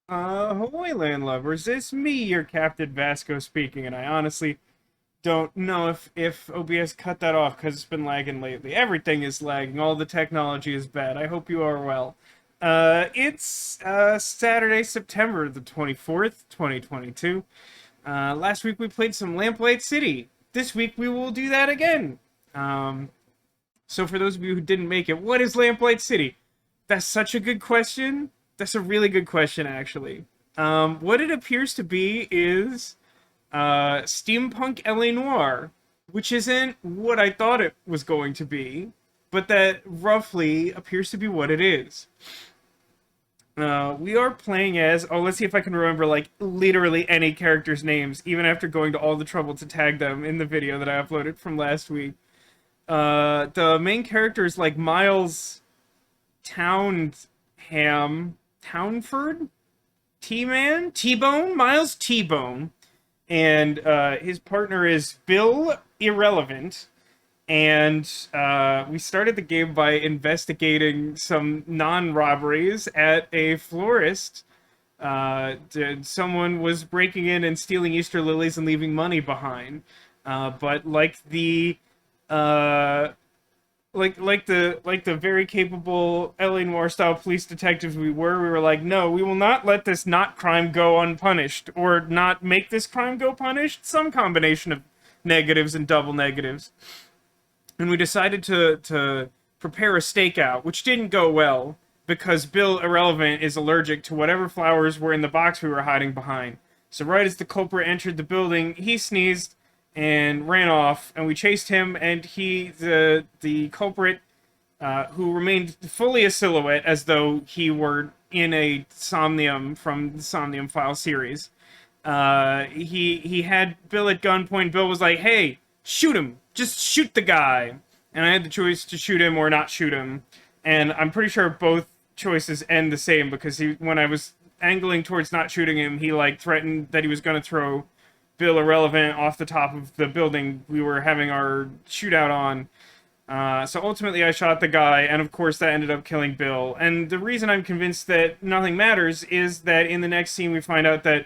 Ahoy, landlubbers. It's me, your Captain Vasco speaking, and I honestly don't know if OBS cut that off because it's been lagging lately. Everything is lagging. All the technology is bad. I hope you are well. It's Saturday, September the 24th, 2022. Last week we played some Lamplight City. This week we will do that again. Um, so for those of you who didn't make it, what is Lamplight City? That's such a good question. That's a really good question, actually. What it appears to be is steampunk LA Noire, which isn't what I thought it was going to be, but that roughly appears to be what it is. We are playing as, let's see if I can remember, like, literally any character's names, even after going to all the trouble to tag them in the video that I uploaded from last week. The main character is, like, Miles Townford? T-Man? T-Bone? Miles T-Bone. And his partner is Bill Irrelevant. And we started the game by investigating some non-robberies at a florist. Someone was breaking in and stealing Easter lilies and leaving money behind. But like the like the very capable LA Noire style police detectives we were like, no, we will not let this not crime go unpunished, or not make this crime go punished. Some combination of negatives and double negatives. And we decided to prepare a stakeout, which didn't go well because Bill Irrelevant is allergic to whatever flowers were in the box we were hiding behind. So right as the culprit entered the building, he sneezed and ran off, and we chased him, and the culprit, who remained fully a silhouette as though he were in a Somnium from the Somnium File series. He had Bill at gunpoint. Bill was like, hey, shoot him! Just shoot the guy! And I had the choice to shoot him or not shoot him. And I'm pretty sure both choices end the same, because when I was angling towards not shooting him, he, like, threatened that he was going to throw Bill Irrelevant off the top of the building we were having our shootout on. So ultimately I shot the guy, and of course that ended up killing Bill. And the reason I'm convinced that nothing matters is that in the next scene we find out that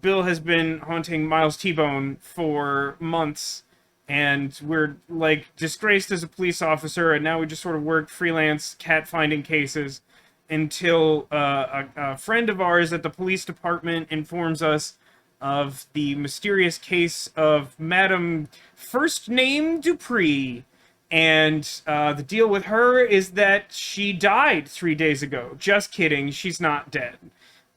Bill has been haunting Miles T-Bone for months, and we're, like, disgraced as a police officer, and now we just sort of work freelance cat-finding cases until a friend of ours at the police department informs us of the mysterious case of Madame First Name Dupree. And the deal with her is that she died 3 days ago. Just kidding, she's not dead.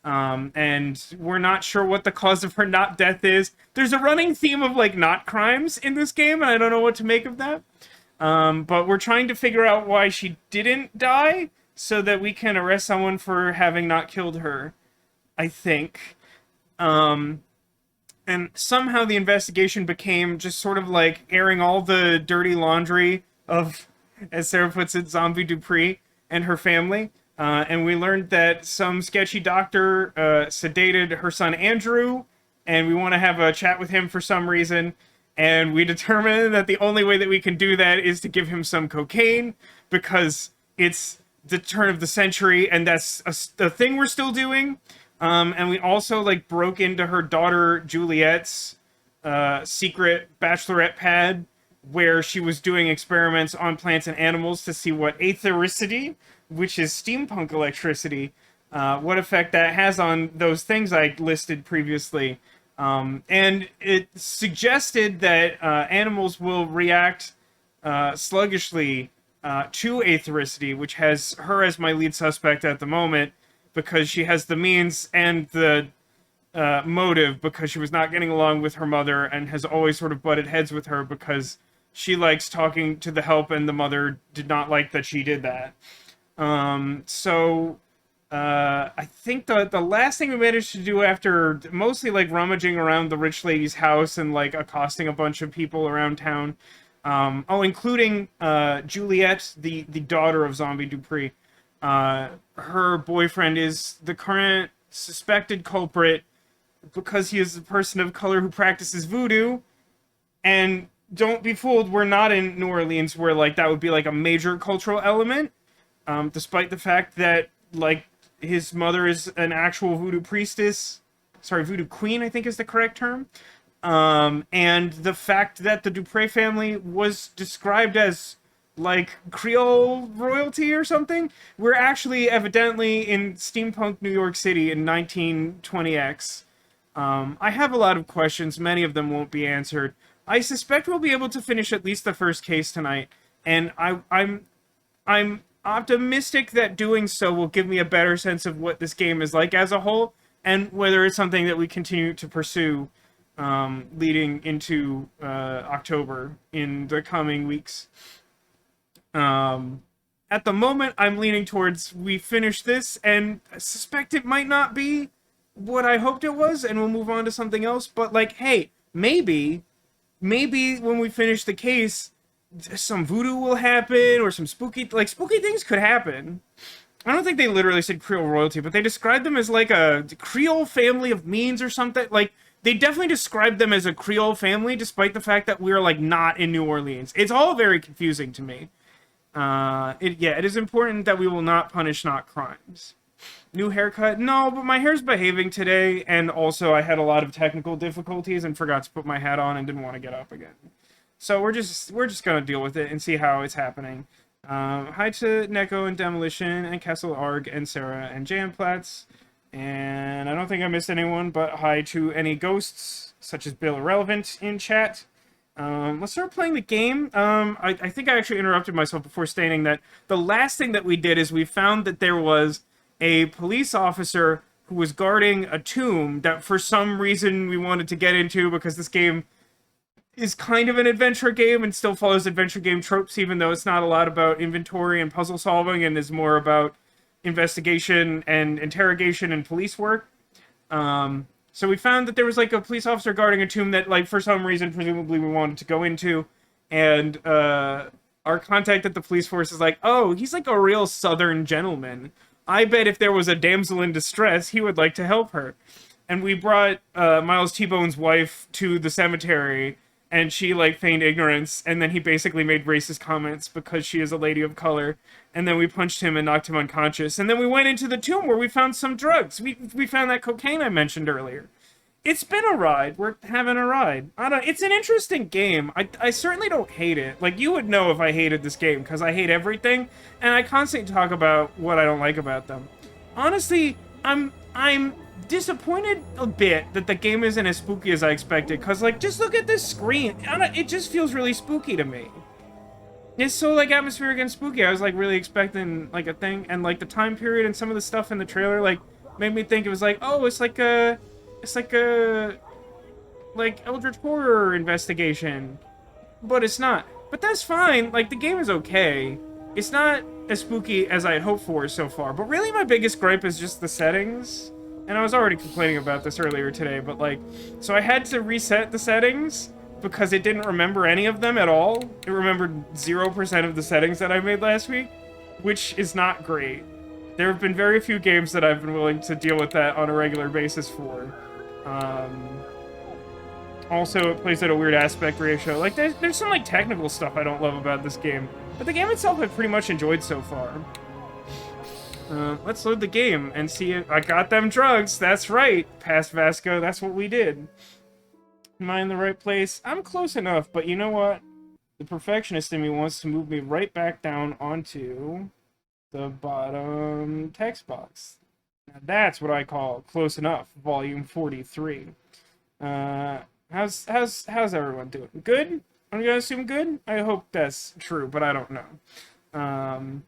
And we're not sure what the cause of her not death is. There's a running theme of, like, not crimes in this game, and I don't know what to make of that. But we're trying to figure out why she didn't die, so that we can arrest someone for having not killed her, I think. And somehow the investigation became just sort of like airing all the dirty laundry of, as Sarah puts it, Zombie Dupree and her family. And we learned that some sketchy doctor sedated her son Andrew, and we want to have a chat with him for some reason. And we determined that the only way that we can do that is to give him some cocaine, because it's the turn of the century, and that's a thing we're still doing. And we also, like, broke into her daughter Juliet's secret bachelorette pad, where she was doing experiments on plants and animals to see what aethericity, which is steampunk electricity, what effect that has on those things I listed previously. And it suggested that animals will react sluggishly to aethericity, which has her as my lead suspect at the moment, because she has the means and the motive, because she was not getting along with her mother and has always sort of butted heads with her because she likes talking to the help and the mother did not like that she did that. I think the last thing we managed to do after mostly, like, rummaging around the rich lady's house and, like, accosting a bunch of people around town, including Juliet, the daughter of Zombie Dupree. Her boyfriend is the current suspected culprit because he is a person of color who practices voodoo. And don't be fooled, we're not in New Orleans where, like, that would be, like, a major cultural element. Despite the fact that, like, his mother is an actual voodoo priestess. Sorry, voodoo queen, I think is the correct term. And the fact that the Dupre family was described as like Creole royalty or something. We're actually evidently in steampunk New York City in 1920X. I have a lot of questions. Many of them won't be answered. I suspect we'll be able to finish at least the first case tonight, and I'm optimistic that doing so will give me a better sense of what this game is like as a whole, and whether it's something that we continue to pursue leading into October in the coming weeks. At the moment, I'm leaning towards we finish this, and I suspect it might not be what I hoped it was, and we'll move on to something else. But, like, hey, maybe when we finish the case, some voodoo will happen, or some spooky things could happen. I don't think they literally said Creole royalty, but they described them as, like, a Creole family of means or something. Like, they definitely described them as a Creole family, despite the fact that we're, like, not in New Orleans. It's all very confusing to me. It is important that we will not punish not crimes. New haircut? No, but my hair's behaving today, and also I had a lot of technical difficulties and forgot to put my hat on and didn't want to get up again. So we're just gonna deal with it and see how it's happening. Hi to Neko and Demolition and Kessel Arg and Sarah and Jamplatz. And I don't think I missed anyone, but hi to any ghosts, such as Bill Irrelevant in chat. Let's start playing the game. I think I actually interrupted myself before stating that the last thing that we did is we found that there was a police officer who was guarding a tomb that for some reason we wanted to get into because this game is kind of an adventure game and still follows adventure game tropes, even though it's not a lot about inventory and puzzle solving and is more about investigation and interrogation and police work. So we found that there was, like, a police officer guarding a tomb that, like, for some reason, presumably we wanted to go into. And, our contact at the police force is like, oh, he's like a real southern gentleman. I bet if there was a damsel in distress, he would like to help her. And we brought, Miles T-Bone's wife to the cemetery, and she, like, feigned ignorance, and then he basically made racist comments because she is a lady of color. And then we punched him and knocked him unconscious. And then we went into the tomb where we found some drugs. We found that cocaine I mentioned earlier. It's been a ride. We're having a ride. It's an interesting game. I certainly don't hate it. Like, you would know if I hated this game, because I hate everything, and I constantly talk about what I don't like about them. Honestly, I'm disappointed a bit that the game isn't as spooky as I expected, because, like, just look at this screen. It just feels really spooky to me. It's so, like, atmospheric and spooky. I was, like, really expecting, like, a thing, and, like, the time period and some of the stuff in the trailer, like, made me think it was like, oh, it's like a Eldritch Horror investigation. But it's not. But that's fine. Like, the game is okay. It's not as spooky as I had hoped for so far. But really, my biggest gripe is just the settings. And I was already complaining about this earlier today, but, like, so I had to reset the settings because it didn't remember any of them at all. It remembered 0% of the settings that I made last week, which is not great. There have been very few games that I've been willing to deal with that on a regular basis for. Also, it plays at a weird aspect ratio. Like, there's some, like, technical stuff I don't love about this game, but the game itself I've pretty much enjoyed so far. Let's load the game and see if I got them drugs. That's right, past Vasco, that's what we did. Am I in the right place? I'm close enough, but you know what? The perfectionist in me wants to move me right back down onto the bottom text box. Now that's what I call close enough, volume 43. How's everyone doing? Good? I'm gonna assume good? I hope that's true, but I don't know.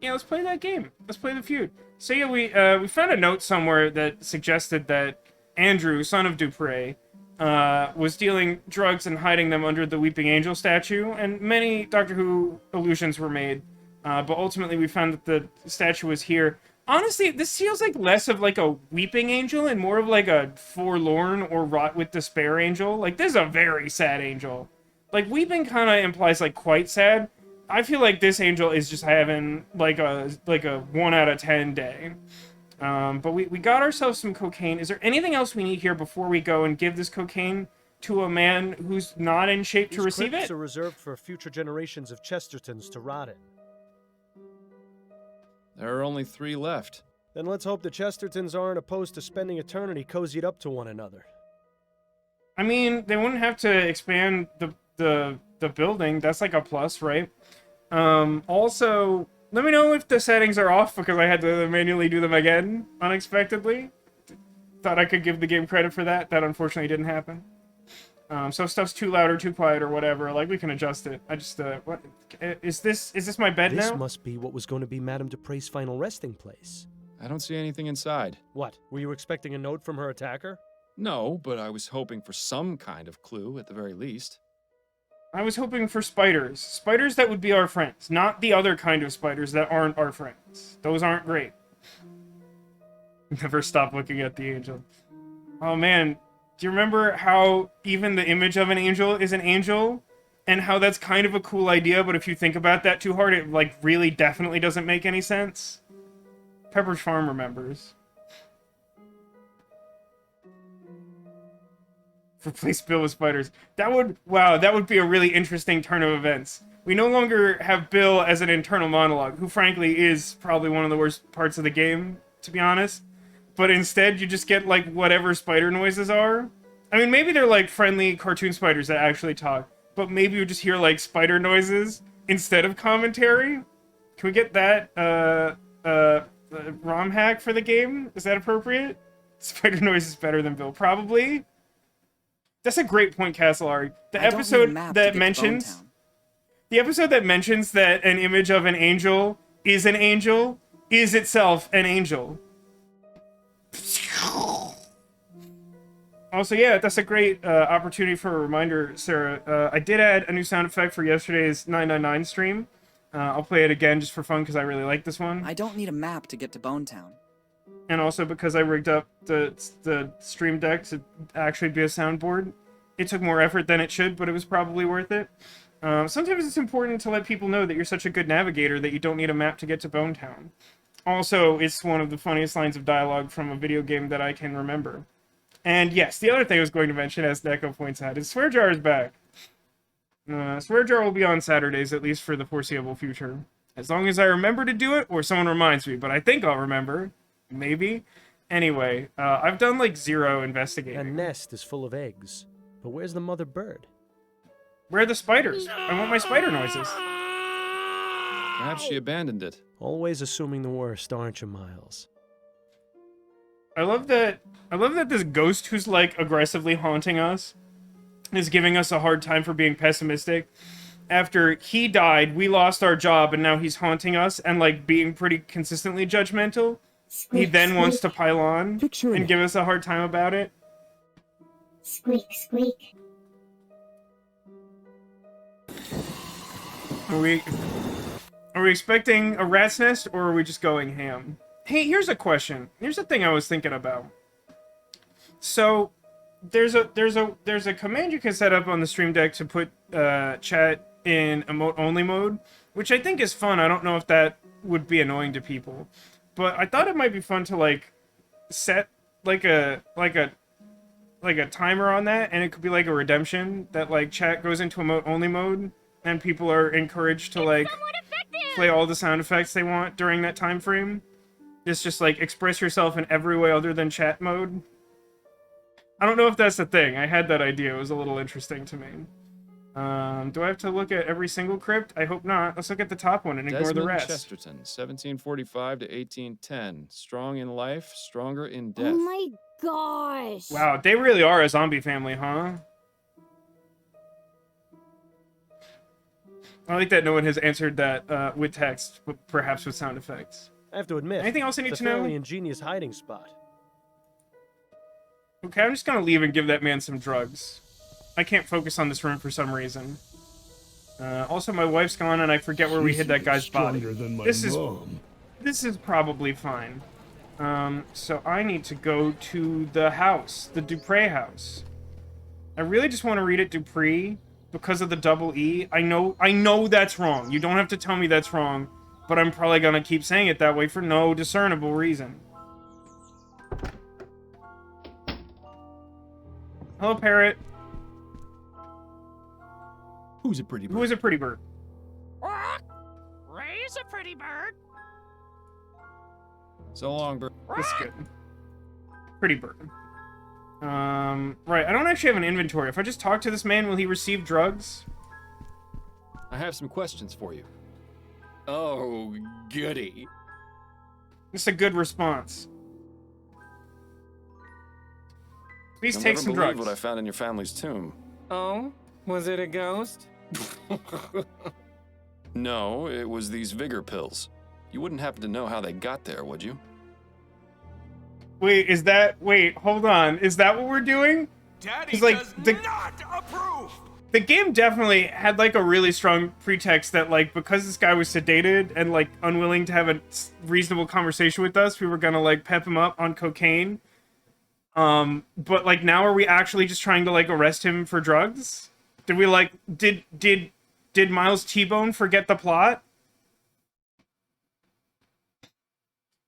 Yeah, let's play that game. Let's play the feud. So yeah, we found a note somewhere that suggested that Andrew, son of Dupre, was dealing drugs and hiding them under the Weeping Angel statue, and many Doctor Who allusions were made, but ultimately we found that the statue was here. Honestly, this feels like less of like a weeping angel and more of like a forlorn or wrought with despair angel. Like, this is a very sad angel. Like, weeping kind of implies like quite sad. I feel like this angel is just having like a 1 out of 10 day. But we got ourselves some cocaine. Is there anything else we need here before we go and give this cocaine to a man who's not in shape to receive it? These crypts are reserved for future generations of Chestertons to rot in. There are only 3 left. Then let's hope the Chestertons aren't opposed to spending eternity cozied up to one another. I mean, they wouldn't have to expand the building. That's like a plus, right? Also, let me know if the settings are off because I had to manually do them again unexpectedly. Thought I could give the game credit for that. That unfortunately didn't happen. So if stuff's too loud or too quiet or whatever, like, we can adjust it. I just, what? Is this my bed now? This must be what was going to be Madame Dupre's final resting place. I don't see anything inside. What? Were you expecting a note from her attacker? No, but I was hoping for some kind of clue at the very least. I was hoping for spiders. Spiders that would be our friends, not the other kind of spiders that aren't our friends. Those aren't great. Never stop looking at the angel. Oh man, do you remember how even the image of an angel is an angel? And how that's kind of a cool idea, but if you think about that too hard, it like really definitely doesn't make any sense? Pepperidge Farm remembers. Replace Bill with spiders. That would be a really interesting turn of events. We no longer have Bill as an internal monologue, who frankly is probably one of the worst parts of the game, to be honest. But instead, you just get, like, whatever spider noises are. I mean, maybe they're, like, friendly cartoon spiders that actually talk. But maybe you just hear, like, spider noises instead of commentary. Can we get that, ROM hack for the game? Is that appropriate? Spider noise is better than Bill. Probably. That's a great point, Castleari. The episode that mentions that an image of an angel is itself an angel. Also, yeah, that's a great opportunity for a reminder, Sarah. I did add a new sound effect for yesterday's 999 stream. I'll play it again just for fun because I really like this one. I don't need a map to get to Bonetown. And also because I rigged up the stream deck to actually be a soundboard. It took more effort than it should, but it was probably worth it. Sometimes it's important to let people know that you're such a good navigator that you don't need a map to get to Bonetown. Also, it's one of the funniest lines of dialogue from a video game that I can remember. And yes, the other thing I was going to mention, as Neko points out, is Swearjar is back. Swearjar will be on Saturdays, at least for the foreseeable future. As long as I remember to do it, or someone reminds me, but I think I'll remember. Maybe. Anyway, I've done like 0 investigating. A nest is full of eggs. But where's the mother bird? Where are the spiders? I want my spider noises. Perhaps she abandoned it. Always assuming the worst, aren't you, Miles? I love that this ghost who's like aggressively haunting us is giving us a hard time for being pessimistic. After he died, we lost our job, and now he's haunting us and like being pretty consistently judgmental. He then wants to pile on and give us a hard time about it. Squeak, squeak. Are we expecting a rat's nest, or are we just going ham? Hey, here's a question. Here's a thing I was thinking about. So, there's a command you can set up on the Stream Deck to put chat in emote-only mode, which I think is fun. I don't know if that would be annoying to people, but I thought it might be fun to like set like a timer on that, and it could be like a redemption that like chat goes into emote-only mode, and people are encouraged to like play all the sound effects they want during that time frame. It's just like express yourself in every way other than chat mode. I don't know if that's the thing. I had that idea. It was a little interesting to me. Do I have to look at every single crypt? I hope not. Let's look at the top one and ignore the rest. Chesterton, 1745 to 1810. Strong in life, stronger in death. Oh my gosh. Wow, they really are a zombie family, huh? I like that no one has answered that with text, but perhaps with sound effects. I have to admit, anything else I need it's to a know? fairly ingenious hiding spot. Okay, I'm just gonna leave and give that man some drugs. I can't focus on this room for some reason. Also, my wife's gone, and I forget where we hid that guy's body. This is probably fine. So I need to go to the house, the Dupre house. I really just want to read it Dupree because of the double E. I know that's wrong. You don't have to tell me that's wrong, but I'm probably gonna keep saying it that way for no discernible reason. Hello, parrot. Who's a pretty bird? Who is a pretty bird? Raise a pretty bird. So long, bro. That's good. Pretty bird. Right, I don't actually have an inventory. If I just talk to this man, will he receive drugs? I have some questions for you. Oh, goody. It's a good response. Please You'll take never some believe drugs. what I found in your family's tomb. Oh? Was it a ghost? No, it was these vigor pills. You wouldn't happen to know how they got there, would you? Wait, wait, hold on. Is that what we're doing? Daddy like, does not approve! The game definitely had, like, a really strong pretext that, like, because this guy was sedated and, like, unwilling to have a reasonable conversation with us, we were gonna, like, pep him up on cocaine. But, like, now are we actually just trying to, like, arrest him for drugs? Did we, like, did Miles T-Bone forget the plot?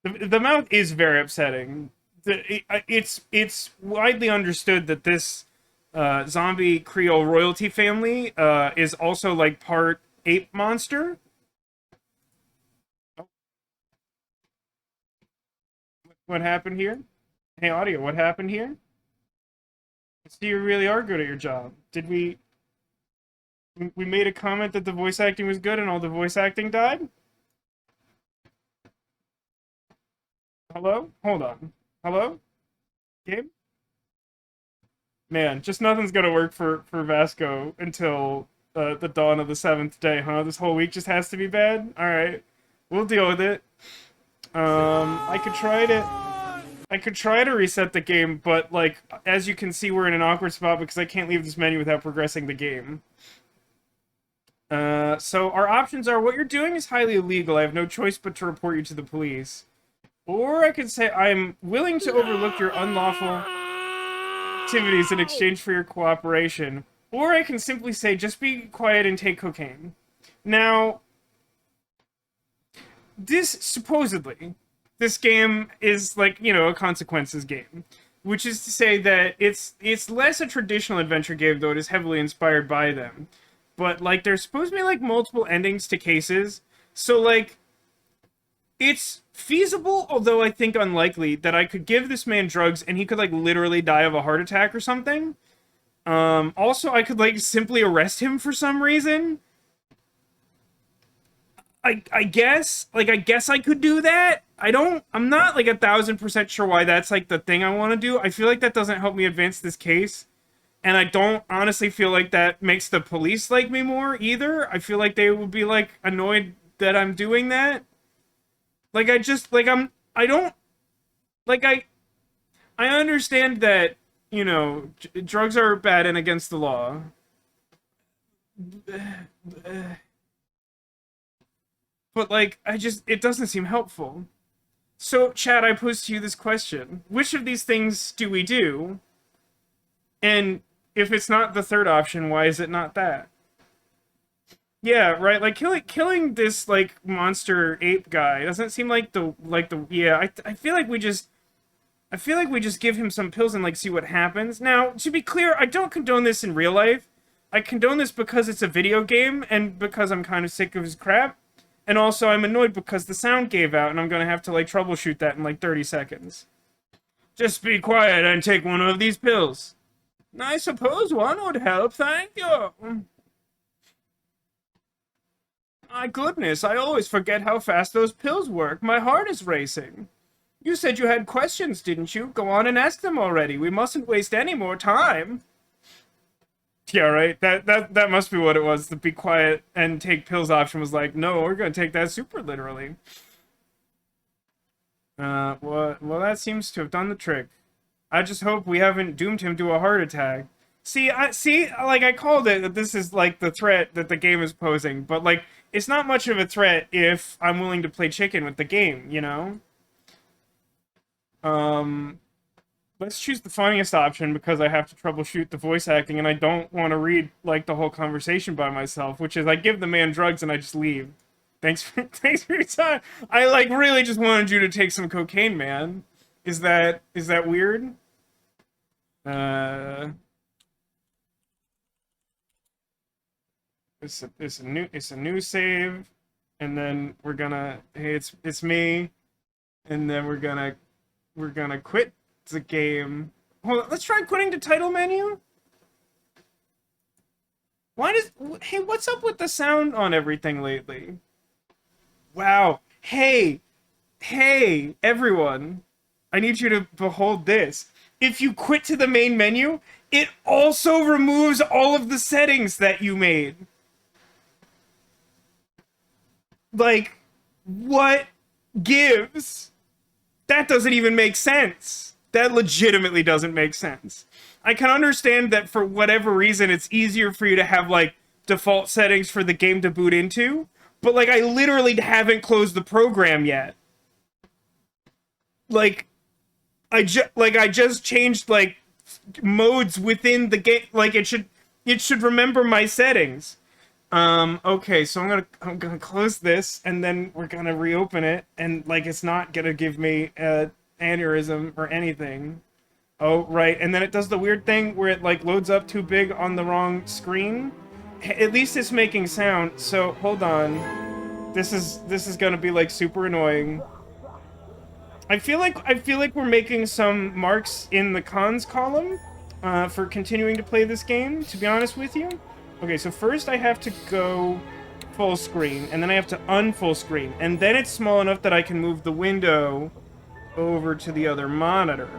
The mouth is very upsetting. It's widely understood that this zombie Creole royalty family is also like part ape monster. Oh. What happened here? Hey, audio, what happened here? So you really are good at your job. Did we made a comment that the voice acting was good and all the voice acting died? Hello? Hold on. Hello? Game? Man, just nothing's gonna work for Vasco until the dawn of the 7th day, huh? This whole week just has to be bad? Alright. We'll deal with it. I could try to reset the game, but, like, as you can see, we're in an awkward spot because I can't leave this menu without progressing the game. So our options are, what you're doing is highly illegal. I have no choice but to report you to the police. Or I could say, I'm willing to overlook your unlawful activities in exchange for your cooperation. Or I can simply say, just be quiet and take cocaine. Now, supposedly, this game is like, you know, a consequences game. Which is to say that it's less a traditional adventure game, though it is heavily inspired by them. But, like, there's supposed to be, like, multiple endings to cases. So, like, it's feasible, although I think unlikely, that I could give this man drugs and he could, like, literally die of a heart attack or something. Also, I could, like, simply arrest him for some reason. I guess I could do that. I'm not, like, 1,000% sure why that's, like, the thing I want to do. I feel like that doesn't help me advance this case. And I don't honestly feel like that makes the police like me more, either. I feel like they would be, like, annoyed that I'm doing that. Like, I understand that, you know, drugs are bad and against the law. But, like, it doesn't seem helpful. So, Chad, I pose to you this question. Which of these things do we do? And if it's not the third option, why is it not that? Yeah, right. Like killing this like monster ape guy doesn't seem like yeah. I feel like we just give him some pills and like see what happens. Now, to be clear, I don't condone this in real life. I condone this because it's a video game and because I'm kind of sick of his crap. And also I'm annoyed because the sound gave out and I'm gonna have to like troubleshoot that in like 30 seconds. Just be quiet and take one of these pills. I suppose one would help, thank you. My goodness, I always forget how fast those pills work. My heart is racing. You said you had questions, didn't you? Go on and ask them already. We mustn't waste any more time. Yeah, right. That must be what it was. The be quiet and take pills option was like, no, we're gonna take that super literally. Well, that seems to have done the trick. I just hope we haven't doomed him to a heart attack. Like, I called it that this is, like, the threat that the game is posing, but, like, it's not much of a threat if I'm willing to play chicken with the game, you know? Let's choose the funniest option because I have to troubleshoot the voice acting and I don't want to read, like, the whole conversation by myself, which is I give the man drugs and I just leave. Thanks for your time. I, like, really just wanted you to take some cocaine, man. Is that weird? It's a new save, and then we're gonna, hey, it's me. And then we're gonna quit the game. Hold on, let's try quitting the title menu. Hey, what's up with the sound on everything lately? Wow. Hey, everyone. I need you to behold this. If you quit to the main menu, it also removes all of the settings that you made. Like, what gives? That doesn't even make sense. That legitimately doesn't make sense. I can understand that for whatever reason, it's easier for you to have, like, default settings for the game to boot into, but, like, I literally haven't closed the program yet. Like, I just changed, like, modes within the game. Like, it should remember my settings. Okay, so I'm gonna close this, and then we're gonna reopen it, and, like, it's not gonna give me an aneurysm or anything. Oh, right, and then it does the weird thing where it, like, loads up too big on the wrong screen. At least it's making sound, so hold on. This is gonna be, like, super annoying. I feel like we're making some marks in the cons column for continuing to play this game, to be honest with you. Okay, so first I have to go full screen, and then I have to unfull screen, and then it's small enough that I can move the window over to the other monitor.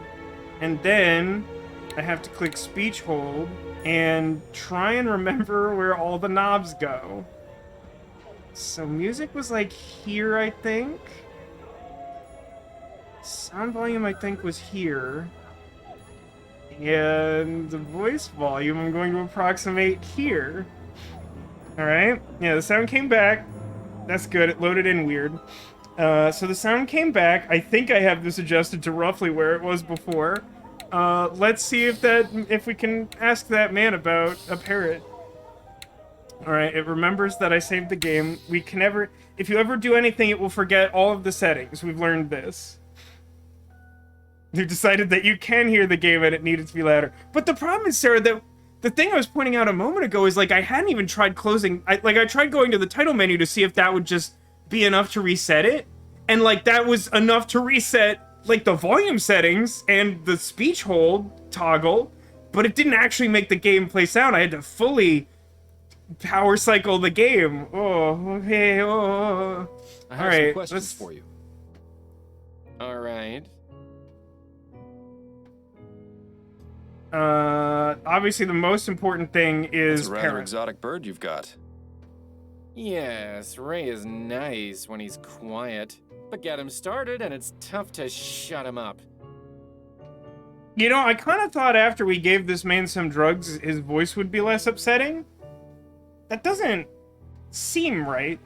And then I have to click speech hold and try and remember where all the knobs go. So music was like here, I think. Sound volume, I think, was here. And the voice volume, I'm going to approximate here. Alright, yeah, the sound came back. That's good, it loaded in weird. So the sound came back. I think I have this adjusted to roughly where it was before. Let's see if we can ask that man about a parrot. Alright, it remembers that I saved the game. If you ever do anything, it will forget all of the settings. We've learned this. You decided that you can hear the game and it needed to be louder. But the problem is, Sarah, that the thing I was pointing out a moment ago is, like, I hadn't even tried closing... I tried going to the title menu to see if that would just be enough to reset it. And, like, that was enough to reset, like, the volume settings and the speech hold toggle. But it didn't actually make the game play sound. I had to fully power cycle the game. Oh, okay, oh. I have some questions for you. All right. Obviously the most important thing is It's a rather parent. exotic bird you've got. Yes, Ray is nice when he's quiet. But get him started and it's tough to shut him up. You know, I kind of thought after we gave this man some drugs, his voice would be less upsetting. That doesn't seem right.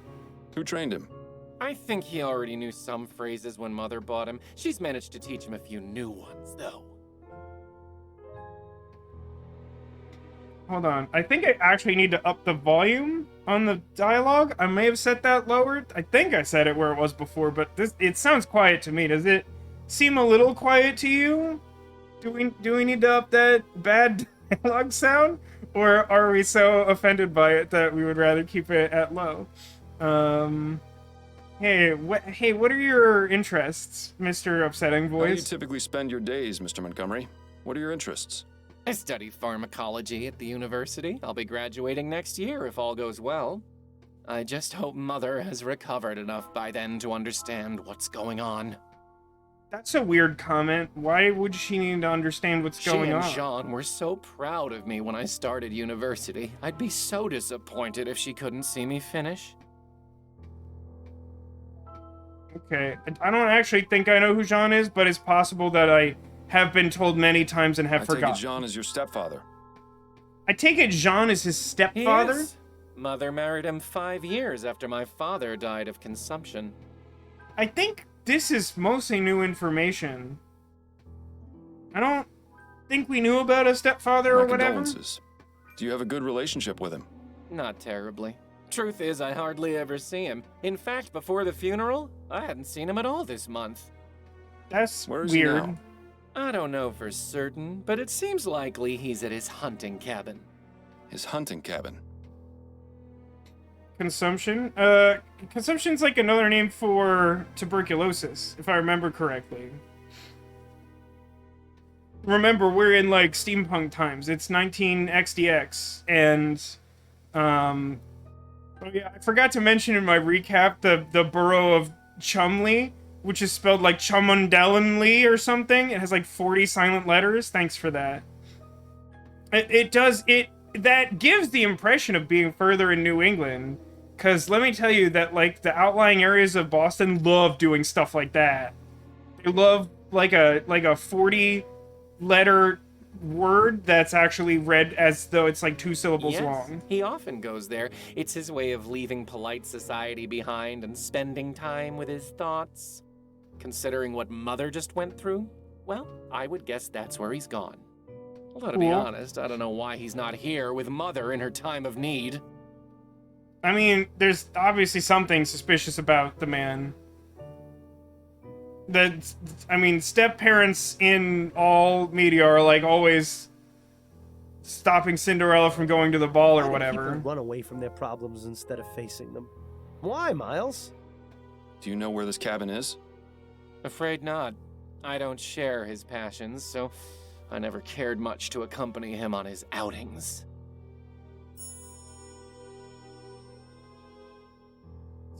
Who trained him? I think he already knew some phrases when Mother bought him. She's managed to teach him a few new ones, though. Hold on. I think I actually need to up the volume on the dialogue. I may have set that lower. I think I set it where it was before, but it sounds quiet to me. Does it seem a little quiet to you? Do we need to up that bad dialogue sound? Or are we so offended by it that we would rather keep it at low? Hey, what are your interests, Mr. Upsetting How do you Voice? typically spend your days, Mr. Montgomery? What are your interests? I study pharmacology at the university. I'll be graduating next year if all goes well. I just hope Mother has recovered enough by then to understand what's going on. That's a weird comment. Why would she need to understand what's going on? She and Jean were so proud of me when I started university. I'd be so disappointed if she couldn't see me finish. Okay, I don't actually think I know who Jean is, but it's possible that I have been told many times and have I take forgotten. it Jean is your stepfather. I take it Jean is his stepfather? Yes. Mother married him 5 years after my father died of consumption. I think this is mostly new information. I don't think we knew about a stepfather My or whatever. condolences. Do you have a good relationship with him? Not terribly. Truth is, I hardly ever see him. In fact, before the funeral, I hadn't seen him at all this month. That's Where is he weird. now? I don't know for certain, but it seems likely he's at his hunting cabin. His hunting cabin. Consumption? Consumption's like another name for tuberculosis, if I remember correctly. Remember, we're in, like, steampunk times. It's 19XDX, and, oh yeah, I forgot to mention in my recap the borough of Chumley, which is spelled like Chumundelinly or something. It has, like, 40 silent letters. Thanks for that. That gives the impression of being further in New England, because let me tell you that, like, the outlying areas of Boston love doing stuff like that. They love, like a 40-letter word that's actually read as though it's, like, 2 syllables long. He often goes there. It's his way of leaving polite society behind and spending time with his thoughts. Considering what Mother just went through, well, I would guess that's where he's gone. Although, to be honest, I don't know why he's not here with Mother in her time of need. I mean, there's obviously something suspicious about the man. Step-parents in all media are, like, always stopping Cinderella from going to the ball or whatever. People run away from their problems instead of facing them. Why, Miles? Do you know where this cabin is? Afraid not. I don't share his passions, so I never cared much to accompany him on his outings.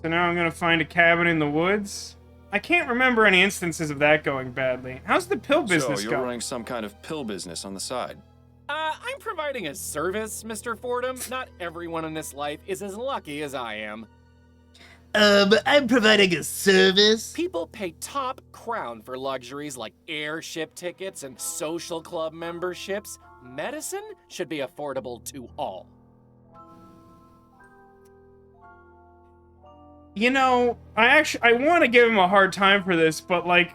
So now I'm gonna find a cabin in the woods? I can't remember any instances of that going badly. How's the pill business So, you're going? running some kind of pill business on the side. I'm providing a service, Mr. Fordham. Not everyone in this life is as lucky as I am. I'm providing a service. People pay top crown for luxuries like airship tickets and social club memberships. Medicine should be affordable to all. You know, I want to give him a hard time for this, but, like,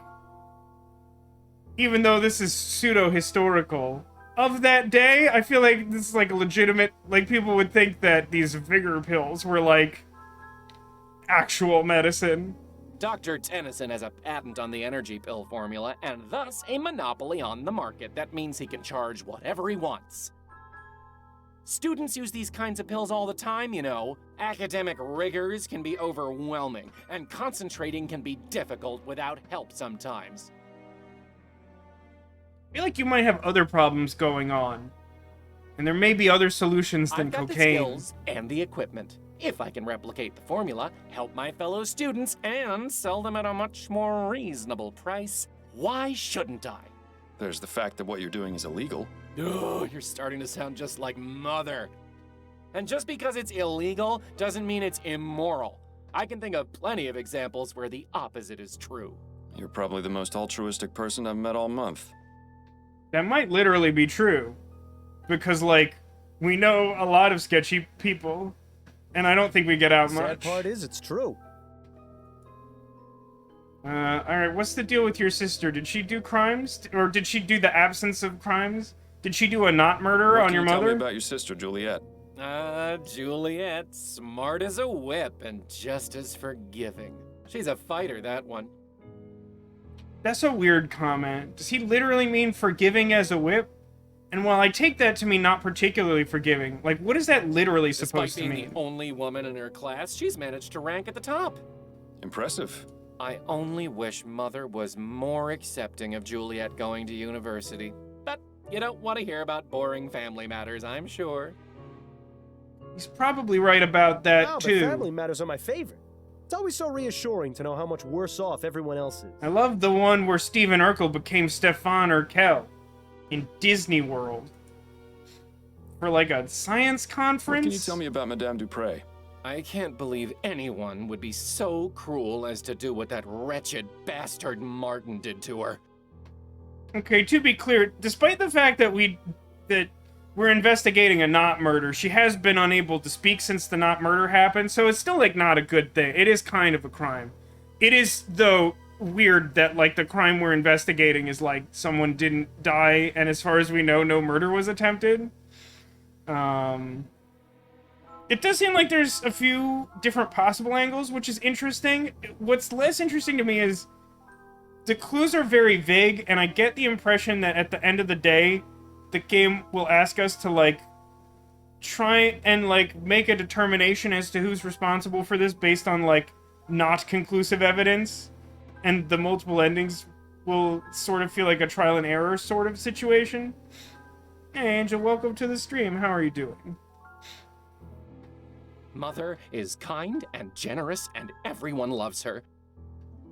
even though this is pseudo-historical, of that day, I feel like this is, like, a legitimate, like, people would think that these vigor pills were, like, actual medicine. Dr. Tennyson has a patent on the energy pill formula and thus a monopoly on the market. That means he can charge whatever he wants. Students use these kinds of pills all the time, you know. Academic rigors can be overwhelming, and concentrating can be difficult without help sometimes. I feel like you might have other problems going on. And there may be other solutions than I've got cocaine. the skills and the equipment. If I can replicate the formula, help my fellow students, and sell them at a much more reasonable price, why shouldn't I? There's the fact that what you're doing is illegal. Oh, you're starting to sound just like Mother. And just because it's illegal doesn't mean it's immoral. I can think of plenty of examples where the opposite is true. You're probably the most altruistic person I've met all month. That might literally be true. Because, like, we know a lot of sketchy people. And I don't think we get out The much. sad part is, it's true. Alright, what's the deal with your sister? Did she do crimes? Or did she do the absence of crimes? Did she do a not murder What on can your you tell me mother? about your sister, Juliet? Juliet, smart as a whip and just as forgiving. She's a fighter, that one. That's a weird comment. Does he literally mean forgiving as a whip? And while I take that to mean not particularly forgiving, like, what is that literally supposed to Despite being mean? the only woman in her class, she's managed to rank at the top. Impressive. I only wish Mother was more accepting of Juliet going to university. But you don't want to hear about boring family matters, I'm sure. He's probably right about that, No, but too. family matters are my favorite. It's always so reassuring to know how much worse off everyone else is. I love the one where Stephen Urkel became Stefan Urkel in Disney World. For, like, a science conference? What can you tell me about Madame Dupre? I can't believe anyone would be so cruel as to do what that wretched bastard Martin did to her. Okay, to be clear, despite the fact that we're investigating a not murder, she has been unable to speak since the not murder happened, so it's still, like, not a good thing. It is kind of a crime. It is, though, weird that, like, the crime we're investigating is, like, someone didn't die, and as far as we know, no murder was attempted. It does seem like there's a few different possible angles, which is interesting. What's less interesting to me is the clues are very vague, and I get the impression that at the end of the day, the game will ask us to, like, try and, like, make a determination as to who's responsible for this based on, like, not conclusive evidence, and the multiple endings will sort of feel like a trial and error sort of situation. Hey, Angel, welcome to the stream. How are you doing? Mother is kind and generous, and everyone loves her.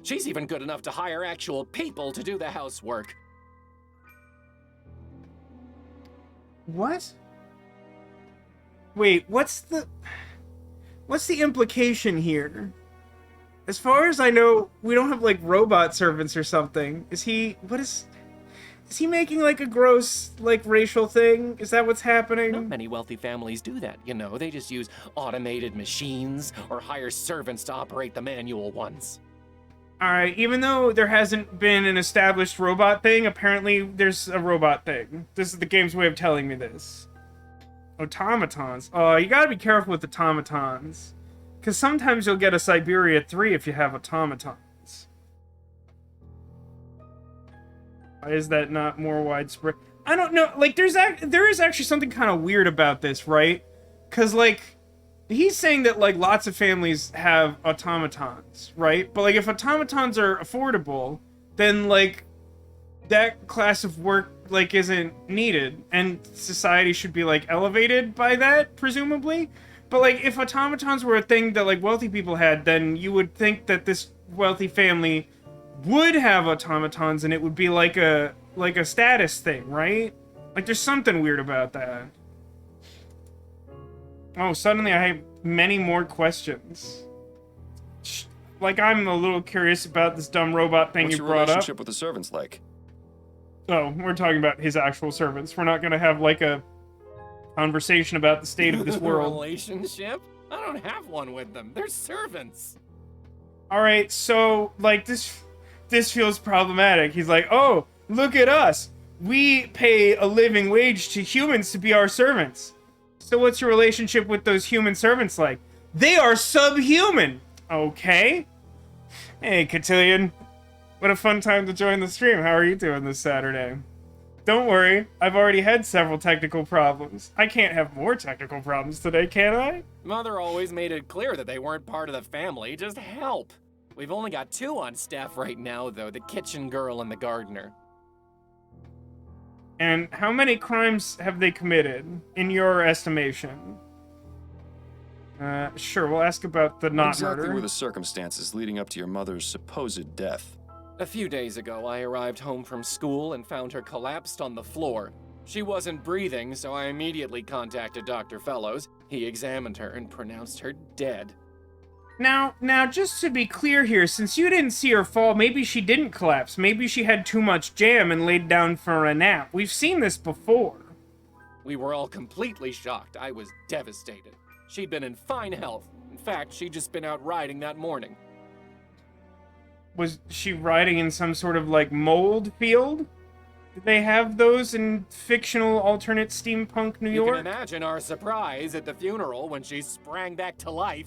She's even good enough to hire actual people to do the housework. What? Wait, what's the implication here? As far as I know, we don't have, like, robot servants or something. Is he making, like, a gross, like, racial thing? Is that what's happening? Not many wealthy families do that, you know. They just use automated machines or hire servants to operate the manual ones. Alright, even though there hasn't been an established robot thing, apparently there's a robot thing. This is the game's way of telling me this. Automatons. Oh, you gotta be careful with automatons. Because sometimes you'll get a Siberia 3 if you have automatons. Why is that not more widespread? I don't know. Like, there is actually something kind of weird about this, right? Because, like, he's saying that, like, lots of families have automatons, right? But, like, if automatons are affordable, then, like, that class of work, like, isn't needed. And society should be, like, elevated by that, presumably. But, like, if automatons were a thing that, like, wealthy people had, then you would think that this wealthy family would have automatons, and it would be like a status thing, right? Like, there's something weird about that. Oh, suddenly I have many more questions. Like, I'm a little curious about this dumb robot thing What's you your brought up. relationship with the servants like? Oh, we're talking about his actual servants. We're not gonna have, like, a conversation about the state of this world. Relationship? I don't have one with them. They're servants. Alright, so, like, this feels problematic. He's like, oh, look at us. We pay a living wage to humans to be our servants. So what's your relationship with those human servants like? They are subhuman! Okay. Hey, Cotillion. What a fun time to join the stream. How are you doing this Saturday? Don't worry, I've already had several technical problems. I can't have more technical problems today, can I? Mother always made it clear that they weren't part of the family, just help. We've only got 2 on staff right now, though, the kitchen girl and the gardener. And how many crimes have they committed, in your estimation? Sure, we'll ask about the not Exactly murder. were the circumstances leading up to your mother's supposed death? A few days ago, I arrived home from school and found her collapsed on the floor. She wasn't breathing, so I immediately contacted Dr. Fellows. He examined her and pronounced her dead. Now, just to be clear here, since you didn't see her fall, maybe she didn't collapse. Maybe she had too much jam and laid down for a nap. We've seen this before. We were all completely shocked. I was devastated. She'd been in fine health. In fact, she'd just been out riding that morning. Was she riding in some sort of, like, mold field? Did they have those in fictional alternate steampunk New You York? can imagine our surprise at the funeral when she sprang back to life.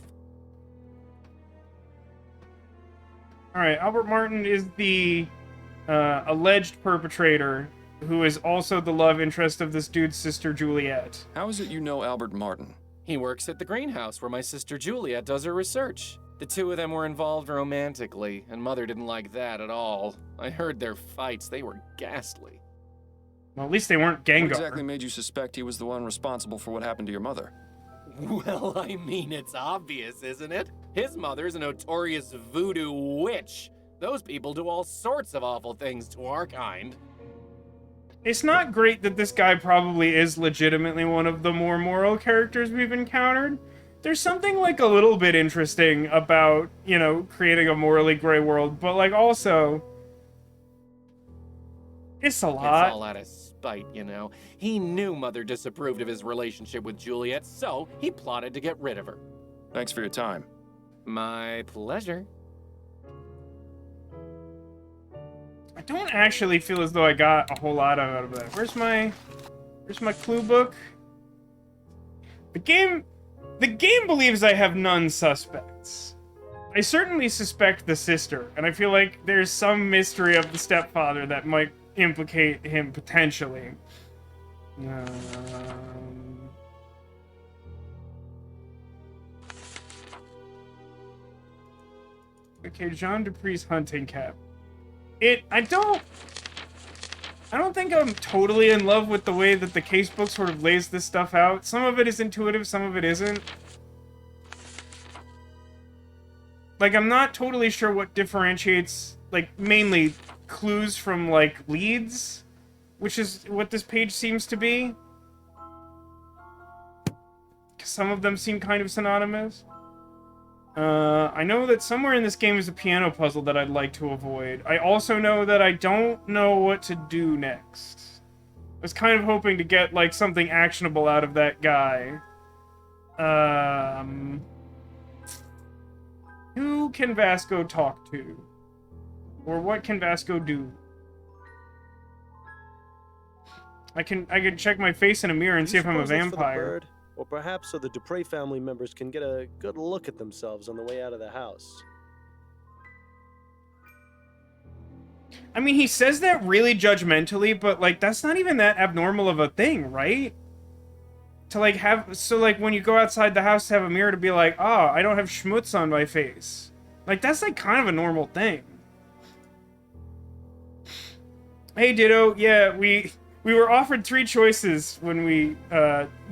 Alright, Albert Martin is the alleged perpetrator, who is also the love interest of this dude's sister, Juliet. How is it you know Albert Martin? He works at the greenhouse where my sister Juliet does her research. The 2 of them were involved romantically, and Mother didn't like that at all. I heard their fights. They were ghastly. Well, at least they weren't Gengar. What exactly made you suspect he was the one responsible for what happened to your mother? Well, I mean, it's obvious, isn't it? His mother's a notorious voodoo witch. Those people do all sorts of awful things to our kind. It's not great that this guy probably is legitimately one of the more moral characters we've encountered. There's something, like, a little bit interesting about, you know, creating a morally gray world, but, like, also, it's a lot. It's all out of spite, you know. He knew Mother disapproved of his relationship with Juliet, so he plotted to get rid of her. Thanks for your time. My pleasure. I don't actually feel as though I got a whole lot out of that. Where's my clue book? The game believes I have none suspects. I certainly suspect the sister, and I feel like there's some mystery of the stepfather that might implicate him potentially. Okay, Jean Dupree's hunting cap. I don't think I'm totally in love with the way that the casebook sort of lays this stuff out. Some of it is intuitive, some of it isn't. Like, I'm not totally sure what differentiates, like, mainly clues from, like, leads, which is what this page seems to be. Some of them seem kind of synonymous. I know that somewhere in this game is a piano puzzle that I'd like to avoid. I also know that I don't know what to do next. I was kind of hoping to get, like, something actionable out of that guy. Who can Vasco talk to? Or what can Vasco do? I can check my face in a mirror and see if I'm a Suppose that's for the vampire. bird? Or perhaps so the Dupre family members can get a good look at themselves on the way out of the house. I mean, he says that really judgmentally, but, like, that's not even that abnormal of a thing, right? To, like, so, like, when you go outside the house to have a mirror to be like, ah, I don't have schmutz on my face. Like, that's, like, kind of a normal thing. Hey, Ditto, yeah, we were offered 3 choices when we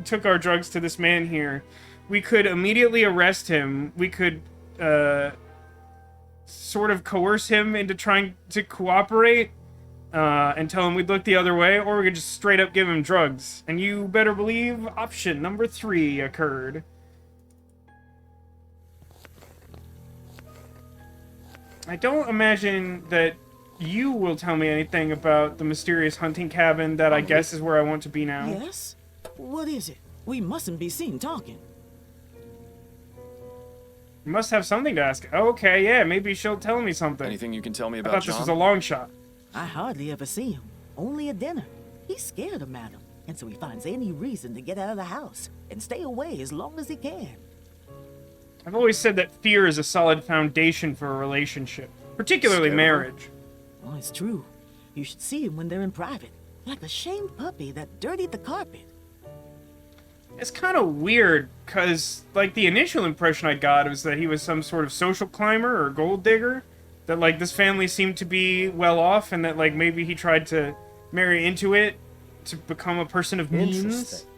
took our drugs to this man here. We could immediately arrest him. We could sort of coerce him into trying to cooperate and tell him we'd look the other way, or we could just straight up give him drugs. And you better believe option number 3 occurred. I don't imagine that you will tell me anything about the mysterious hunting cabin that I guess is where I want to be now. Yes? What is it? We mustn't be seen talking. You must have something to ask. Okay, yeah, maybe she'll tell me something. Anything you can tell me I about thought this was a long shot. I hardly ever see him. Only at dinner. He's scared of Madam, and so he finds any reason to get out of the house and stay away as long as he can. I've always said that fear is a solid foundation for a relationship, particularly marriage. Oh, it's true. You should see him when they're in private, like a shamed puppy that dirtied the carpet. It's kind of weird, because, like, the initial impression I got was that he was some sort of social climber or gold digger, that, like, this family seemed to be well off, and that, like, maybe he tried to marry into it to become a person of means. Interesting.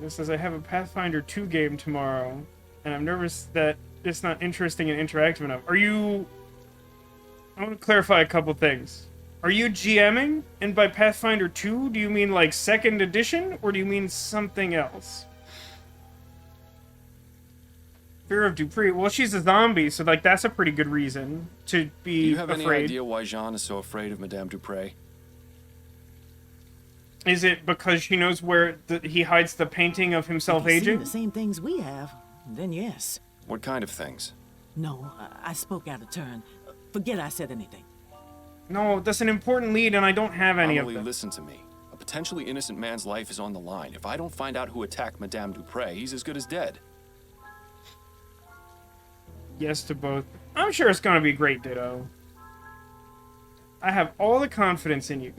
It says, I have a Pathfinder 2 game tomorrow, and I'm nervous that it's not interesting and interactive enough. I want to clarify a couple things. Are you GMing? And by Pathfinder 2, do you mean, like, 2nd edition, or do you mean something else? Fear of Dupree. Well, she's a zombie, so, like, that's a pretty good reason to be Do you have any afraid. idea why Jean is so afraid of Madame Dupree? Is it because she knows where he hides the painting of himself If he's seen aging? the same things we have, then yes. What kind of things? No, I spoke out of turn. Forget I said anything. No, that's an important lead, and I don't have any of Amelie, them. listen to me. A potentially innocent man's life is on the line. If I don't find out who attacked Madame Dupree, he's as good as dead. Yes to both. I'm sure it's gonna be great, Ditto. I have all the confidence in you.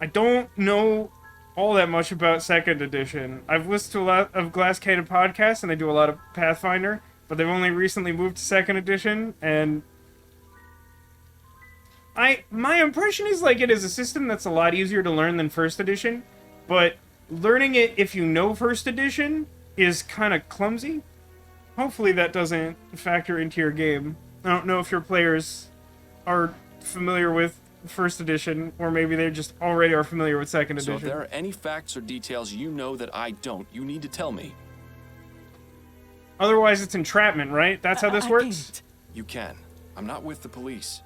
I don't know all that much about 2nd edition. I've listened to a lot of Glass Cannon podcasts, and they do a lot of Pathfinder, but they've only recently moved to 2nd edition, and my impression is, like, it is a system that's a lot easier to learn than 1st edition, but learning it if you know 1st edition is kind of clumsy. Hopefully that doesn't factor into your game. I don't know if your players are familiar with 1st edition, or maybe they just already are familiar with 2nd edition. So if there are any facts or details you know that I don't, you need to tell me. Otherwise it's entrapment, right? That's how this I works? can't. You can. I'm not with the police.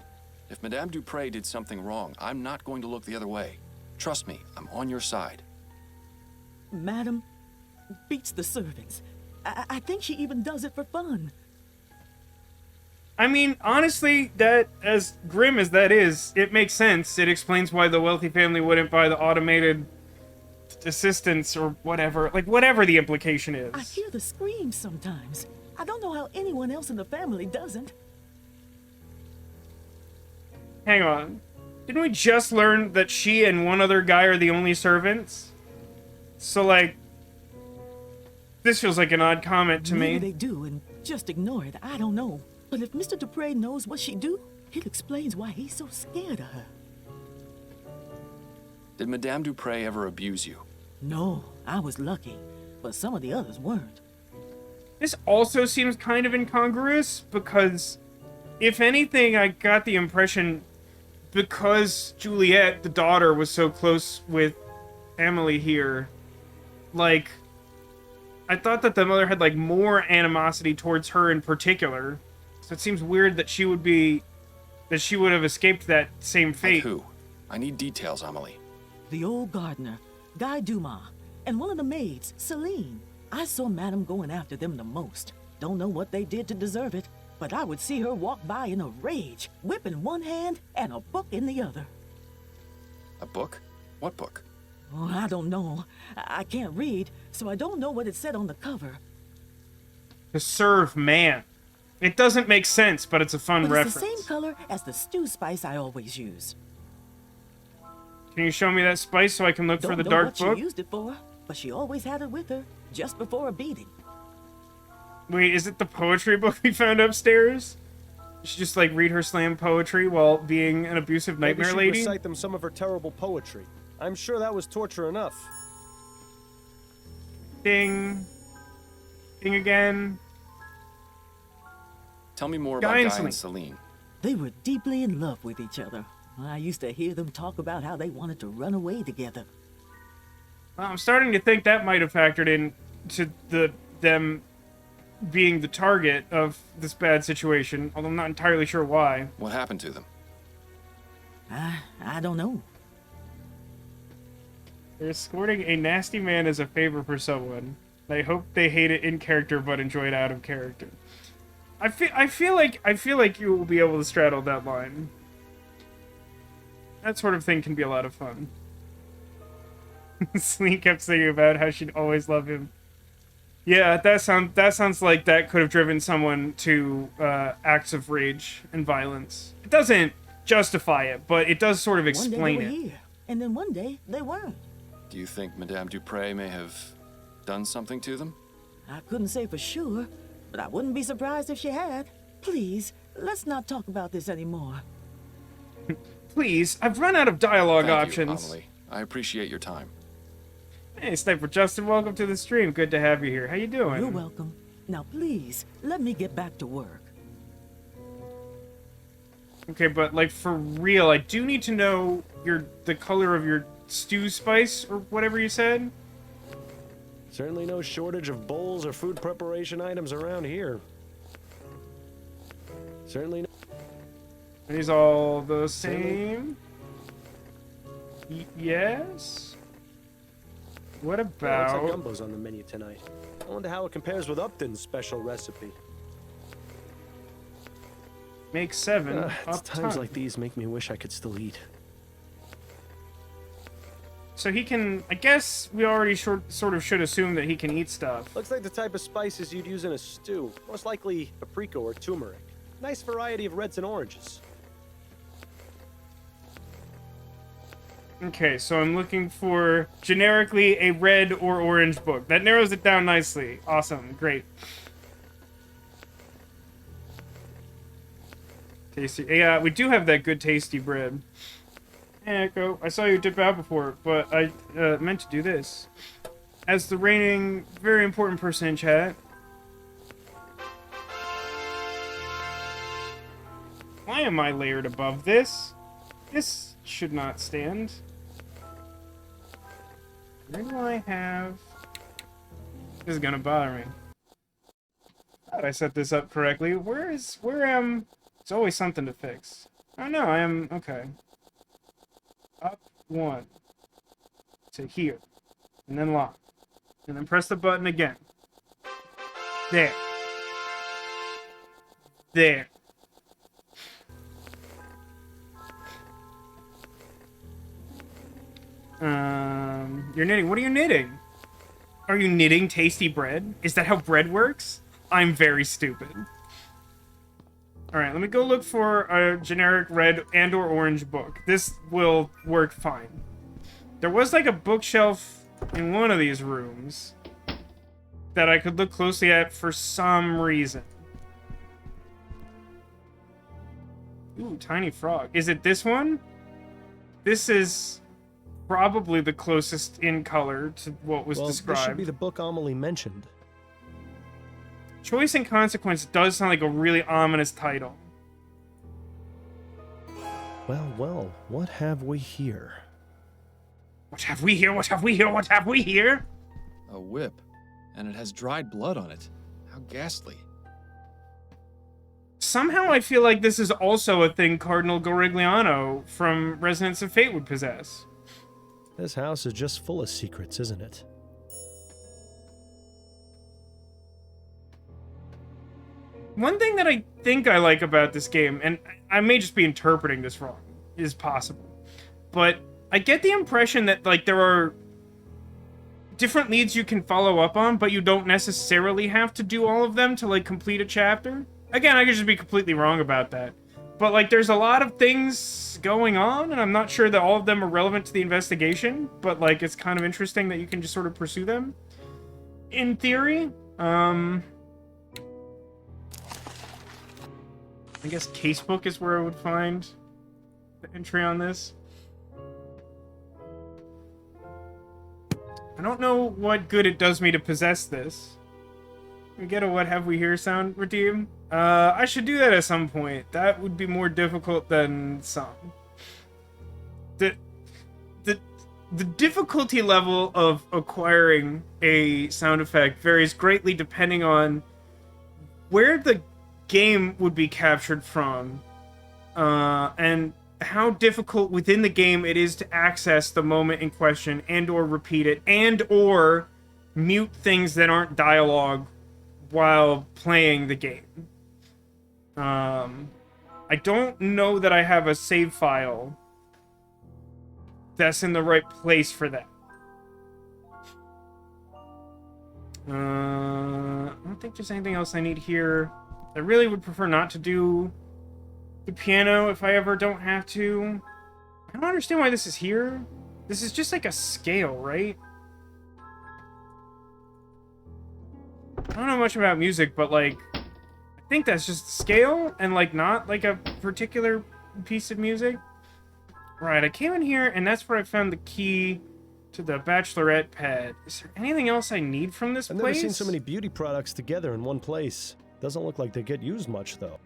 If Madame Dupree did something wrong, I'm not going to look the other way. Trust me, I'm on your side. Madam beats the servants. I think she even does it for fun. I mean, honestly, that, as grim as that is, it makes sense. It explains why the wealthy family wouldn't buy the automated assistants or whatever. Like, whatever the implication is. I hear the screams sometimes. I don't know how anyone else in the family doesn't. Hang on. Didn't we just learn that she and one other guy are the only servants? So, like, This feels like an odd comment to Maybe me. they do and just ignore it. I don't know. But if Mr. Dupre knows what she do, it explains why he's so scared of her. Did Madame Dupre ever abuse you? No, I was lucky, but some of the others weren't. This also seems kind of incongruous because, if anything, I got the impression because Juliet, the daughter, was so close with Emily here, like, I thought that the mother had, like, more animosity towards her in particular. So it seems weird that she would have escaped that same fate. Like who? I need details, Amelie. The old gardener, Guy Dumas, and one of the maids, Celine. I saw Madame going after them the most. Don't know what they did to deserve it, but I would see her walk by in a rage, whip in one hand and a book in the other. A book? What book? Oh, I don't know. I can't read, so I don't know what it said on the cover. To serve man. It doesn't make sense, but it's a fun But reference. it's the same color as the stew spice I always use. Can you show me that spice so I can look for Don't the know dark what book? she used it for, but she always had it with her, just before a beating. Wait, is it the poetry book we found upstairs? You should just, like, read her slam poetry while being an abusive Maybe nightmare she'd lady? recite them some of her terrible poetry. I'm sure that was torture enough. Ding. Ding again. Tell me more Guy about and Guy and Celine. Celine. They were deeply in love with each other. I used to hear them talk about how they wanted to run away together. Well, I'm starting to think that might have factored in to them being the target of this bad situation, although I'm not entirely sure why. What happened to them? I don't know. They're escorting a nasty man as a favor for someone. I hope they hate it in character but enjoy it out of character. I feel like you will be able to straddle that line. That sort of thing can be a lot of fun. Celine kept singing about how she'd always love him. Yeah, that sounds like that could have driven someone to acts of rage and violence. It doesn't justify it, but it does sort of explain one day they it. were here, and then one day they weren't. Do you think Madame Dupre may have done something to them? I couldn't say for sure, but I wouldn't be surprised if she had. Please, let's not talk about this anymore. Please, I've run out of dialogue Thank options. you, Amelie. I appreciate your time. Hey, Sniper Justin, welcome to the stream. Good to have you here. How you doing? You're welcome. Now please, let me get back to work. Okay, but like for real, I do need to know the color of your stew spice or whatever you said. Certainly no shortage of bowls or food preparation items around here. Certainly no. Are these all the same? Yes. What Looks about? like gumbo's on the menu tonight. I wonder how it compares with Upton's special recipe. Make 7 It's up times top. like these make me wish I could still eat. So he can. I guess we already sort of should assume that he can eat stuff. Looks like the type of spices you'd use in a stew. Most likely paprika or turmeric. Nice variety of reds and oranges. Okay, so I'm looking for generically a red or orange book. That narrows it down nicely. Awesome, great. Tasty. Yeah, we do have that good tasty bread. Hey, Echo, I saw you dip out before, but I meant to do this. As the reigning, very important person in chat. Why am I layered above this? This should not stand. Where do I have... This is gonna bother me. Thought I set this up correctly. Where am... There's always something to fix. Oh no, I am... Okay. Up 1. To here. And then lock. And then press the button again. There. There. You're knitting. What are you knitting? Are you knitting tasty bread? Is that how bread works? I'm very stupid. Alright, let me go look for a generic red and or orange book. This will work fine. There was like a bookshelf in one of these rooms. that I could look closely at for some reason. Ooh, tiny frog. Is it this one? This is probably the closest in color to what was described. This should be the book Amelie mentioned. Choice and Consequence does sound like a really ominous title. Well, well, what have we here? What have we here? What have we here? What have we here? A whip, and it has dried blood on it. How ghastly. Somehow I feel like this is also a thing Cardinal Gorigliano from Resonance of Fate would possess. This house is just full of secrets, isn't it? One thing that I think I like about this game, and I may just be interpreting this wrong, is possible, but I get the impression that, like, there are different leads you can follow up on, but you don't necessarily have to do all of them to, like, complete a chapter. Again, I could just be completely wrong about that. But, like, there's a lot of things going on, and I'm not sure that all of them are relevant to the investigation, but, like, it's kind of interesting that you can just sort of pursue them. In theory, I guess Casebook is where I would find the entry on this. I don't know what good it does me to possess this. We get a what have we here sound redeem? I should do that at some point. That would be more difficult than some. The difficulty level of acquiring a sound effect varies greatly depending on where the game would be captured from, and how difficult within the game it is to access the moment in question and or repeat it and or mute things that aren't dialogue while playing the game. I don't know that I have a save file that's in the right place for that. I don't think there's anything else I need here. I really would prefer not to do the piano if I ever don't have to. I don't understand why this is here. This is just like a scale, right? I don't know much about music, but like, I think that's just scale and like not like a particular piece of music. Right, I came in here and that's where I found the key to the bachelorette pad. Is there anything else I need from this place? I've never seen so many beauty products together in one place. Doesn't look like they get used much, though.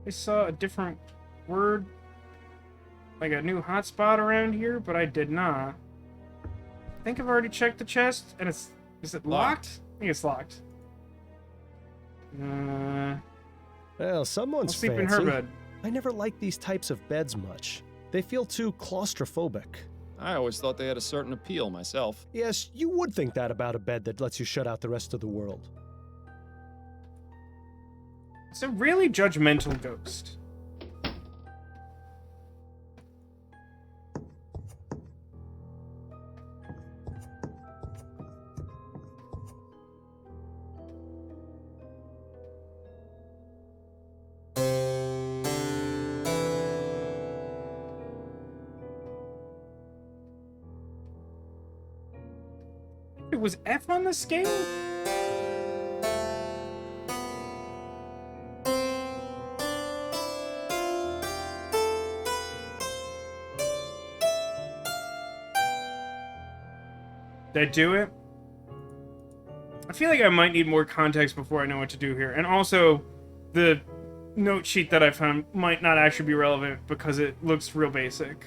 I saw a different word, like a new hotspot around here, but I did not. I think I've already checked the chest, and is it locked? I think it's locked. Well, someone's I'll sleep fancy. in her bed. I never liked these types of beds much. They feel too claustrophobic. I always thought they had a certain appeal myself. Yes, you would think that about a bed that lets you shut out the rest of the world. It's a really judgmental ghost. It was F on the scale? Did I do it? I feel like I might need more context before I know what to do here. And also, the note sheet that I found might not actually be relevant because it looks real basic.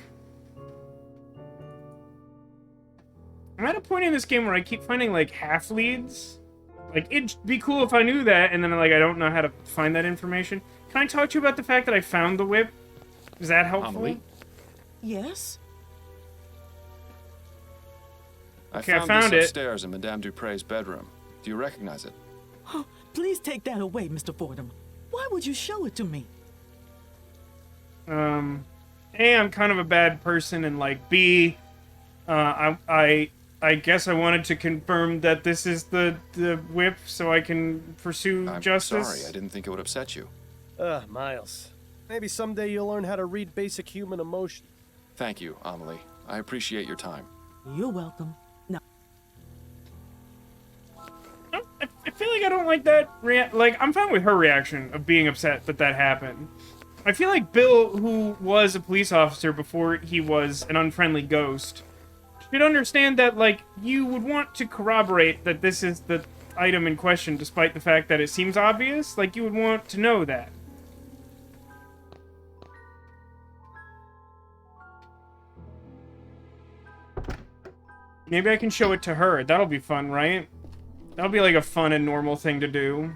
I'm at a point in this game where I keep finding, like, half leads. Like, it'd be cool if I knew that, and then, like, I don't know how to find that information. Can I talk to you about the fact that I found the whip? Is that helpful? Amelie? Yes? Okay, I I found found it. this upstairs in Madame Dupre's bedroom. Do you recognize it? Oh, please take that away, Mr. Fordham. Why would you show it to me? A, I'm kind of a bad person, and, like, B, I guess I wanted to confirm that this is the whip so I can pursue I'm justice. sorry, I didn't think it would upset you. Miles. Maybe someday you'll learn how to read basic human emotion. Thank you, Amelie. I appreciate your time. You're welcome. Now, like that. I'm fine with her reaction of being upset that that happened. I feel like Bill, who was a police officer before he was an unfriendly ghost, should understand that, like, you would want to corroborate that this is the item in question, despite the fact that it seems obvious. Like, you would want to know that. Maybe I can show it to her. That'll be fun, right? That'll be like a fun and normal thing to do.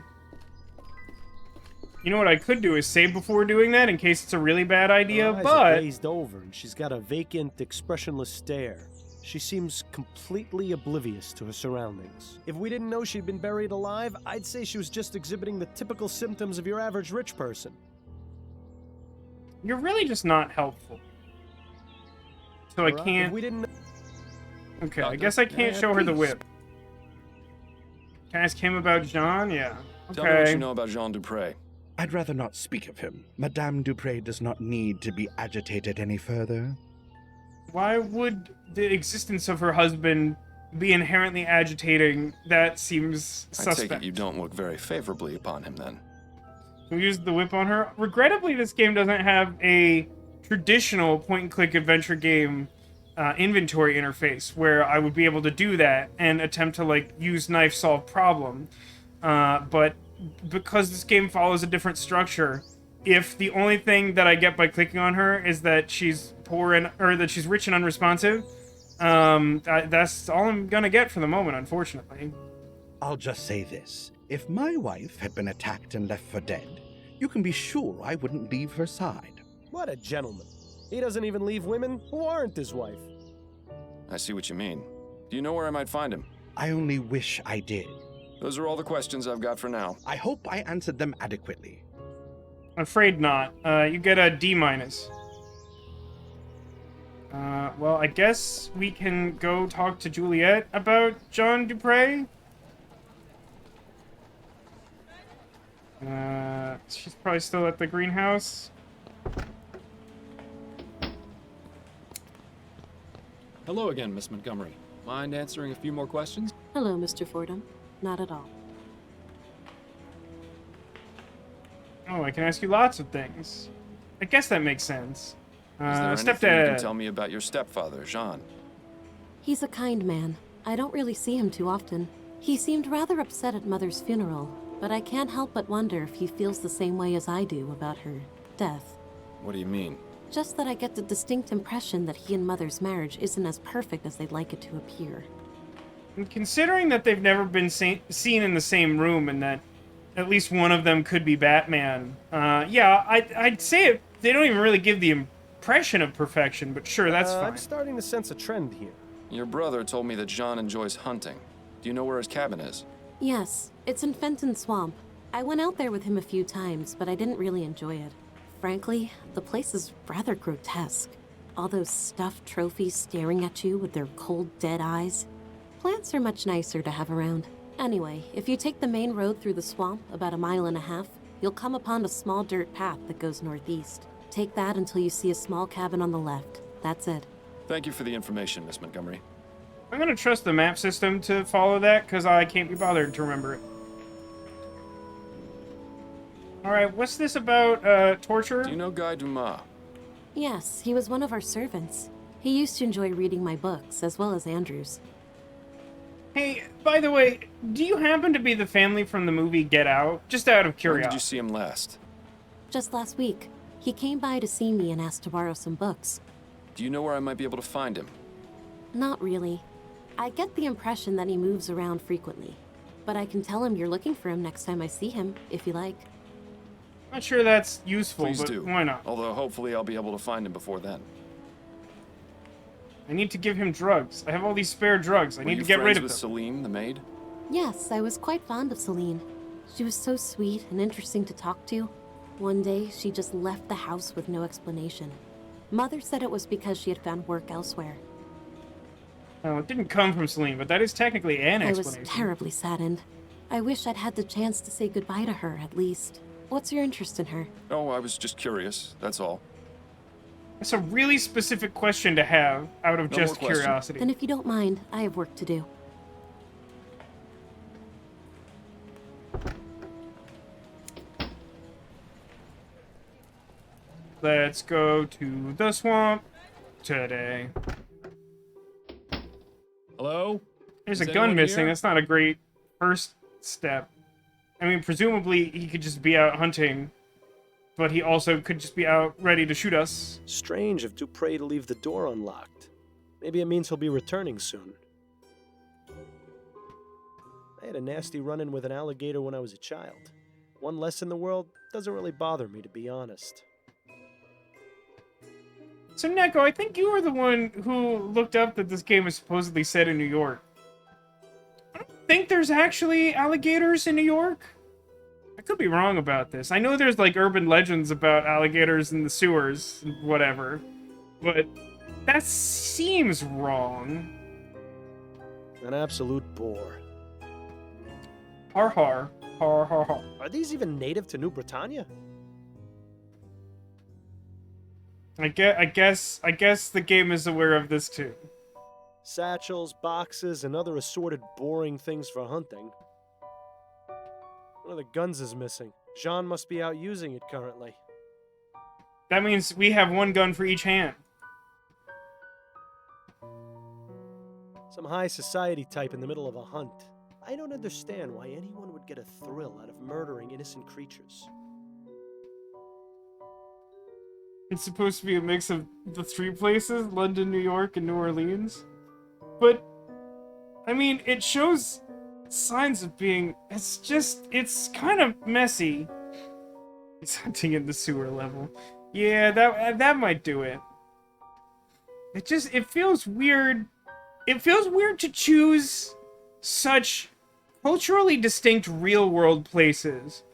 You know what I could do is save before doing that in case it's a really bad idea, Her eyes are but... glazed over, and she's got a vacant, expressionless stare. She seems completely oblivious to her surroundings. If we didn't know she'd been buried alive, I'd say she was just exhibiting the typical symptoms of your average rich person. You're really just not helpful. So I Alright, can't... If we didn't... Okay, I guess I can't show her the whip. Can I ask him about Jean? Yeah. Tell me what Okay. you know about Jean Dupre. I'd rather not speak of him. Madame Dupre does not need to be agitated any further. Why would the existence of her husband be inherently agitating? That seems I suspect. take it you don't look very favorably upon him, then. We used the whip on her. Regrettably, this game doesn't have a traditional point-and-click adventure game inventory interface where I would be able to do that and attempt to, like, use knife solve problem. But because this game follows a different structure, if the only thing that I get by clicking on her is that she's poor and or that she's rich and unresponsive, that's all I'm gonna get for the moment, unfortunately. I'll just say this. If my wife had been attacked and left for dead, you can be sure I wouldn't leave her side. What a gentleman. He doesn't even leave women who aren't his wife. I see what you mean. Do you know where I might find him? I only wish I did. Those are all the questions I've got for now. I hope I answered them adequately. I'm afraid not. You get a D-. Well, I guess we can go talk to Juliet about Jean Dupre. She's probably still at the greenhouse. Hello again, Miss Montgomery. Mind answering a few more questions? Hello, Mr. Fordham. Not at all. Oh, I can ask you lots of things. I guess that makes sense. Is there anything you can tell me about your stepfather, Jean? He's a kind man. I don't really see him too often. He seemed rather upset at Mother's funeral, but I can't help but wonder if he feels the same way as I do about her death. What do you mean? Just that I get the distinct impression that he and Mother's marriage isn't as perfect as they'd like it to appear. And considering that they've never been seen in the same room and that at least one of them could be Batman, yeah, I'd say it. They don't even really give the impression of perfection, but sure, that's fine. I'm starting to sense a trend here. Your brother told me that Jean enjoys hunting. Do you know where his cabin is? Yes, it's in Fenton Swamp. I went out there with him a few times, but I didn't really enjoy it. Frankly, the place is rather grotesque. All those stuffed trophies staring at you with their cold, dead eyes. Plants are much nicer to have around. Anyway, if you take the main road through the swamp about 1.5 miles, you'll come upon a small dirt path that goes northeast. Take that until you see a small cabin on the left. That's it. Thank you for the information, Miss Montgomery. I'm gonna trust the map system to follow that, because I can't be bothered to remember it. Alright, what's this about, torture? Do you know Guy Dumas? Yes, he was one of our servants. He used to enjoy reading my books, as well as Andrew's. Hey, by the way, do you happen to be the family from the movie Get Out? Just out of When curiosity. did you see him last? Just last week, he came by to see me and asked to borrow some books. Do you know where I might be able to find him? Not really. I get the impression that he moves around frequently. But I can tell him you're looking for him next time I see him, if you like. Not sure that's useful, Please but do. why not? Although hopefully I'll be able to find him before then. I need to give him drugs. I have all these spare drugs. I Were need you to get rid friends of with them. Celine, the maid? Yes, I was quite fond of Celine. She was so sweet and interesting to talk to. One day, she just left the house with no explanation. Mother said it was because she had found work elsewhere. Oh, it didn't come from Celine, but that is technically an I explanation. was terribly saddened. I wish I'd had the chance to say goodbye to her, at least. What's your interest in her? Oh, I was just curious, that's all. That's a really specific question to have out of No just more questions. curiosity. Then if you don't mind, I have work to do. Let's go to the swamp today. Hello? There's Is a gun anyone missing. here? That's not a great first step. I mean, presumably he could just be out hunting, but he also could just be out ready to shoot us. Strange of Dupre to leave the door unlocked. Maybe it means he'll be returning soon. I had a nasty run-in with an alligator when I was a child. One less in the world doesn't really bother me, to be honest. So, Neko, I think you were the one who looked up that this game is supposedly set in New York. I don't think there's actually alligators in New York. I could be wrong about this. I know there's, like, urban legends about alligators in the sewers and whatever, but that seems wrong. An absolute bore. Har har. Har har har. Are these even native to New Britannia? I guess the game is aware of this too. Satchels, boxes, and other assorted boring things for hunting. One of the guns is missing. Jean must be out using it currently. That means we have one gun for each hand. Some high society type in the middle of a hunt. I don't understand why anyone would get a thrill out of murdering innocent creatures. It's supposed to be a mix of the three places, London, New York, and New Orleans. But, I mean, it shows signs of being, it's kind of messy. It's hunting in the sewer level. Yeah, that might do it. It feels weird. It feels weird to choose such culturally distinct real-world places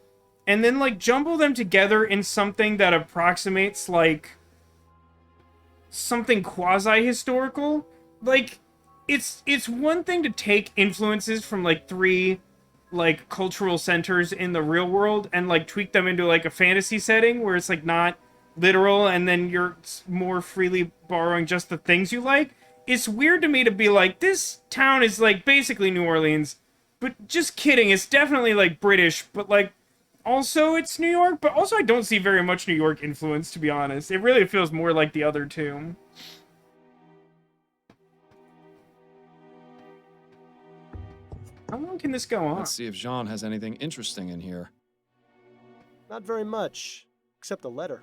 and then, like, jumble them together in something that approximates, like, something quasi-historical. Like, it's one thing to take influences from, like, three, like, cultural centers in the real world and, like, tweak them into, like, a fantasy setting where it's, like, not literal and then you're more freely borrowing just the things you like. It's weird to me to be like, this town is, like, basically New Orleans, but just kidding, it's definitely, like, British, but, like, also it's New York, but also I don't see very much New York influence, to be honest. It really feels more like the other two. How long can this go on? Let's see if Jean has anything interesting in here. Not very much, except a letter.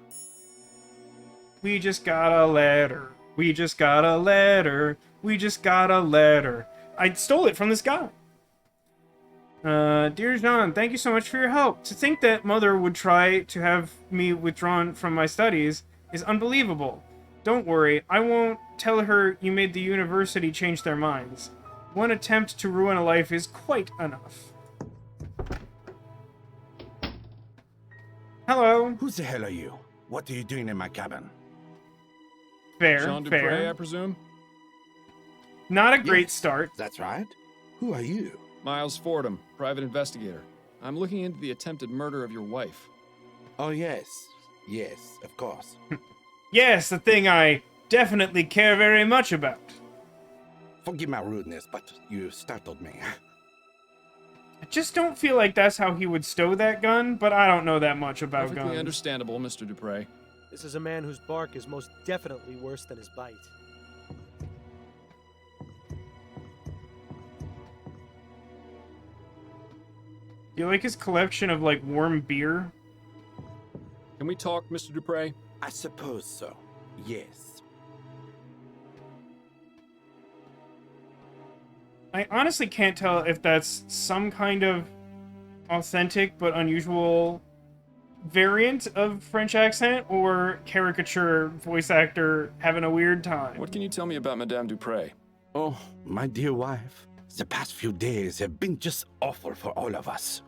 We just got a letter. We just got a letter. We just got a letter. I stole it from this guy. Dear Jean, thank you so much for your help. To think that Mother would try to have me withdrawn from my studies is unbelievable. Don't worry, I won't tell her you made the university change their minds. One attempt to ruin a life is quite enough. Hello. Who the hell are you? What are you doing in my cabin? Fair, Jean fair. Dupre, I presume? Not a great Yes, start. That's right. Who are you? Miles Fordham, private investigator. I'm looking into the attempted murder of your wife. Oh, yes. Yes, of course. Yes, the thing I definitely care very much about. Forgive my rudeness, but you startled me. I just don't feel like that's how he would stow that gun, but I don't know that much about Perfectly guns. understandable, Mr. Dupre. This is a man whose bark is most definitely worse than his bite. Do you like his collection of, like, warm beer? Can we talk, Mr. Dupre? I suppose so. Yes. I honestly can't tell if that's some kind of authentic but unusual variant of French accent or caricature voice actor having a weird time. What can you tell me about Madame Dupre? Oh, my dear wife. The past few days have been just awful for all of us.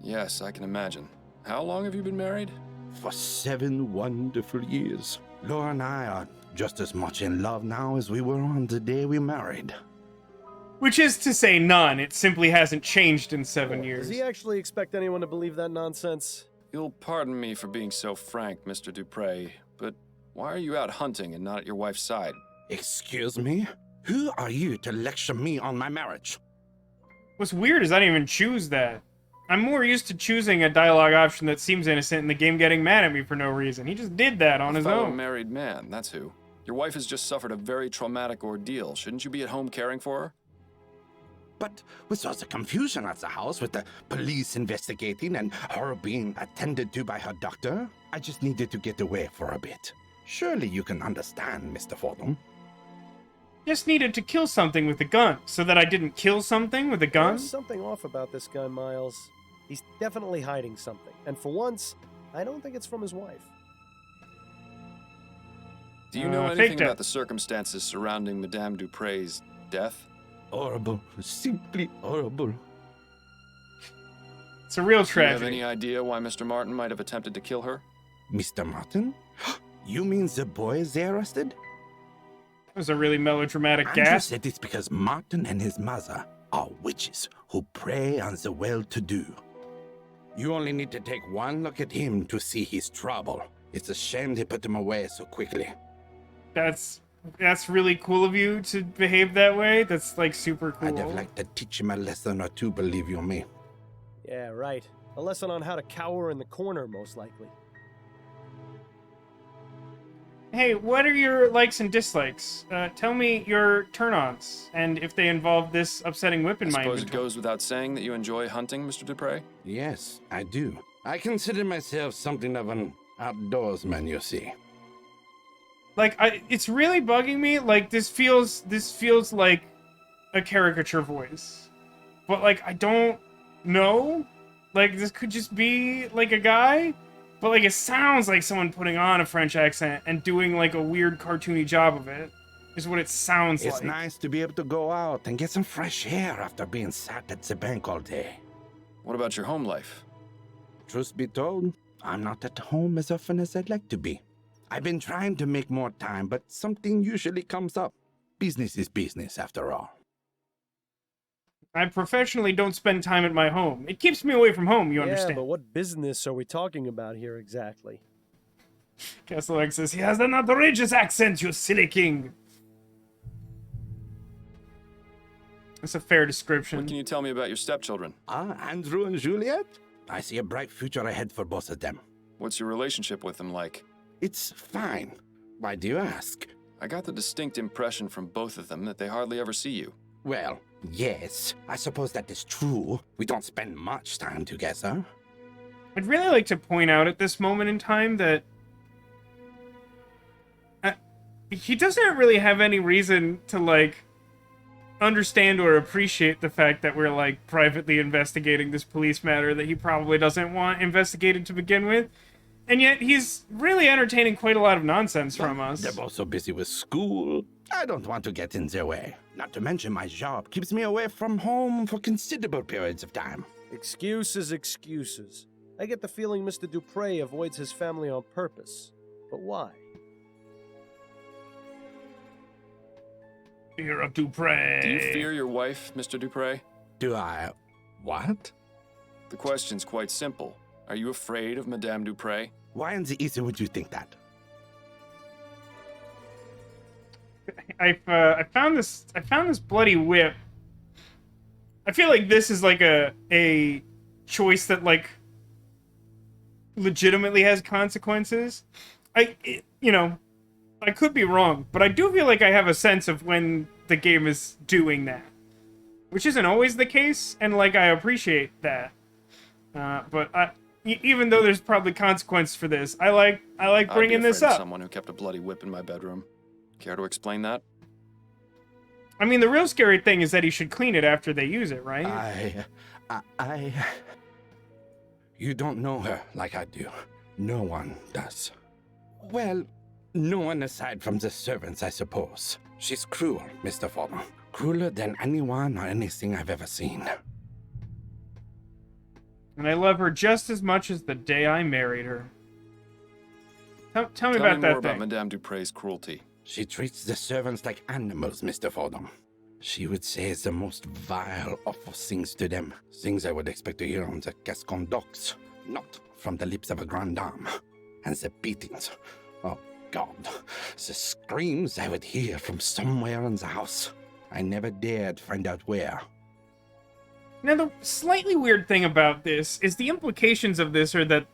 Yes, I can imagine. How long have you been married? For 7 wonderful years. Laura and I are just as much in love now as we were on the day we married. Which is to say none. It simply hasn't changed in 7 years. Does he actually expect anyone to believe that nonsense? You'll pardon me for being so frank, Mr. Dupre, but why are you out hunting and not at your wife's side? Excuse me? Who are you to lecture me on my marriage? What's weird is I didn't even choose that. I'm more used to choosing a dialogue option that seems innocent and the game getting mad at me for no reason. He just did that on his fellow own. married man, that's who. Your wife has just suffered a very traumatic ordeal. Shouldn't you be at home caring for her? But with all the confusion at the house with the police investigating and her being attended to by her doctor, I just needed to get away for a bit. Surely you can understand, Mr. Fordham. Just needed to kill something with a gun, so that I didn't kill something with a gun? There's something off about this guy, Miles. He's definitely hiding something. And for once, I don't think it's from his wife. Do you know anything about the circumstances surrounding Madame Dupre's death? Horrible. Simply horrible. It's a real Do you have tragedy. any idea why Mr. Martin might have attempted to kill her? Mr. Martin? You mean the boys they arrested? That was a really melodramatic Andrew gasp. said it's because Martin and his mother are witches who prey on the well-to-do. You only need to take one look at him to see his trouble. It's a shame they put him away so quickly. That's really cool of you to behave that way. That's like super cool. I'd have liked to teach him a lesson or two, believe you me. Yeah, right. A lesson on how to cower in the corner, most likely. Hey, what are your likes and dislikes? Tell me your turn-ons, and if they involve this upsetting whip in my I suppose it inventory. goes without saying that you enjoy hunting, Mr. Dupre? Yes, I do. I consider myself something of an outdoorsman, you see. Like, it's really bugging me. Like, this feels like a caricature voice, but like I don't know. Like, this could just be like a guy, but like it sounds like someone putting on a French accent and doing like a weird cartoony job of it. Is what it sounds like. It's nice to be able to go out and get some fresh air after being sat at the bank all day. What about your home life? Truth be told, I'm not at home as often as I'd like to be. I've been trying to make more time, but something usually comes up. Business is business, after all. I professionally don't spend time at my home. It keeps me away from home, you Yeah, understand? but what business are we talking about here exactly? Castellan says, he has an outrageous accent, you silly king. That's a fair description. What can you tell me about your stepchildren? Andrew and Juliet? I see a bright future ahead for both of them. What's your relationship with them like? It's fine. Why do you ask? I got the distinct impression from both of them that they hardly ever see you. Well, yes, I suppose that is true. We don't spend much time together. I'd really like to point out at this moment in time that he doesn't really have any reason to, like, understand or appreciate the fact that we're, like, privately investigating this police matter that he probably doesn't want investigated to begin with. And yet he's really entertaining quite a lot of nonsense from us. They're both so busy with school. I don't want to get in their way. Not to mention my job keeps me away from home for considerable periods of time. Excuses, excuses. I get the feeling Mr. Dupre avoids his family on purpose. But why? Fear of Dupre. Do you fear your wife, Mr. Dupre? Do I... what? The question's quite simple. Are you afraid of Madame Dupre? Why in the ether would you think that? I found this bloody whip. I feel like this is like a choice that like legitimately has consequences. You know, I could be wrong, but I do feel like I have a sense of when the game is doing that, which isn't always the case, and like I appreciate that. But even though there's probably consequence for this, I like bringing this I'd be afraid of up. someone who kept a bloody whip in my bedroom. Care to explain that? I mean, the real scary thing is that he should clean it after they use it, right? You don't know her like I do. No one does. Well, no one aside from the servants, I suppose. She's cruel, Mr. Fordham. Crueler than anyone or anything I've ever seen. And I love her just as much as the day I married her. Tell me about that more thing. about Madame Dupre's cruelty. She treats the servants like animals, Mr. Fordham. She would say the most vile, awful things to them. Things I would expect to hear on the Gascon docks, not from the lips of a grande dame. And the beatings. Oh, God. The screams I would hear from somewhere in the house. I never dared find out where. Now, the slightly weird thing about this is the implications of this are that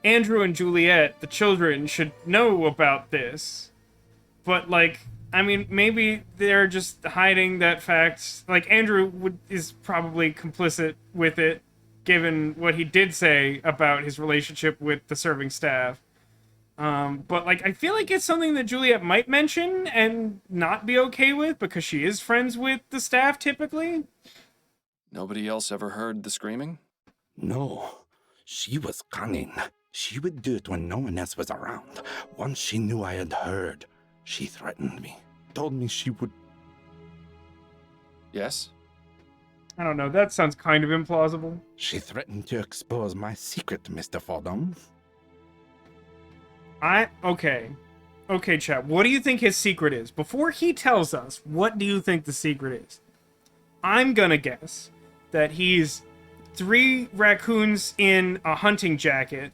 Andrew and Juliet, the children, should know about this. But, like, I mean, maybe they're just hiding that fact. Like, Andrew is probably complicit with it, given what he did say about his relationship with the serving staff. But, like, I feel like it's something that Juliet might mention and not be okay with, because she is friends with the staff, typically. Nobody else ever heard the screaming? No, she was cunning. She would do it when no one else was around. Once she knew I had heard, she threatened me. Told me she would... Yes? I don't know, that sounds kind of implausible. She threatened to expose my secret, Mr. Fordham. Okay, chat, what do you think his secret is? Before he tells us, what do you think the secret is? I'm gonna guess that he's 3 raccoons in a hunting jacket,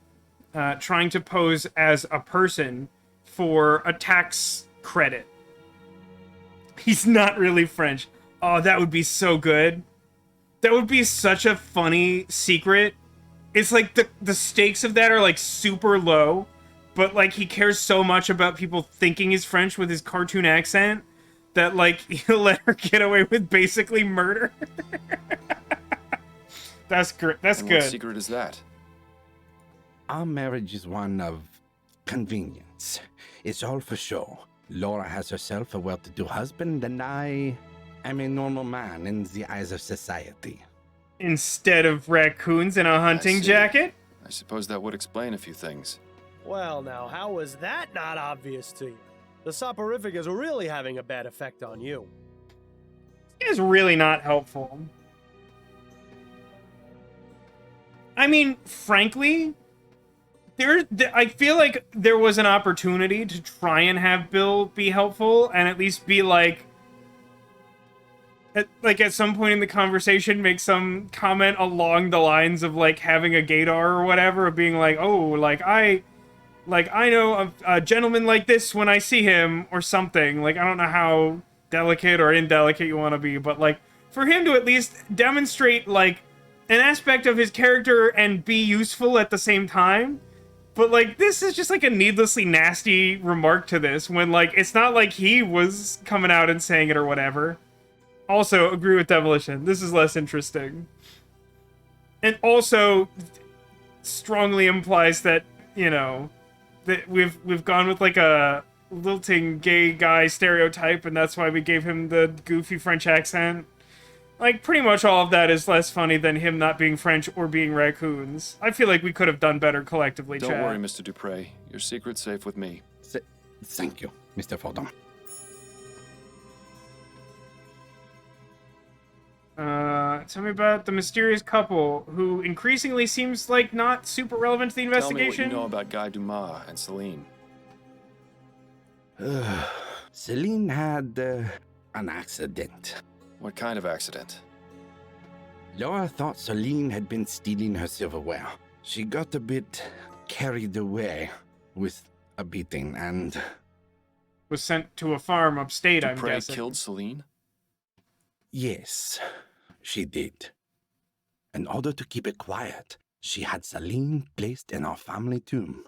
trying to pose as a person for a tax credit. He's not really French. Oh, that would be so good. That would be such a funny secret. It's like the stakes of that are like super low, but like he cares so much about people thinking he's French with his cartoon accent that like he'll let her get away with basically murder. That's great. That's good. What secret is that? Our marriage is one of convenience. It's all for show. Laura has herself a well-to-do husband, and I am a normal man in the eyes of society. Instead of raccoons in a hunting jacket? I suppose that would explain a few things. Well, now, how was that not obvious to you? The soporific is really having a bad effect on you. It is really not helpful. I mean, frankly, I feel like there was an opportunity to try and have Bill be helpful and at least be like at some point in the conversation make some comment along the lines of like having a gaydar or whatever, of being like, oh, like I know a gentleman like this when I see him or something. Like, I don't know how delicate or indelicate you want to be, but like for him to at least demonstrate like an aspect of his character and be useful at the same time. But, like, this is just, like, a needlessly nasty remark to this, when, like, it's not like he was coming out and saying it or whatever. Also, agree with Demolition. This is less interesting. And also, strongly implies that, you know, that we've gone with, like, a lilting gay guy stereotype, and that's why we gave him the goofy French accent. Like, pretty much all of that is less funny than him not being French or being raccoons. I feel like we could have done better collectively, Don't Chad. worry, Mr. Dupre. Your secret's safe with me. Thank you, Mr. Fordham. Tell me about the mysterious couple who increasingly seems like not super relevant to the investigation. Tell me what you know about Guy Dumas and Celine. Celine had an accident. What kind of accident? Laura thought Celine had been stealing her silverware. She got a bit carried away with a beating and... was sent to a farm upstate, I'm Dupre guessing. killed Celine? Yes, she did. In order to keep it quiet, she had Celine placed in our family tomb.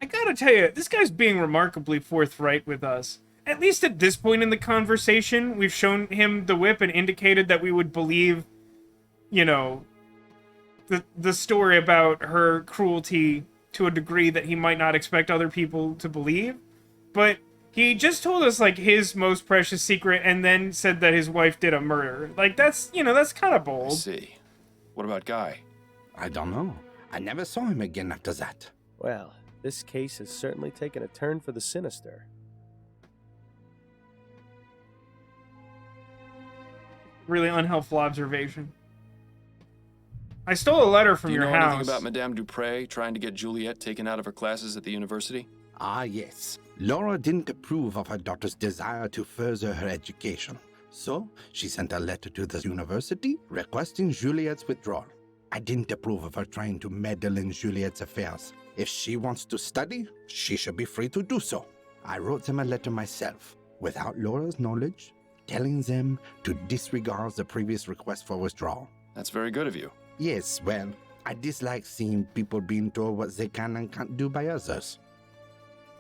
I gotta tell you, this guy's being remarkably forthright with us. At least at this point in the conversation, we've shown him the whip and indicated that we would believe, you know, the story about her cruelty to a degree that he might not expect other people to believe. But he just told us, like, his most precious secret and then said that his wife did a murder. Like, that's, you know, that's kind of bold. I see. What about Guy? I don't know. I never saw him again after that. Well, this case has certainly taken a turn for the sinister. Really unhelpful observation. I stole a letter from your house. Do you know anything about Madame Dupre trying to get Juliet taken out of her classes at the university? Ah, yes. Laura didn't approve of her daughter's desire to further her education. So, she sent a letter to the university requesting Juliet's withdrawal. I didn't approve of her trying to meddle in Juliet's affairs. If she wants to study, she should be free to do so. I wrote them a letter myself, without Laura's knowledge, telling them to disregard the previous request for withdrawal. That's very good of you. Yes, well, I dislike seeing people being told what they can and can't do by others.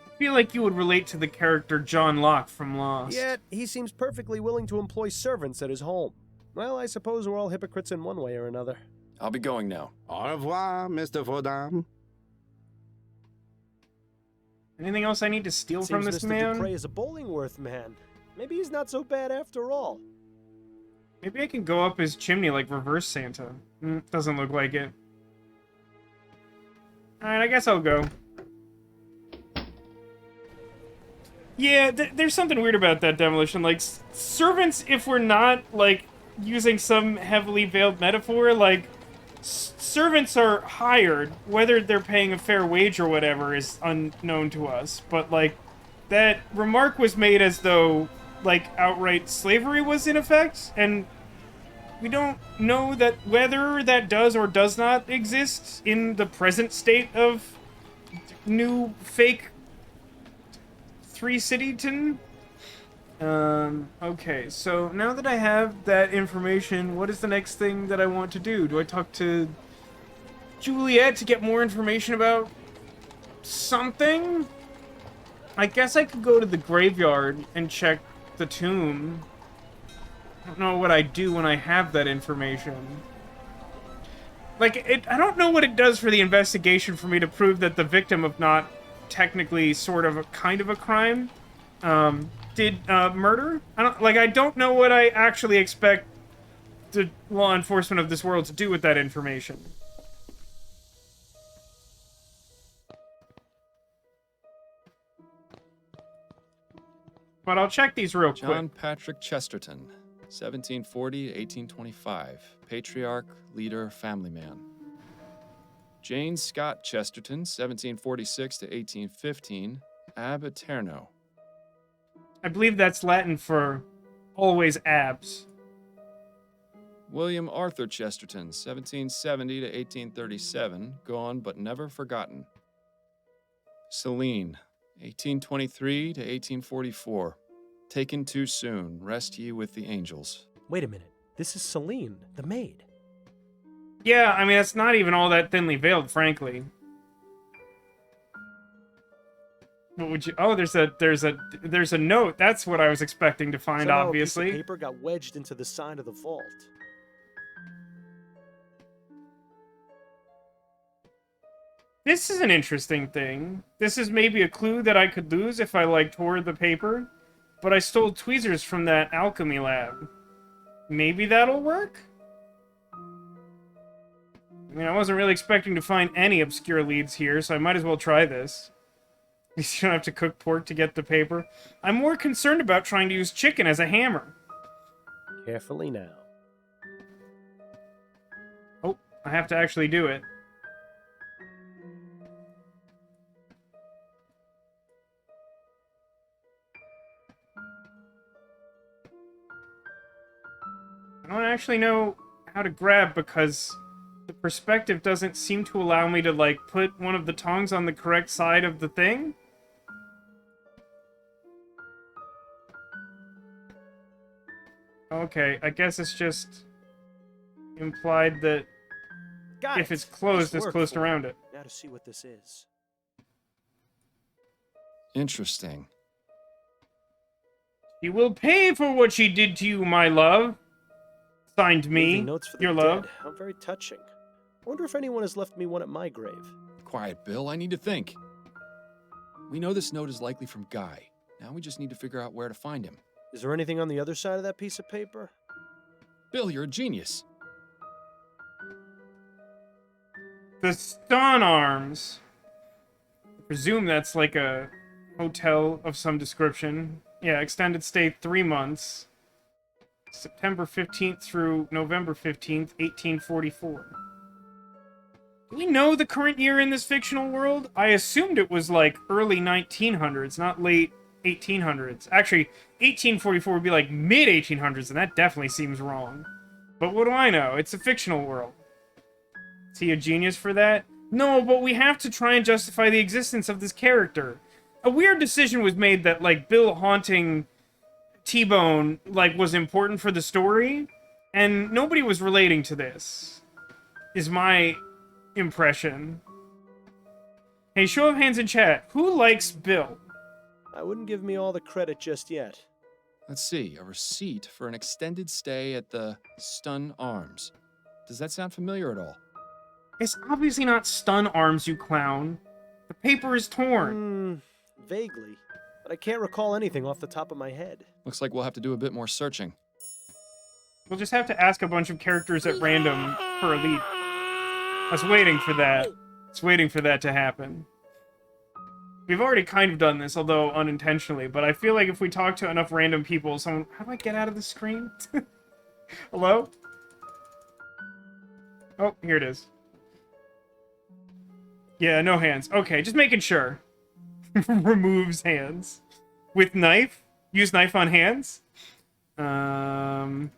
I feel like you would relate to the character John Locke from Lost. Yet, he seems perfectly willing to employ servants at his home. Well, I suppose we're all hypocrites in one way or another. I'll be going now. Au revoir, Mr. Fordham. Anything else I need to steal from Seems this Mr. man? Dupre is a Bollingworth man. Maybe he's not so bad after all. Maybe I can go up his chimney like reverse Santa. Doesn't look like it. Alright, I guess I'll go. Yeah, there's something weird about that demolition. Like, servants, if we're not, like, using some heavily veiled metaphor, like, servants are hired. Whether they're paying a fair wage or whatever is unknown to us. But, like, that remark was made as though, like, outright slavery was in effect, and we don't know that whether that does or does not exist in the present state of new fake Three Cityton. Okay, so now that I have that information, what is the next thing that I want to do? Do I talk to Juliet to get more information about something? I guess I could go to the graveyard and check the tomb. I don't know what I do when I have that information. Like, I don't know what it does for the investigation for me to prove that the victim of not technically sort of a kind of a crime did murder. I don't know what I actually expect the law enforcement of this world to do with that information. But I'll check these real quick. John Patrick Chesterton, 1740 to 1825. Patriarch, leader, family man. Jane Scott Chesterton, 1746 to 1815. Ab Eterno. I believe that's Latin for always abs. William Arthur Chesterton, 1770 to 1837. Gone but never forgotten. Celine, 1823 to 1844. Taken too soon. Rest ye with the angels. Wait a minute. This is Celine, the maid. Yeah, I mean, it's not even all that thinly veiled, frankly. What would you... Oh, there's a note. That's what I was expecting to find, Somehow obviously. A piece of paper got wedged into the side of the vault. This is an interesting thing. This is maybe a clue that I could lose if I, like, tore the paper. But I stole tweezers from that alchemy lab. Maybe that'll work? I mean, I wasn't really expecting to find any obscure leads here, so I might as well try this. At least you don't have to cook pork to get the paper. I'm more concerned about trying to use chicken as a hammer. Carefully now. Oh, I have to actually do it. I don't actually know how to grab because the perspective doesn't seem to allow me to, like, put one of the tongs on the correct side of the thing. Okay, I guess it's just implied that if it's closed, it's closed around it. Now to see what this is. Interesting. You will pay for what she did to you, my love. Signed me, Leaving notes for the your dead. love. How very touching. Wonder if anyone has left me one at my grave. Quiet, Bill. I need to think. We know this note is likely from Guy. Now we just need to figure out where to find him. Is there anything on the other side of that piece of paper? Bill, you're a genius. The Stun Arms. I presume that's like a hotel of some description. Yeah, extended stay 3 months. September 15th through November 15th, 1844. Do we know the current year in this fictional world? I assumed it was like early 1900s, not late 1800s. Actually, 1844 would be like mid-1800s, and that definitely seems wrong. But what do I know? It's a fictional world. Is he a genius for that? No, but we have to try and justify the existence of this character. A weird decision was made that, like, Bill haunting T-Bone, like, was important for the story, and nobody was relating to this, is my impression. Hey, show of hands in chat. Who likes Bill? I wouldn't give me all the credit just yet. Let's see, a receipt for an extended stay at the Stun Arms. Does that sound familiar at all? It's obviously not Stun Arms, you clown. The paper is torn. Vaguely, but I can't recall anything off the top of my head. Looks like we'll have to do a bit more searching. We'll just have to ask a bunch of characters at random for a lead. I was waiting for that. I was waiting for that to happen. We've already kind of done this, although unintentionally, but I feel like if we talk to enough random people, someone... How do I get out of the screen? Hello? Oh, here it is. Yeah, no hands. Okay, just making sure. Removes hands. With knife? Use knife on hands? Alright,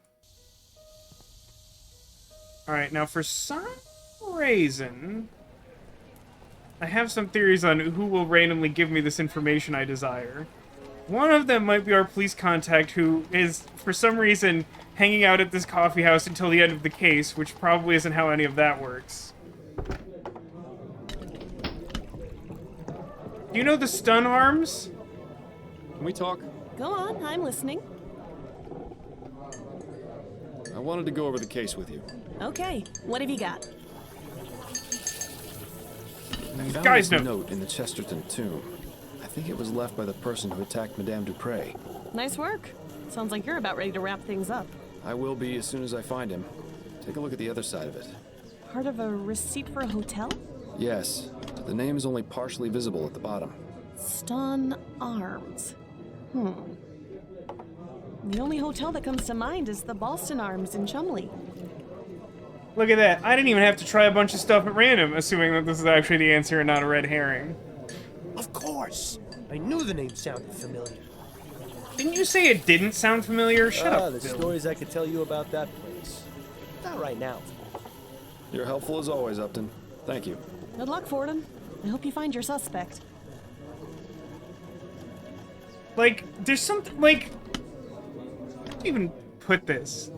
now for some reason... I have some theories on who will randomly give me this information I desire. One of them might be our police contact who is, for some reason, hanging out at this coffee house until the end of the case, which probably isn't how any of that works. Do you know the Stun Arms? Can we talk? Go on, I'm listening. I wanted to go over the case with you. Okay, what have you got? I found Guys, this no. note in the Chesterton tomb. I think it was left by the person who attacked Madame Dupre. Nice work. Sounds like you're about ready to wrap things up. I will be as soon as I find him. Take a look at the other side of it. Part of a receipt for a hotel? Yes. The name is only partially visible at the bottom. Stun Arms. The only hotel that comes to mind is the Boston Arms in Chumley. Look at that. I didn't even have to try a bunch of stuff at random, assuming that this is actually the answer and not a red herring. Of course! I knew the name sounded familiar. Didn't you say it didn't sound familiar? Shut up, the Bill. stories I could tell you about that place. Not right now. You're helpful as always, Upton. Thank you. Good luck, Fordham. I hope you find your suspect. Like, there's something, like... How do you even put this?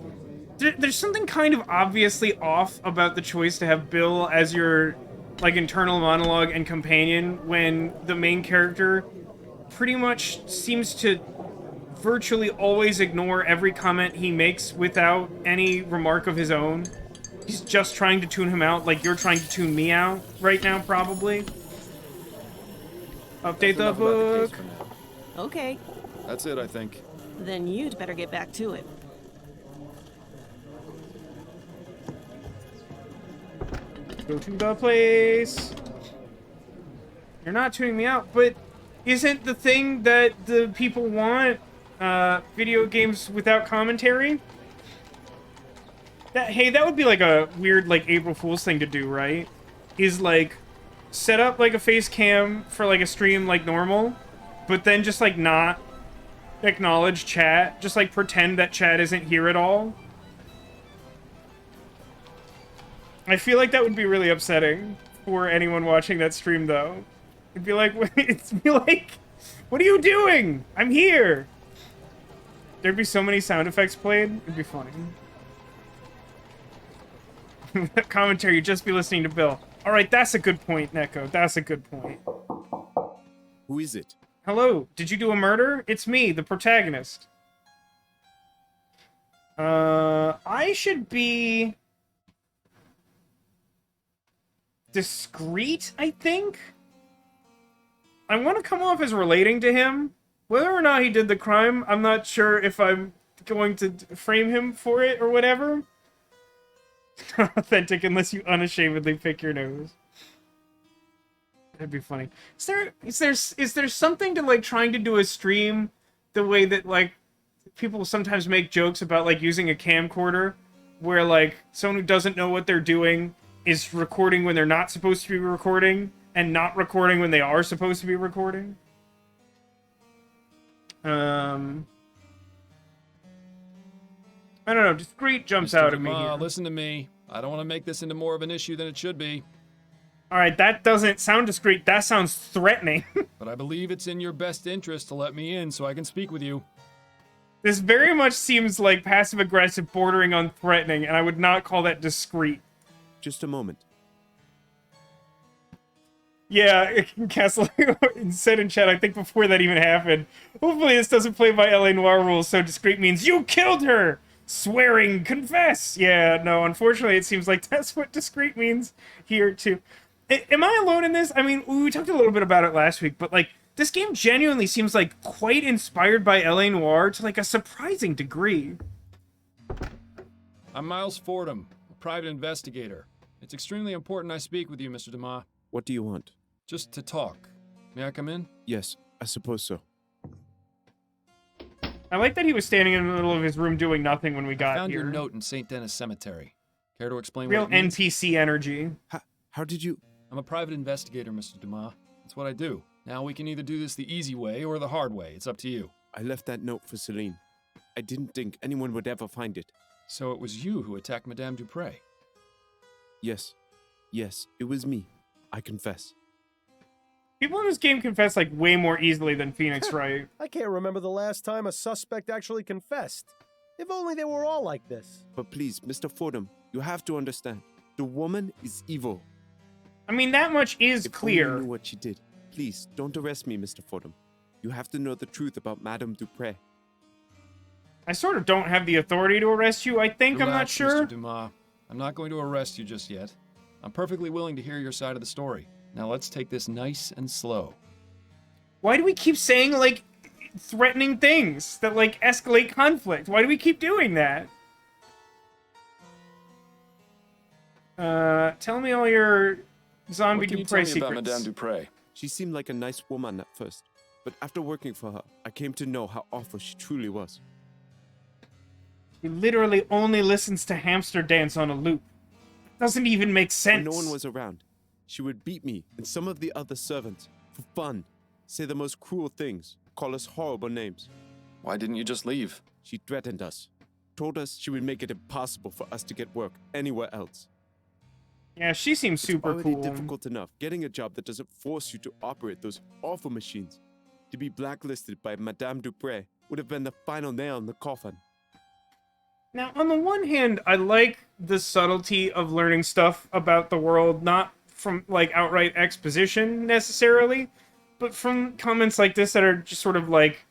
There's something kind of obviously off about the choice to have Bill as your, like, internal monologue and companion when the main character pretty much seems to virtually always ignore every comment he makes without any remark of his own. He's just trying to tune him out like you're trying to tune me out right now, probably. Update the book. Okay, That's it, I think. then you'd better get back to it. Go to the place. You're not tuning me out, but isn't the thing that the people want video games without commentary? That would be like a weird, like, April Fool's thing to do, right? Is, like, set up, like, a face cam for, like, a stream like normal, but then just, like, not acknowledge chat. Just, like, pretend that chat isn't here at all. I feel like that would be really upsetting for anyone watching that stream, though. It'd be like, what are you doing? I'm here! There'd be so many sound effects played, it'd be funny. Commentary, you'd just be listening to Bill. Alright, that's a good point, Neko. That's a good point. Who is it? Hello, did you do a murder? It's me, the protagonist. I should be... discreet, I think? I want to come off as relating to him. Whether or not he did the crime, I'm not sure if I'm going to frame him for it or whatever. Authentic unless you unashamedly pick your nose. That'd be funny. Is there something to, like, trying to do a stream the way that, like, people sometimes make jokes about, like, using a camcorder where, like, someone who doesn't know what they're doing is recording when they're not supposed to be recording and not recording when they are supposed to be recording? I don't know, discreet jumps out at me here. Listen to me. I don't want to make this into more of an issue than it should be. Alright, that doesn't sound discreet. That sounds threatening. But I believe it's in your best interest to let me in so I can speak with you. This very much seems like passive-aggressive bordering on threatening, and I would not call that discreet. Just a moment. Yeah, Castle said in chat, I think before that even happened, hopefully this doesn't play by LA Noire rules, so discreet means you killed her! Swearing, confess! Yeah, no, unfortunately it seems like that's what discreet means here, too. Am I alone in this? I mean, we talked a little bit about it last week, but, like, this game genuinely seems, like, quite inspired by LA Noire to, like, a surprising degree. I'm Miles Fordham, a private investigator. It's extremely important I speak with you, Mr. Dumas. What do you want? Just to talk. May I come in? Yes, I suppose so. I like that he was standing in the middle of his room doing nothing when we got Found here. your note in St. Denis Cemetery. Care to explain Real what it means? NPC energy. How did you... I'm a private investigator, Mr. Dumas. That's what I do. Now we can either do this the easy way or the hard way. It's up to you. I left that note for Celine. I didn't think anyone would ever find it. So it was you who attacked Madame Dupre? Yes. Yes, it was me. I confess. People in this game confess, like, way more easily than Phoenix, right? I can't remember the last time a suspect actually confessed. If only they were all like this. But please, Mr. Fordham, you have to understand. The woman is evil. I mean, that much is If clear. only you knew what she did. Please, don't arrest me, Mr. Fordham. You have to know the truth about Madame Dupre. I sort of don't have the authority to arrest you, I think. I'm not Relax, sure. Mr. Dumas. I'm not going to arrest you just yet. I'm perfectly willing to hear your side of the story. Now let's take this nice and slow. Why do we keep saying, like, threatening things that, like, escalate conflict? Why do we keep doing that? Tell me all your zombie What can you Dupre tell me about secrets. Madame Dupre? She seemed like a nice woman at first, but after working for her, I came to know how awful she truly was. He literally only listens to Hamster Dance on a loop. Doesn't even make sense. When no one was around, she would beat me and some of the other servants for fun, say the most cruel things, call us horrible names. Why didn't you just leave? She threatened us, told us she would make it impossible for us to get work anywhere else. Yeah, she seems super It's already cool. difficult enough getting a job that doesn't force you to operate those awful machines. To be blacklisted by Madame Dupre would have been the final nail in the coffin. Now, on the one hand, I like the subtlety of learning stuff about the world, not from, like, outright exposition, necessarily, but from comments like this that are just sort of like,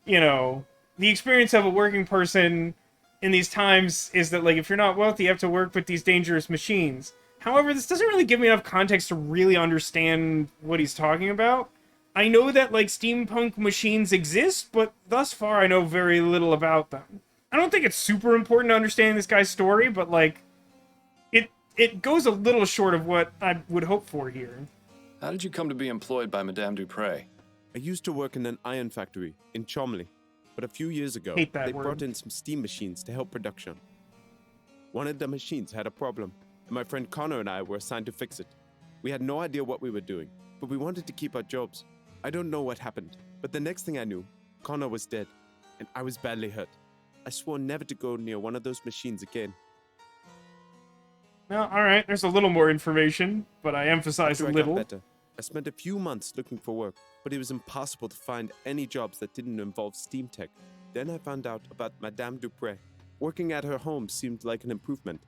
you know, the experience of a working person in these times is that, like, if you're not wealthy, you have to work with these dangerous machines. However, this doesn't really give me enough context to really understand what he's talking about. I know that, like, steampunk machines exist, but thus far I know very little about them. I don't think it's super important to understand this guy's story, but, like, it goes a little short of what I would hope for here. How did you come to be employed by Madame Dupre? I used to work in an iron factory in Chomley, but a few years ago, Hate that they word. brought in some steam machines to help production. One of the machines had a problem, and my friend Connor and I were assigned to fix it. We had no idea what we were doing, but we wanted to keep our jobs. I don't know what happened, but the next thing I knew, Connor was dead, and I was badly hurt. I swore never to go near one of those machines again. Well, alright, there's a little more information, but I emphasize After a I little. got better, I spent a few months looking for work, but it was impossible to find any jobs that didn't involve steam tech. Then I found out about Madame Dupre. Working at her home seemed like an improvement.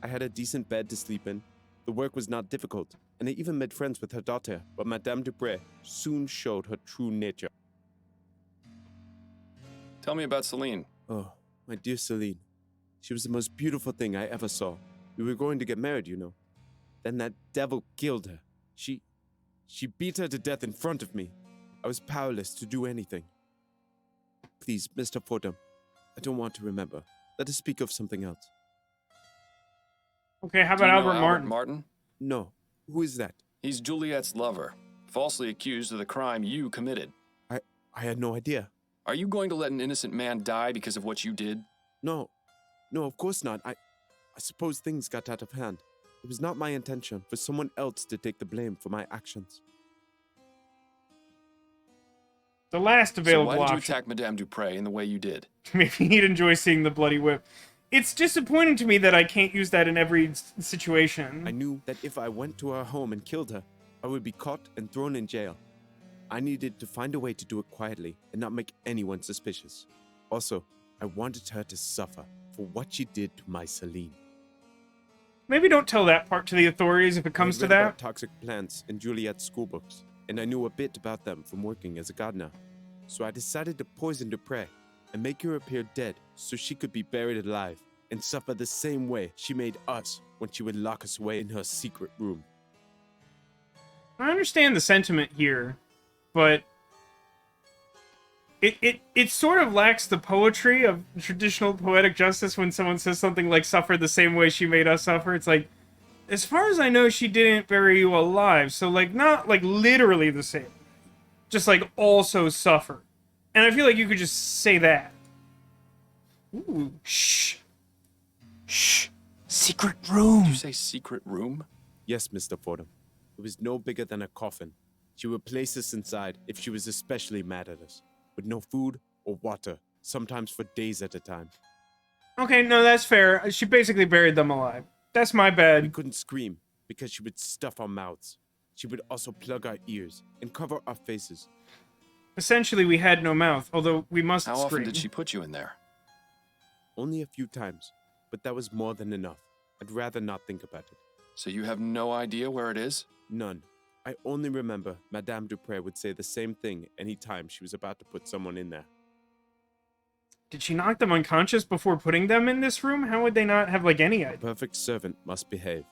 I had a decent bed to sleep in. The work was not difficult, and I even made friends with her daughter, but Madame Dupre soon showed her true nature. Tell me about Celine. Oh, my dear Celine. She was the most beautiful thing I ever saw. We were going to get married, you know. Then that devil killed her. She beat her to death in front of me. I was powerless to do anything. Please, Mr. Fordham, I don't want to remember. Let us speak of something else. Okay, how Do about you know Albert Martin? Martin? No. Who is that? He's Juliet's lover, falsely accused of the crime you committed. I had no idea. Are you going to let an innocent man die because of what you did? No. No, of course not. I suppose things got out of hand. It was not my intention for someone else to take the blame for my actions. The last So available why did you option. attack Madame Dupre in the way you did? Maybe he'd enjoy seeing the bloody whip. It's disappointing to me that I can't use that in every situation. I knew that if I went to her home and killed her, I would be caught and thrown in jail. I needed to find a way to do it quietly and not make anyone suspicious. Also, I wanted her to suffer for what she did to my Celine. Maybe don't tell that part to the authorities if it comes to I read about that. toxic plants in Juliet's schoolbooks, and I knew a bit about them from working as a gardener. So I decided to poison Dupre and make her appear dead so she could be buried alive and suffer the same way she made us when she would lock us away in her secret room. I understand the sentiment here, but it sort of lacks the poetry of traditional poetic justice when someone says something like suffer the same way she made us suffer. It's like, as far as I know, she didn't bury you alive, so like not like literally the same. Just like also suffer. And I feel like you could just say that. Ooh, shh. Shh. Secret room. Did you say secret room? Yes, Mr. Fordham. It was no bigger than a coffin. She would place us inside if she was especially mad at us, with no food or water, sometimes for days at a time. Okay, no, that's fair. She basically buried them alive. That's my We bad. couldn't scream because she would stuff our mouths. She would also plug our ears and cover our faces. Essentially, we had no mouth, although we must How scream. often did she put you in there? Only a few times, but that was more than enough. I'd rather not think about it. So you have no idea where it is? None. I only remember Madame Dupre would say the same thing any time she was about to put someone in there. Did she knock them unconscious before putting them in this room? How would they not have, like, any A idea? perfect servant must behave.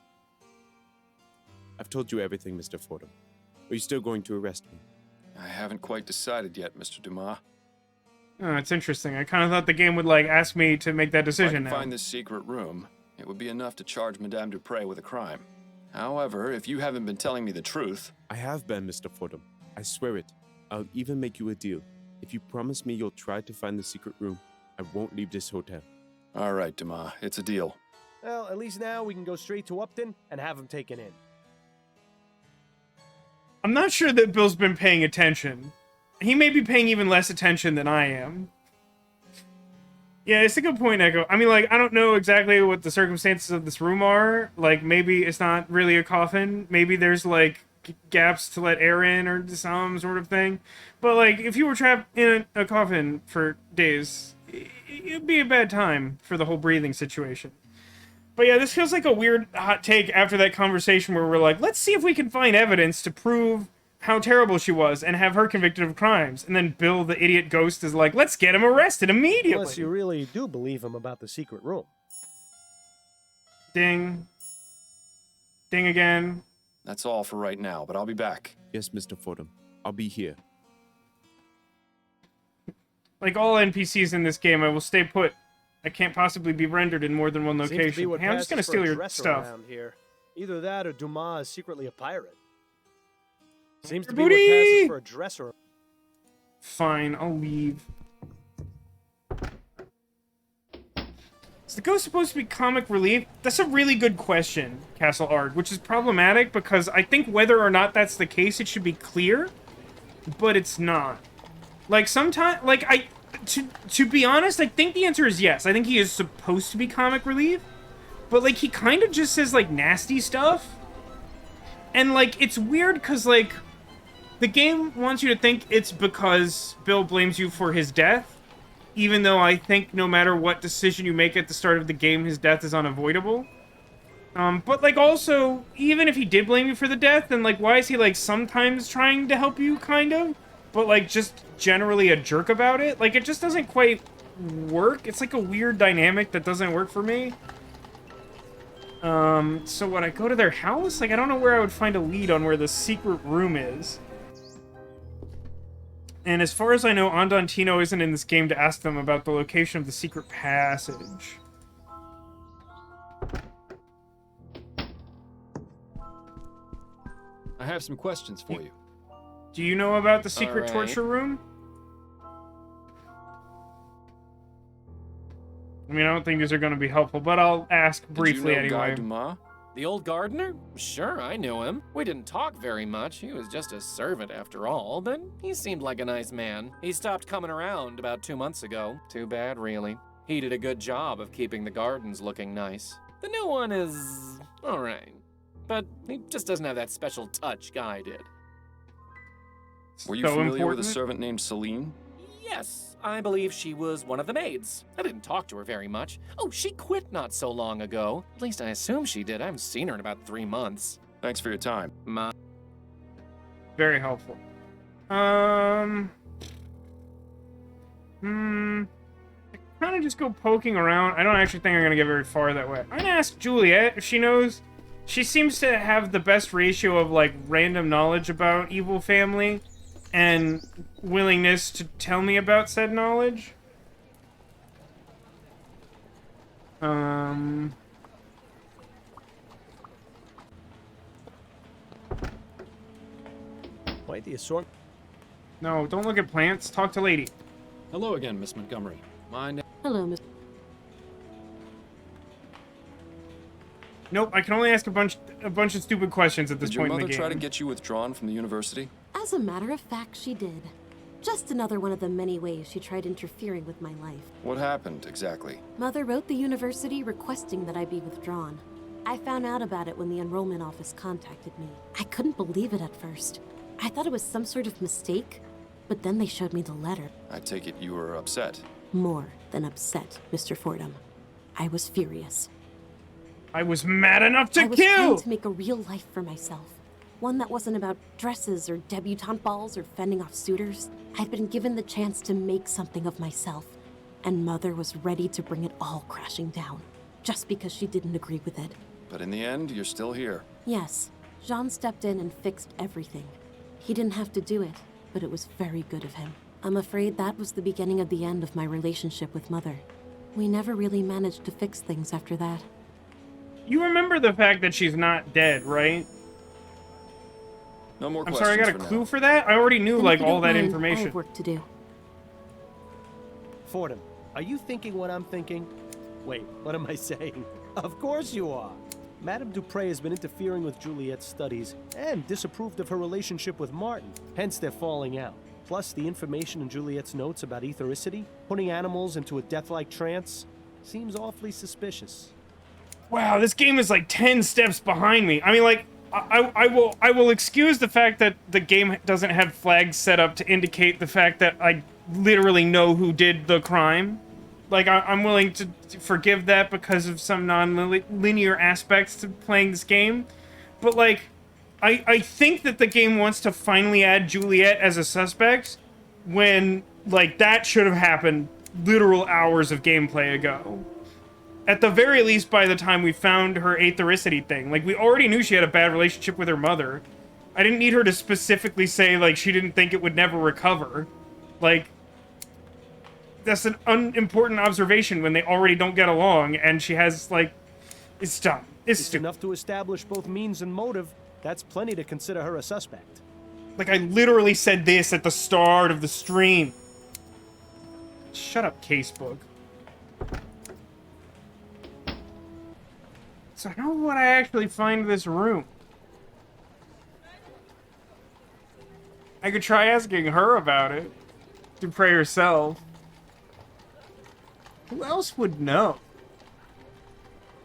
I've told you everything, Mr. Fordham. Are you still going to arrest me? I haven't quite decided yet, Mr. Dumas. Oh, it's interesting. I kind of thought the game would, like, ask me to make that If I decision can now. find this secret room, it would be enough to charge Madame Dupre with a crime. However, if you haven't been telling me the truth... I have been, Mr. Fordham. I swear it. I'll even make you a deal. If you promise me you'll try to find the secret room, I won't leave this hotel. All right, Dumas, it's a deal. Well, at least now we can go straight to Upton and have him taken in. I'm not sure that Bill's been paying attention. He may be paying even less attention than I am. Yeah, it's a good point, Echo. I mean, like, I don't know exactly what the circumstances of this room are. Like, maybe it's not really a coffin. Maybe there's, like, gaps to let air in or some sort of thing. But, like, if you were trapped in a coffin for days, it'd be a bad time for the whole breathing situation. But yeah, this feels like a weird hot take after that conversation where we're like, let's see if we can find evidence to prove how terrible she was and have her convicted of crimes. And then Bill, the idiot ghost, is like, let's get him arrested immediately. Unless you really do believe him about the secret room. Ding. Ding again. That's all for right now, but I'll be back. Yes, Mr. Fordham. I'll be here. Like all NPCs in this game, I will stay put. I can't possibly be rendered in more than one Seems to be location. what Hey, I'm just gonna passes for a steal your dresser stuff. around here. Either that or Dumas is secretly a pirate. Seems to Your be what booty! passes for a dresser. Fine, I'll leave. Is the ghost supposed to be comic relief? That's a really good question, Castle Art, which is problematic because I think whether or not that's the case, it should be clear, but it's not. Like, sometimes, like, to be honest, I think the answer is yes. I think he is supposed to be comic relief, but, like, he kind of just says, like, nasty stuff. And, like, it's weird because, like, the game wants you to think it's because Bill blames you for his death, even though I think no matter what decision you make at the start of the game, his death is unavoidable. But, like, also, even if he did blame you for the death, then, like, why is he, like, sometimes trying to help you, kind of? But, like, just generally a jerk about it? Like, it just doesn't quite work. It's, like, a weird dynamic that doesn't work for me. So when I go to their house, like, I don't know where I would find a lead on where the secret room is. And as far as I know, Andantino isn't in this game to ask them about the location of the secret passage. I have some questions for you. Do you know about the secret Alright. torture room? I mean, I don't think these are going to be helpful, but I'll ask briefly Did you know Guy anyway. Dumas? The old gardener? Sure, I knew him. We didn't talk very much. He was just a servant after all, but he seemed like a nice man. He stopped coming around about 2 months ago. Too bad, really. He did a good job of keeping the gardens looking nice. The new one is alright, but he just doesn't have that special touch Guy did. Were you So familiar with a important? servant named Celine? Yes, I believe she was one of the maids. I didn't talk to her very much. Oh, she quit not so long ago. At least I assume she did. I haven't seen her in about 3 months. Thanks for your time. Very helpful. I kind of just go poking around. I don't actually think I'm going to get very far that way. I'm going to ask Juliet if she knows. She seems to have the best ratio of, like, random knowledge about evil family and willingness to tell me about said knowledge. Quite the assortment. No, don't look at plants. Talk to lady. Hello again, Miss Montgomery. My name... Hello, Miss. Nope, I can only ask a bunch of stupid questions at this Did your point in the mother game. try to get you withdrawn from the university? As a matter of fact, she did. Just another one of the many ways she tried interfering with my life. What happened, exactly? Mother wrote the university requesting that I be withdrawn. I found out about it when the enrollment office contacted me. I couldn't believe it at first. I thought it was some sort of mistake, but then they showed me the letter. I take it you were upset. More than upset, Mr. Fordham. I was furious. I was mad enough to I was kill! trying to make a real life for myself. One that wasn't about dresses or debutante balls or fending off suitors. I'd been given the chance to make something of myself, and Mother was ready to bring it all crashing down, just because she didn't agree with it. But in the end, you're still here. Yes, Jean stepped in and fixed everything. He didn't have to do it, but it was very good of him. I'm afraid that was the beginning of the end of my relationship with Mother. We never really managed to fix things after that. You remember the fact that she's not dead, right? No more I'm questions. sorry, I got a clue for that? I already knew, Then like, if you all don't that mind, I information. have work to do. Fordham, are you thinking what I'm thinking? Wait, what am I saying? Of course you are. Madame Dupre has been interfering with Juliet's studies and disapproved of her relationship with Martin. Hence, they're falling out. Plus, the information in Juliet's notes about ethericity, putting animals into a death-like trance, seems awfully suspicious. Wow, this game is like 10 steps behind me. I mean, like, I will excuse the fact that the game doesn't have flags set up to indicate the fact that I literally know who did the crime. Like, I'm willing to forgive that because of some non-linear aspects to playing this game. But, like, I think that the game wants to finally add Juliet as a suspect when, like, that should have happened literal hours of gameplay ago. At the very least, by the time we found her aethericity thing. Like, we already knew she had a bad relationship with her mother. I didn't need her to specifically say, like, she didn't think it would never recover. Like, that's an unimportant observation when they already don't get along, and she has, like... It's dumb. It's enough to establish both means and motive. That's plenty to consider her a suspect. Like, I literally said this at the start of the stream. Shut up, casebook. So how would I actually find this room? I could try asking her about it. Dupre herself. Who else would know?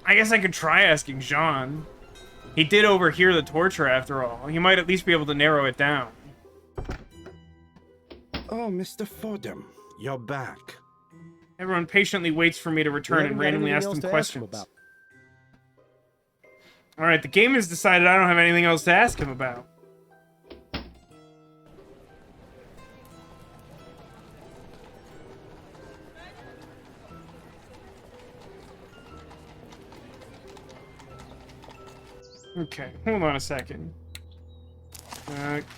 I guess I could try asking Jean. He did overhear the torture after all. He might at least be able to narrow it down. Oh, Mr. Fordham, you're back. Everyone patiently waits for me to return and randomly ask them questions. Alright, the game has decided I don't have anything else to ask him about. Okay, hold on a second.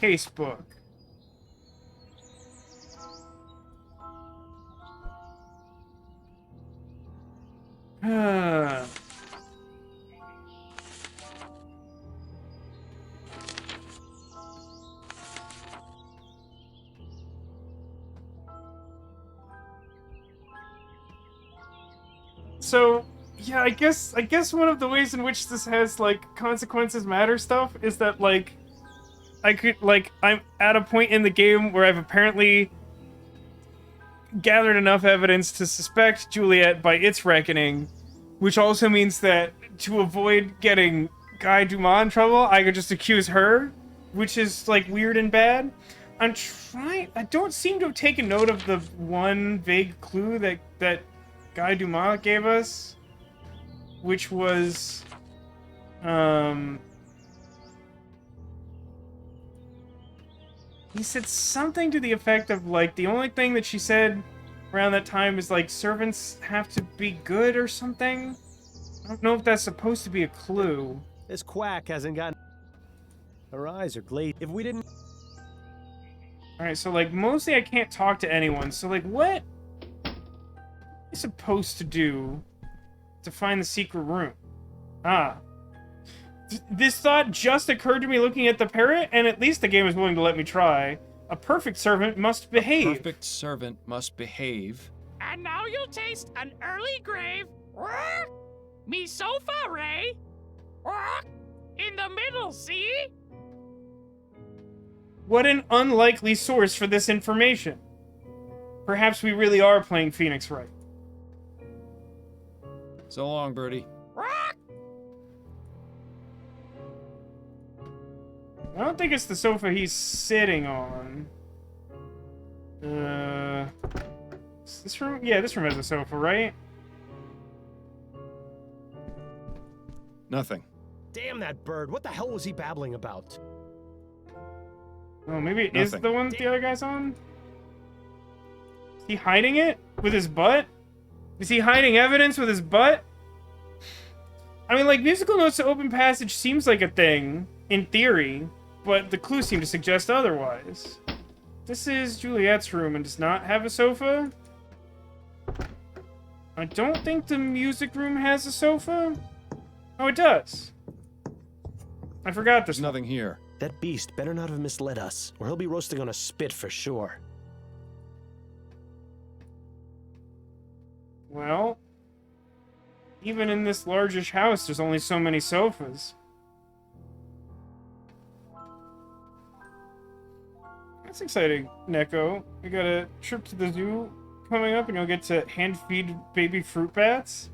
Casebook. So, yeah, I guess one of the ways in which this has, like, consequences matter stuff is that, like, I'm at a point in the game where I've apparently gathered enough evidence to suspect Juliet by its reckoning, which also means that to avoid getting Guy Dumas in trouble, I could just accuse her, which is, like, weird and bad. I'm trying. I don't seem to have taken note of the one vague clue that Guy Dumas gave us, which was, he said something to the effect of, like, the only thing that she said around that time is, like, servants have to be good or something. I don't know if that's supposed to be a clue. This quack hasn't gotten... Her eyes are glazed. If we didn't... Alright, so, like, mostly I can't talk to anyone. So, like, what am I supposed to do to find the secret room? Ah. This thought just occurred to me looking at the parrot, and at least the game is willing to let me try. A perfect servant must behave. A perfect servant must behave. And now you'll taste an early grave. Me sofa, Ray. In the middle, see? What an unlikely source for this information. Perhaps we really are playing Phoenix right. So long, Birdie. I don't think it's the sofa he's sitting on. Is this room? Yeah, this room has a sofa, right? Nothing. Damn that bird. What the hell was he babbling about? Oh, maybe it is Nothing. the one that the other guy's on? Is he hiding it with his butt? Is he hiding evidence with his butt? I mean, like, musical notes to open passage seems like a thing, in theory, but the clues seem to suggest otherwise. This is Juliet's room and does not have a sofa. I don't think the music room has a sofa. Oh, it does. I forgot this. There's nothing here. That beast better not have misled us, or he'll be roasting on a spit for sure. Well, even in this largish house, there's only so many sofas. That's exciting, Neko. We got a trip to the zoo coming up, and you'll get to hand-feed baby fruit bats.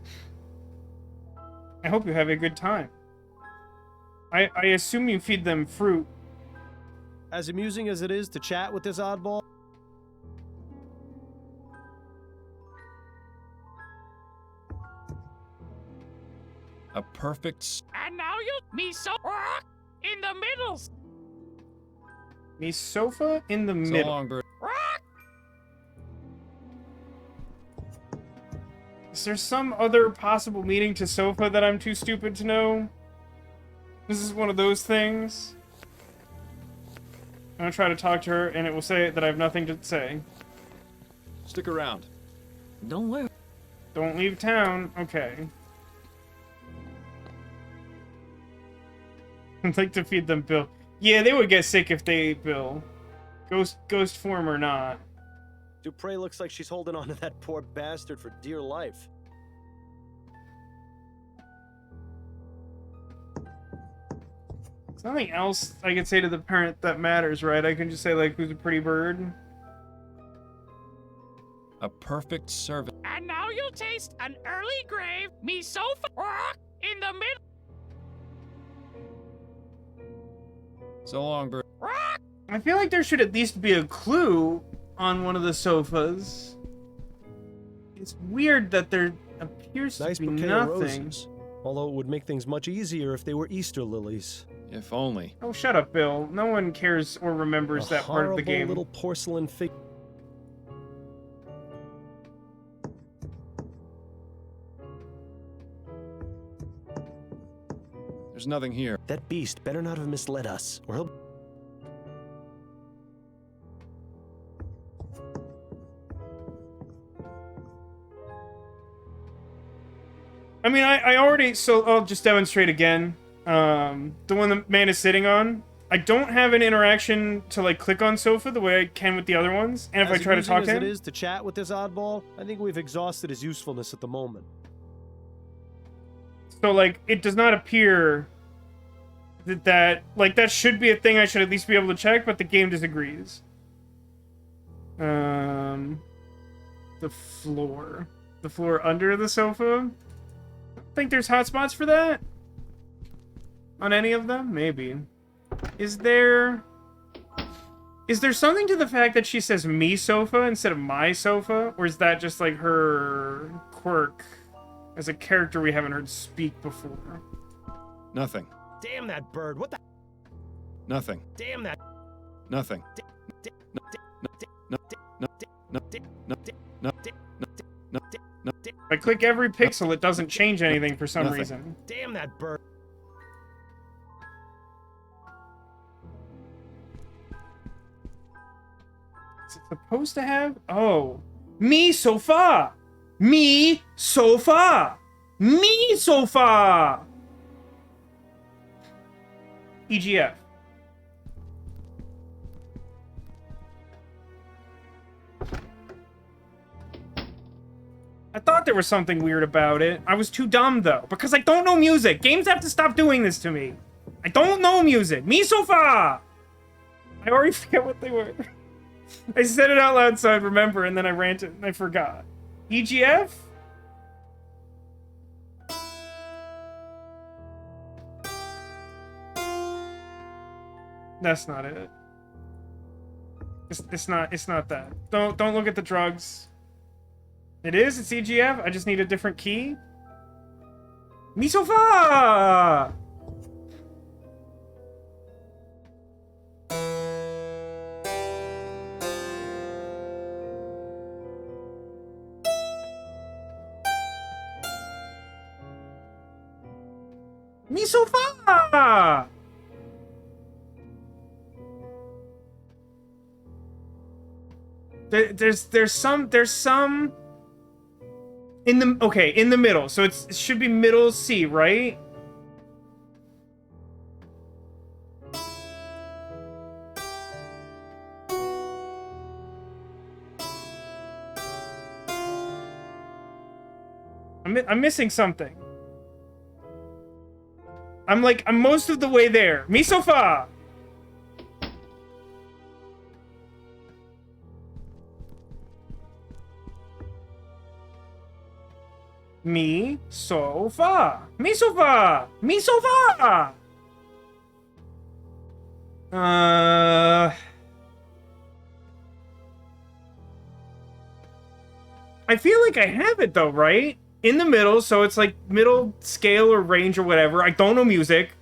I hope you have a good time. I assume you feed them fruit. As amusing as it is to chat with this oddball, A perfect... And now you'll me so in the middle. Me sofa in the So middle. long, Birdie. Is there some other possible meaning to sofa that I'm too stupid to know? This is one of those things. I'm gonna try to talk to her, and it will say that I have nothing to say. Stick around. Don't worry. Don't leave town. Okay. I'd like to feed them Bill. Yeah, they would get sick if they ate Bill. Ghost form or not. Dupre looks like she's holding on to that poor bastard for dear life. There's nothing else I can say to the parent that matters, right? I can just say, like, who's a pretty bird? A perfect servant. And now you'll taste an early grave. Me sofa in the middle. So long, Birdie. I feel like there should at least be a clue on one of the sofas. It's weird that there appears Nice to be bouquet of nothing. roses. Although it would make things much easier if they were Easter lilies. If only. Oh, shut up, Bill. No one cares or remembers that part of the game. Little porcelain fig. There's nothing here. That beast better not have misled us, or he'll... I mean, I already... So, I'll just demonstrate again. The one the man is sitting on. I don't have an interaction to, like, click on sofa the way I can with the other ones. And if I try to talk to him... As it is to chat with this oddball, I think we've exhausted his usefulness at the moment. So, like, it does not appear that like, that should be a thing I should at least be able to check, but the game disagrees. The floor. The floor under the sofa? I don't think there's hotspots for that? On any of them? Maybe. Is there Is there something to the fact that she says me sofa instead of my sofa? Or is that just like her quirk as a character we haven't heard speak before? Nothing. Damn that bird. What the? Nothing. Damn that. Nothing. If I click every pixel, it doesn't change anything for some Nothing. reason. Damn that bird. Is it supposed to have? Oh. Me sofa! Me sofa! Me sofa! EGF. I thought there was something weird about it. I was too dumb, though, because I don't know music. Games have to stop doing this to me. I don't know music. Me sofa! I already forget what they were. I said it out loud so I'd remember, and then I ranted and I forgot. EGF? That's not it. It's not that. Don't look at the drugs. It is? It's EGF? I just need a different key? Me sofa! Me sofa! There's some in the middle. So it should be middle C, right? I'm missing something. I'm most of the way there. Me sofa! Me sofa! Me sofa! Me sofa! I feel like I have it though, right? In the middle, so it's like middle scale or range or whatever. I don't know music.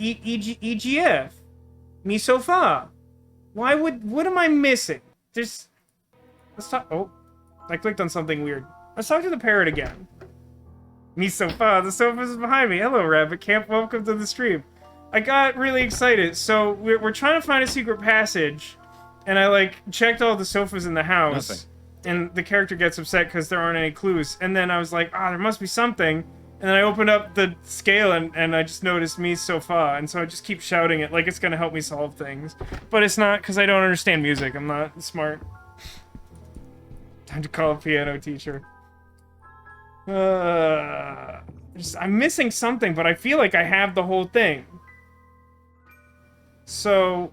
EGF. Me sofa. What am I missing? Let's talk. Oh, I clicked on something weird. Let's talk to the parrot again. Me sofa. The sofa's behind me. Hello, Rabbit Camp. Welcome to the stream. I got really excited. So we're trying to find a secret passage, and I checked all the sofas in the house. Nothing. And the character gets upset because there aren't any clues. And then I was like, there must be something. And then I opened up the scale and I just noticed me sofa. And so I just keep shouting it like it's going to help me solve things. But it's not because I don't understand music. I'm not smart. Time to call a piano teacher. I'm missing something, but I feel like I have the whole thing. So...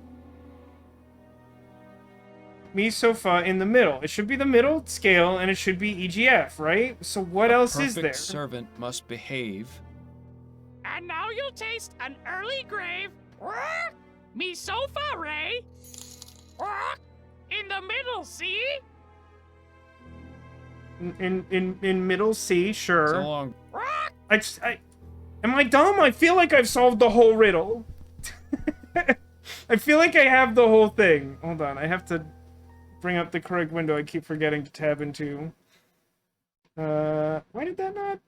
Me sofa in the middle. It should be the middle scale, and it should be EGF, right? So what else is there? Perfect servant must behave. And now you'll taste an early grave. Me sofa, Ray. In the middle, see? In middle C, sure. So long. Am I dumb? I feel like I've solved the whole riddle. I feel like I have the whole thing. Hold on, I have to bring up the correct window. I keep forgetting to tab into. Why did that not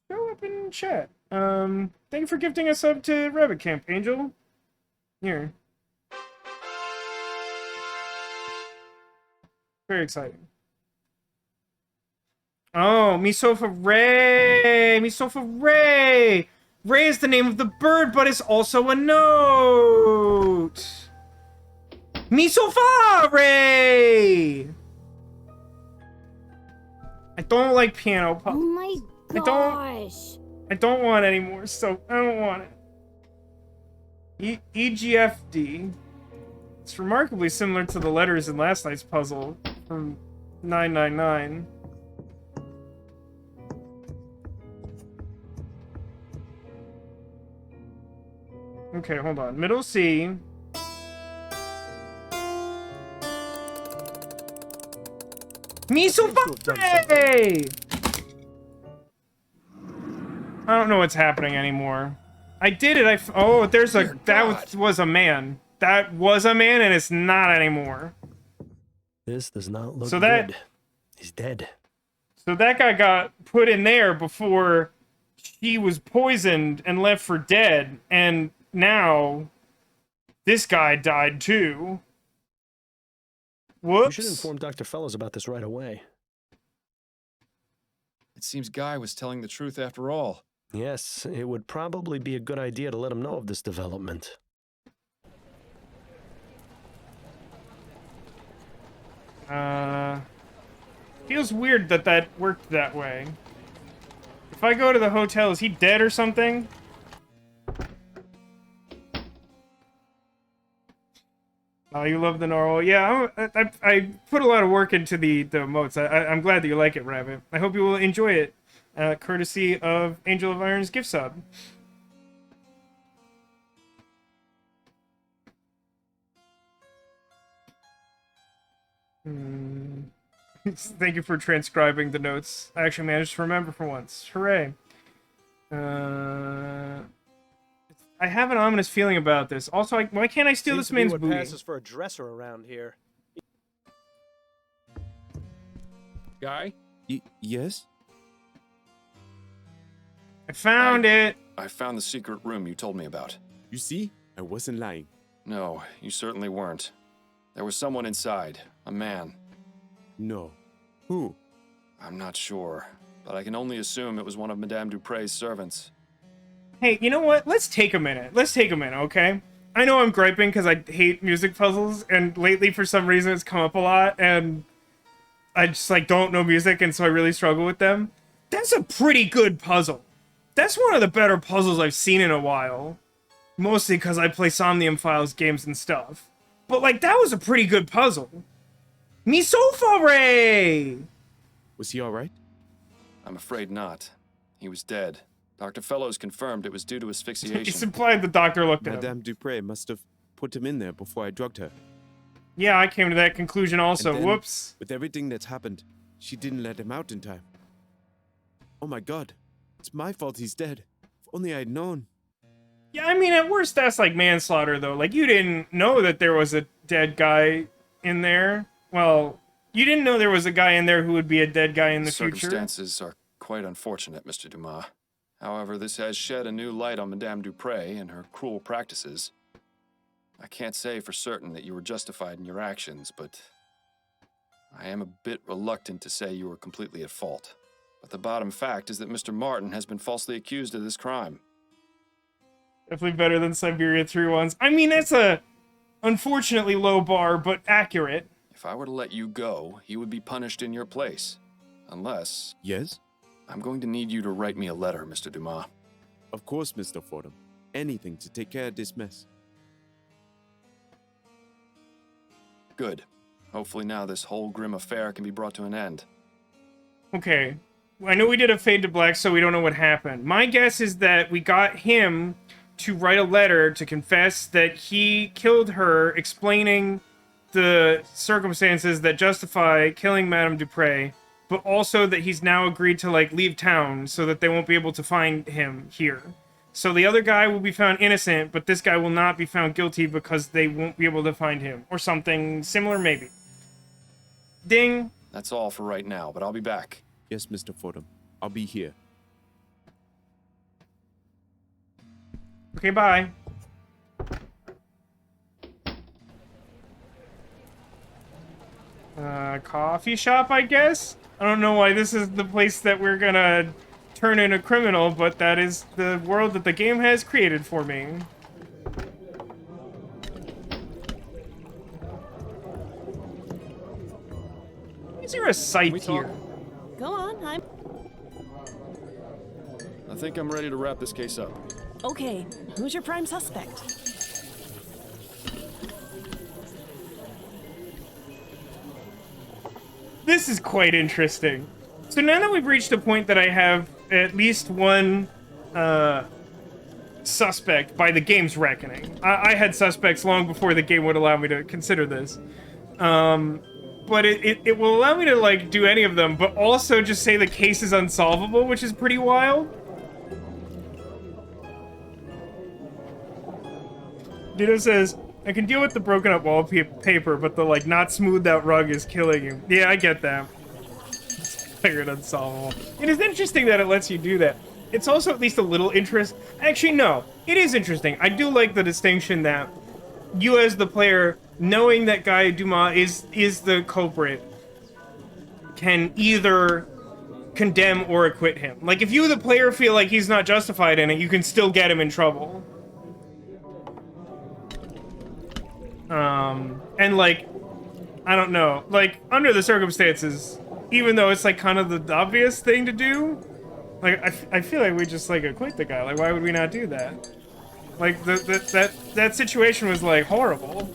show up in chat? Thank you for gifting us up to Rabbit Camp, Angel. Here. Very exciting. Oh, me sofa Ray! Me sofa Ray! Ray is the name of the bird, but it's also a note! Me sofa Ray! I don't like piano pop. Oh my gosh! I don't want any more, so I don't want it. EGFD. It's remarkably similar to the letters in last night's puzzle from 999. Okay, hold on. Middle C. Me so I don't know what's happening anymore. I did it. Oh, there's a that was a man. That was a man, and it's not anymore. This does not look So that- good. He's dead. So that guy got put in there before he was poisoned and left for dead, and now this guy died too. Whoops. You should inform Dr. Fellows about this right away. It seems Guy was telling the truth after all. Yes, it would probably be a good idea to let him know of this development. Feels weird that that worked that way. If I go to the hotel, is he dead or something? Oh, you love the Noire. Yeah, I put a lot of work into the emotes. I'm glad that you like it, Rabbit. I hope you will enjoy it, courtesy of Angel of Iron's gift sub. Thank you for transcribing the notes. I actually managed to remember for once. Hooray. I have an ominous feeling about this. Also, why can't I steal Seems this to be man's what booty? passes for a dresser around here. Guy? Yes? I found it! I found the secret room you told me about. You see? I wasn't lying. No, you certainly weren't. There was someone inside. A man. No. Who? I'm not sure, but I can only assume it was one of Madame Dupre's servants. Hey, you know what? Let's take a minute. Let's take a minute, okay? I know I'm griping because I hate music puzzles, and lately for some reason it's come up a lot, and I just, like, don't know music, and so I really struggle with them. That's a pretty good puzzle. That's one of the better puzzles I've seen in a while. Mostly because I play Somnium Files games and stuff. But, like, that was a pretty good puzzle. Me sofa ray! Was he alright? I'm afraid not. He was dead. Dr. Fellows confirmed it was due to asphyxiation. It's implied the doctor looked at him. Madame Dupre must have put him in there before I drugged her. Yeah, I came to that conclusion also. And then, Whoops. with everything that's happened, she didn't let him out in time. Oh my god. It's my fault he's dead. If only I'd known. Yeah, I mean, at worst, that's like manslaughter, though. Like, you didn't know that there was a dead guy in there. Well, you didn't know there was a guy in there who would be a dead guy in the future. Circumstances are quite unfortunate, Mr. Dumas. However, this has shed a new light on Madame Dupre and her cruel practices. I can't say for certain that you were justified in your actions, but I am a bit reluctant to say you were completely at fault. But the bottom fact is that Mr. Martin has been falsely accused of this crime. Definitely better than Siberia 3-1s. I mean, that's a unfortunately low bar, but accurate. If I were to let you go, he would be punished in your place. Unless... Yes? I'm going to need you to write me a letter, Mr. Dumas. Of course, Mr. Fordham. Anything to take care of this mess. Good. Hopefully now this whole grim affair can be brought to an end. Okay. I know we did a fade to black, so we don't know what happened. My guess is that we got him to write a letter to confess that he killed her, explaining the circumstances that justify killing Madame Dupre, but also that he's now agreed to, like, leave town so that they won't be able to find him here. So the other guy will be found innocent, but this guy will not be found guilty because they won't be able to find him. Or something similar, maybe. Ding. That's all for right now, but I'll be back. Yes, Mr. Fordham. I'll be here. Okay, bye. Coffee shop, I guess? I don't know why this is the place that we're gonna turn in a criminal, but that is the world that the game has created for me. Is there a site here? Go on, I'm... I think I'm ready to wrap this case up. Okay, who's your prime suspect? This is quite interesting. So now that we've reached a point that I have at least one suspect by the game's reckoning. I had suspects long before the game would allow me to consider this. but it will allow me to, like, do any of them, but also just say the case is unsolvable, which is pretty wild. Dino says, I can deal with the broken up wallpaper, but the, like, not smoothed out rug is killing you. Yeah, I get that. It's figured unsolvable. It is interesting that it lets you do that. It's also at least a little interest. Actually, no. It is interesting. I do like the distinction that you as the player, knowing that Guy Dumas is the culprit, can either condemn or acquit him. Like, if you, the player, feel like he's not justified in it, you can still get him in trouble. And, like, I don't know. Like, under the circumstances, even though it's, like, kind of the obvious thing to do, like, I feel like we just, like, acquit the guy. Like, why would we not do that? Like, that situation was, like, horrible.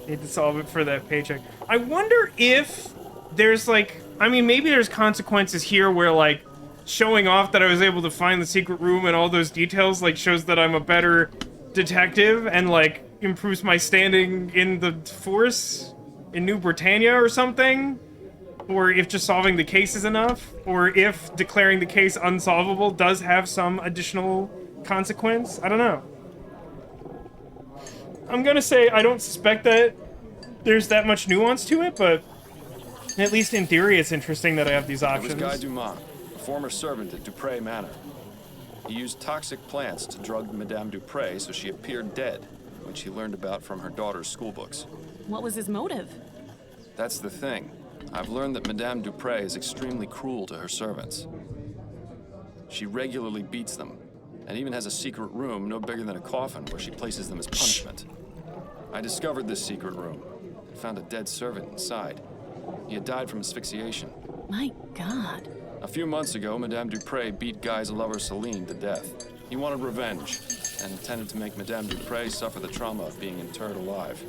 Need to solve it for that paycheck. I wonder if there's, like... I mean, maybe there's consequences here where, like, showing off that I was able to find the secret room and all those details, like, shows that I'm a better detective and, like, improves my standing in the force in New Britannia or something. Or if just solving the case is enough. Or if declaring the case unsolvable does have some additional consequence. I don't know. I'm gonna say I don't suspect that there's that much nuance to it, but at least in theory it's interesting that I have these options. It was Guy Dumas, a former servant at Dupré Manor. He used toxic plants to drug Madame Dupré so she appeared dead, which he learned about from her daughter's schoolbooks. What was his motive? That's the thing. I've learned that Madame Dupré is extremely cruel to her servants. She regularly beats them, and even has a secret room no bigger than a coffin where she places them as punishment. I discovered this secret room and found a dead servant inside. He had died from asphyxiation. My God. A few months ago, Madame Dupré beat Guy's lover Celine to death. He wanted revenge and intended to make Madame Dupré suffer the trauma of being interred alive.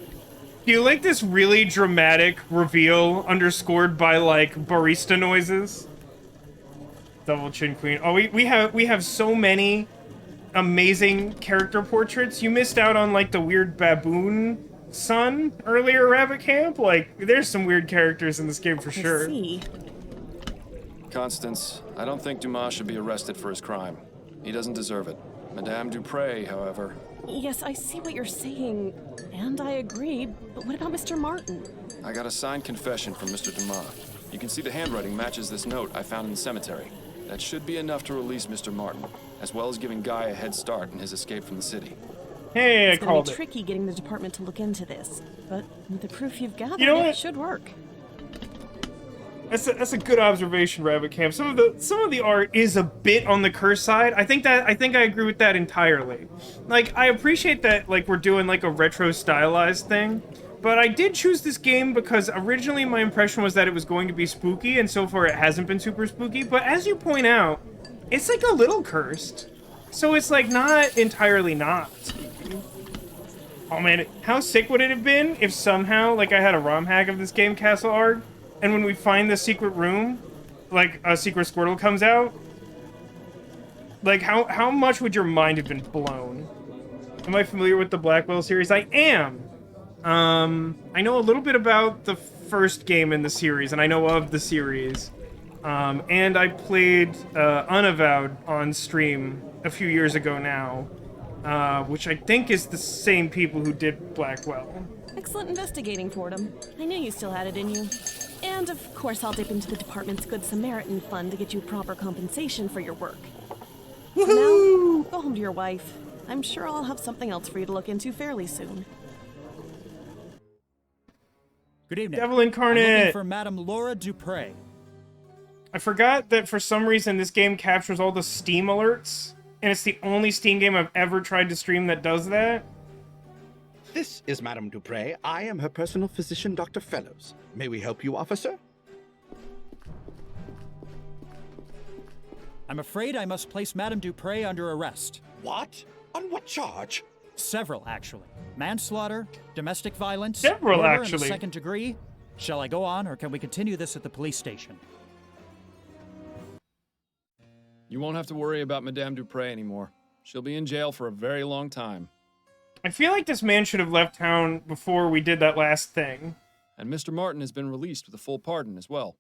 Do you like this really dramatic reveal underscored by, like, barista noises? Double Chin Queen. Oh, we have so many amazing character portraits. You missed out on, like, the weird baboon son earlier, Rabbit Camp. Like, there's some weird characters in this game for sure. I see. Constance, I don't think Dumas should be arrested for his crime. He doesn't deserve it. Madame Dupré, however... Yes, I see what you're saying, and I agree, but what about Mr. Martin? I got a signed confession from Mr. Dumas. You can see the handwriting matches this note I found in the cemetery. That should be enough to release Mr. Martin, as well as giving Guy a head start in his escape from the city. Hey, it's gonna be tricky getting the department to look into this, but with the proof you've gathered, it should work. That's a good observation, Rabbit Camp. Some of the art is a bit on the curse side. I think I agree with that entirely. Like, I appreciate that, like, we're doing like a retro stylized thing, but I did choose this game because originally my impression was that it was going to be spooky, and so far it hasn't been super spooky. But as you point out, it's like a little cursed, so it's like not entirely not spooky. Oh man, how sick would it have been if somehow, like, I had a ROM hack of this game, Castle Arg, and when we find the secret room, like, a secret Squirtle comes out? Like, how much would your mind have been blown? Am I familiar with the Blackwell series? I am! I know a little bit about the first game in the series, and I know of the series. And I played Unavowed on stream a few years ago now, which I think is the same people who did Blackwell. Excellent investigating, Fordham. I knew you still had it in you. And of course I'll dip into the department's Good Samaritan fund to get you proper compensation for your work. For now, go home to your wife. I'm sure I'll have something else for you to look into fairly soon. Good evening. Devil Incarnate! I'm looking for Madame Laura Dupré. I forgot that for some reason this game captures all the Steam alerts, and it's the only Steam game I've ever tried to stream that does that. This is Madame Dupré. I am her personal physician, Dr. Fellows. May we help you, officer? I'm afraid I must place Madame Dupré under arrest. What? On what charge? Several, actually. Manslaughter, domestic violence, Several, murder in actually. the second degree. Shall I go on, or can we continue this at the police station? You won't have to worry about Madame Dupré anymore. She'll be in jail for a very long time. I feel like this man should have left town before we did that last thing. And Mr. Martin has been released with a full pardon as well.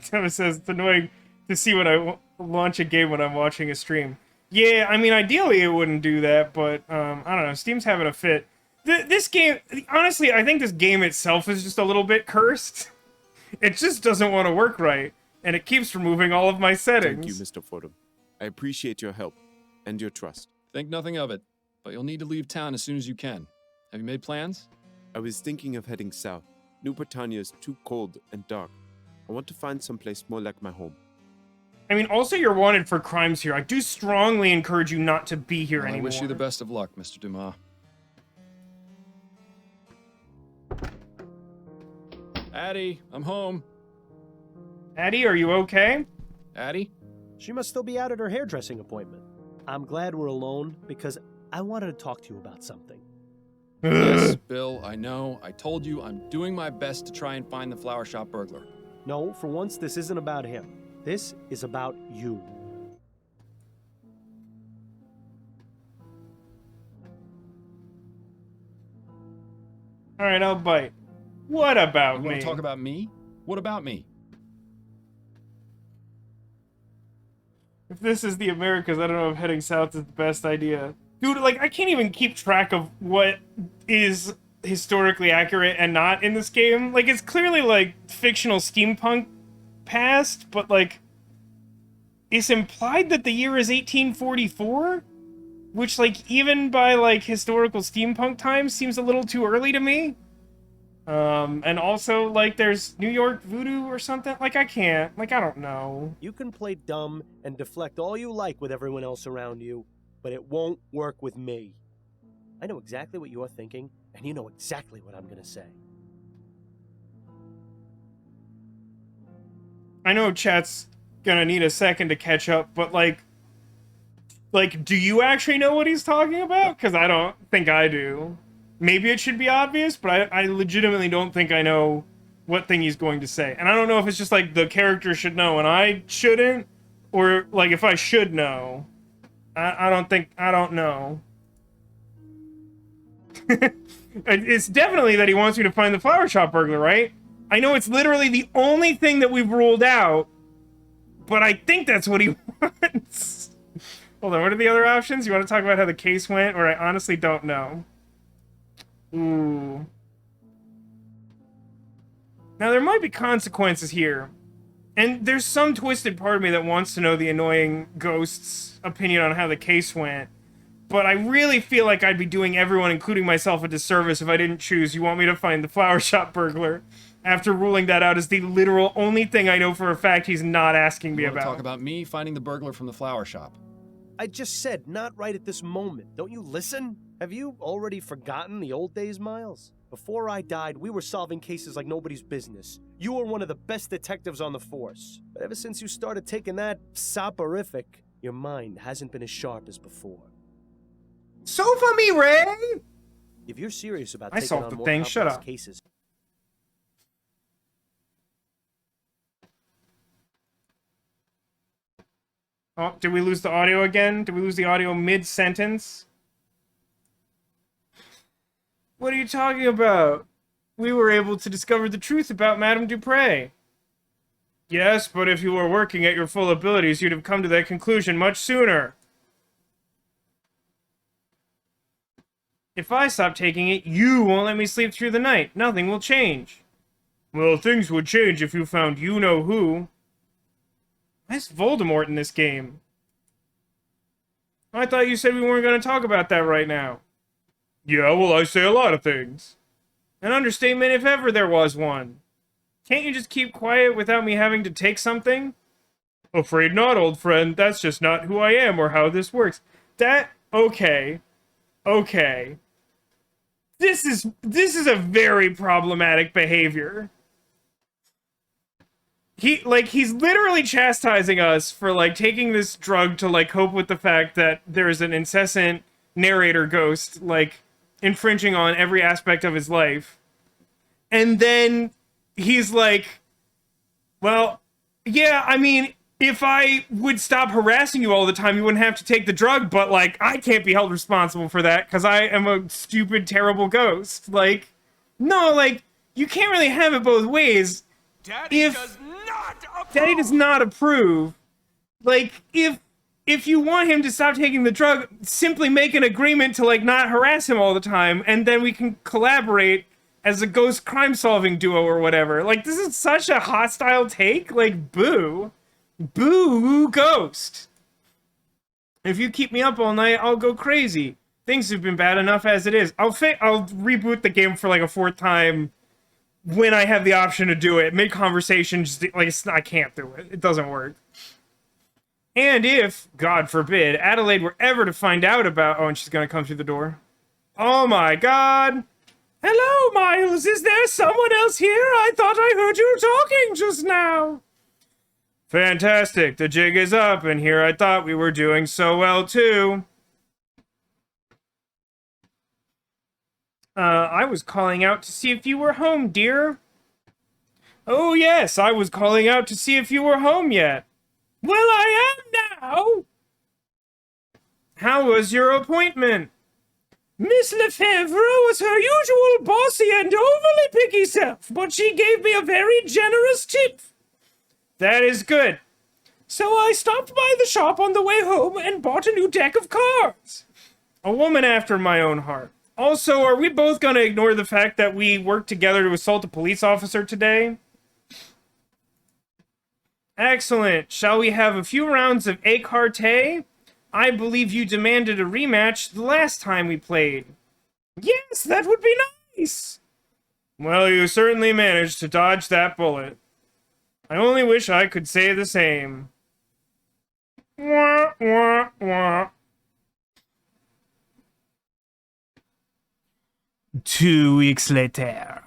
Thomas says it's annoying to see when I launch a game when I'm watching a stream. Yeah, I mean, ideally it wouldn't do that, but I don't know. Steam's having a fit. This game, honestly, I think this game itself is just a little bit cursed. It just doesn't want to work right, and it keeps removing all of my settings. Thank you, Mr. Fordham. I appreciate your help and your trust. Think nothing of it, but you'll need to leave town as soon as you can. Have you made plans? I was thinking of heading south. New Britannia is too cold and dark. I want to find someplace more like my home. I mean, also you're wanted for crimes here. I do strongly encourage you not to be here anymore. I wish you the best of luck, Mr. Dumas. Addie, I'm home. Addie, are you okay? Addie? She must still be out at her hairdressing appointment. I'm glad we're alone because I wanted to talk to you about something. Yes, Bill, I know. I told you I'm doing my best to try and find the flower shop burglar. No, for once this isn't about him. This is about you. All right, I'll bite. What about me? You want to talk about me? What about me? If this is the Americas, I don't know if heading south is the best idea. Dude, like, I can't even keep track of what is historically accurate and not in this game. Like, it's clearly, like, fictional steampunk past, but, like, it's implied that the year is 1844? Which, like, even by, like, historical steampunk times seems a little too early to me. And also, like, there's New York voodoo or something. Like, I can't. Like, I don't know. You can play dumb and deflect all you like with everyone else around you, but it won't work with me. I know exactly what you're thinking, and you know exactly what I'm gonna say. I know chat's gonna need a second to catch up, but, like, do you actually know what he's talking about? Because I don't think I do. Maybe it should be obvious, but I legitimately don't think I know what thing he's going to say. And I don't know if it's just, like, the character should know and I shouldn't, or, like, if I should know. I don't know. It's definitely that he wants me to find the flower shop burglar, right? I know it's literally the only thing that we've ruled out, but I think that's what he wants. Hold on, what are the other options? You want to talk about how the case went, or I honestly don't know? Ooh. Now, there might be consequences here. And there's some twisted part of me that wants to know the annoying ghost's opinion on how the case went. But I really feel like I'd be doing everyone, including myself, a disservice if I didn't choose "you want me to find the flower shop burglar," after ruling that out as the literal only thing I know for a fact he's not asking me about. Talk about me finding the burglar from the flower shop. I just said, not right at this moment. Don't you listen? Have you already forgotten the old days, Miles? Before I died, we were solving cases like nobody's business. You were one of the best detectives on the force. But ever since you started taking that soporific, your mind hasn't been as sharp as before. Sofa me, Ray! If you're serious about I taking solved on the more thing. Shut complex up. cases... Oh, did we lose the audio again? Did we lose the audio mid-sentence? What are you talking about? We were able to discover the truth about Madame Dupre. Yes, but if you were working at your full abilities, you'd have come to that conclusion much sooner. If I stop taking it, you won't let me sleep through the night. Nothing will change. Well, things would change if you found you-know-who. Why's Voldemort in this game? I thought you said we weren't going to talk about that right now. Yeah, well, I say a lot of things. An understatement if ever there was one. Can't you just keep quiet without me having to take something? Afraid not, old friend. That's just not who I am or how this works. Okay. Okay. This is a very problematic behavior. He's literally chastising us for, like, taking this drug to, like, cope with the fact that there's an incessant narrator ghost, like, infringing on every aspect of his life. And then he's like, well, yeah, I mean, if I would stop harassing you all the time, you wouldn't have to take the drug, but, like, I can't be held responsible for that, because I am a stupid, terrible ghost. Like, no, like, you can't really have it both ways. Daddy does not approve. Like, if you want him to stop taking the drug, simply make an agreement to, like, not harass him all the time, and then we can collaborate as a ghost crime-solving duo or whatever. Like, this is such a hostile take. Like, boo. Boo, ghost. If you keep me up all night, I'll go crazy. Things have been bad enough as it is. I'll reboot the game for, like, a 4th time when I have the option to do it. Mid-conversation, just, like, I can't do it. It doesn't work. And if, God forbid, Adelaide were ever to find out about... Oh, and she's gonna come through the door. Oh my god. Hello, Miles. Is there someone else here? I thought I heard you talking just now. Fantastic. The jig is up, and here I thought we were doing so well, too. I was calling out to see if you were home, dear. Oh, yes, I was calling out to see if you were home yet. Well, I am now. How was your appointment? Miss Lefebvre was her usual bossy and overly picky self, but she gave me a very generous tip. That is good. So I stopped by the shop on the way home and bought a new deck of cards. A woman after my own heart. Also, are we both going to ignore the fact that we worked together to assault a police officer today? Excellent. Shall we have a few rounds of écarté? I believe you demanded a rematch the last time we played. Yes, that would be nice. Well, you certainly managed to dodge that bullet. I only wish I could say the same. Wah, wah, wah. 2 weeks later.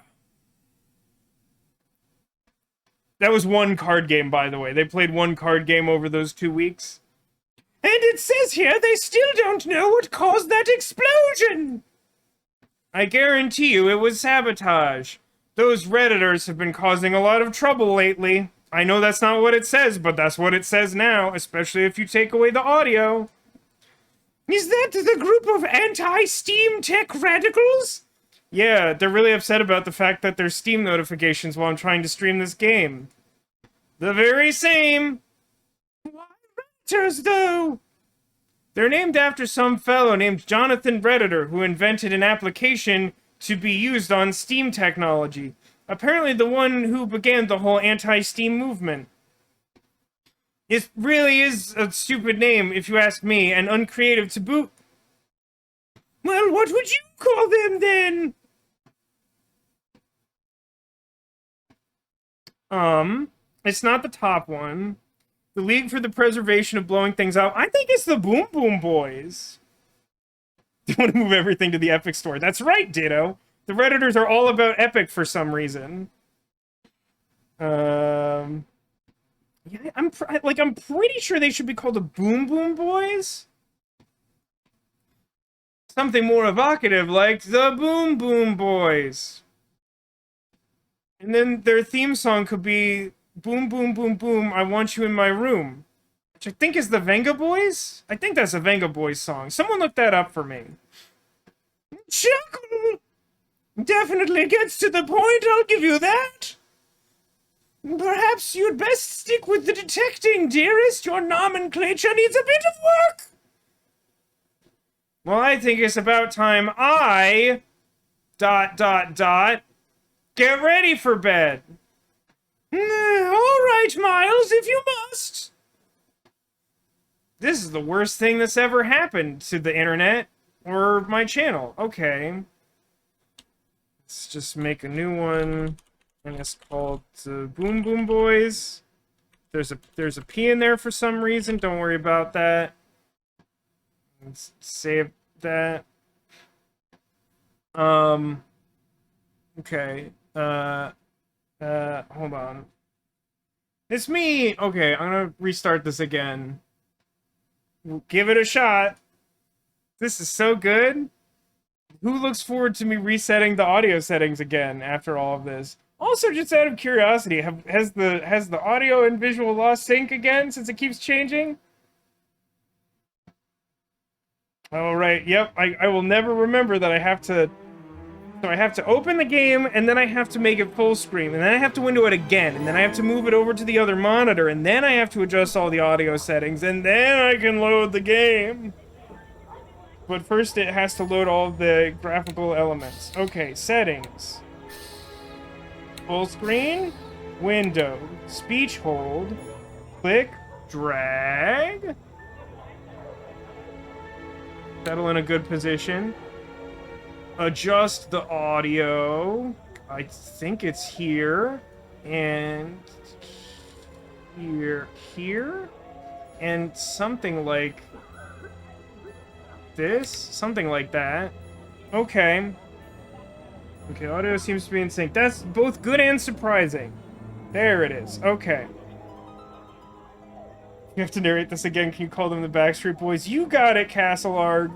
That was one card game, by the way. They played one card game over those 2 weeks. And it says here they still don't know what caused that explosion! I guarantee you it was sabotage. Those Redditors have been causing a lot of trouble lately. I know that's not what it says, but that's what it says now, especially if you take away the audio. Is that the group of anti-Steam tech radicals? Yeah, they're really upset about the fact that there's Steam notifications while I'm trying to stream this game. The very same. Why Redditors, though? They're named after some fellow named Jonathan Redditor who invented an application to be used on Steam technology. Apparently the one who began the whole anti-Steam movement. It really is a stupid name, if you ask me, and uncreative to boot. Well, what would you call them, then? It's not the top one. The League for the Preservation of Blowing Things Up. I think it's the Boom Boom Boys. They want to move everything to the Epic Store. That's right, Ditto. The Redditors are all about Epic for some reason. Yeah, I'm pretty sure they should be called the Boom Boom Boys. Something more evocative, like the Boom Boom Boys. And then their theme song could be Boom Boom Boom Boom, I Want You in My Room. Which I think is the Venga Boys? I think that's a Venga Boys song. Someone look that up for me. Chuckle! Definitely gets to the point, I'll give you that. Perhaps you'd best stick with the detecting, dearest. Your nomenclature needs a bit of work. Well, I think it's about time I... Get ready for bed. All right, Miles, if you must. This is the worst thing that's ever happened to the internet or my channel. Okay. Let's just make a new one. And it's called Boom Boom Boys. There's a P in there for some reason. Don't worry about that. Let's save that. Okay. Hold on. It's me! Okay, I'm gonna restart this again. We'll give it a shot. This is so good. Who looks forward to me resetting the audio settings again after all of this? Also, just out of curiosity, has the audio and visual lost sync again since it keeps changing? All right, yep, I will never remember that I have to So I have to open the game, and then I have to make it full screen, and then I have to window it again, and then I have to move it over to the other monitor, and then I have to adjust all the audio settings, and then I can load the game. But first it has to load all the graphical elements. Okay, settings. Full screen, window, speech hold, click, drag. Settle in a good position. Adjust the audio. I think it's here. And here. And something like this. Something like that. Okay. Okay, audio seems to be in sync. That's both good and surprising. There it is. Okay. You have to narrate this again. Can you call them the Backstreet Boys? You got it, Castleard.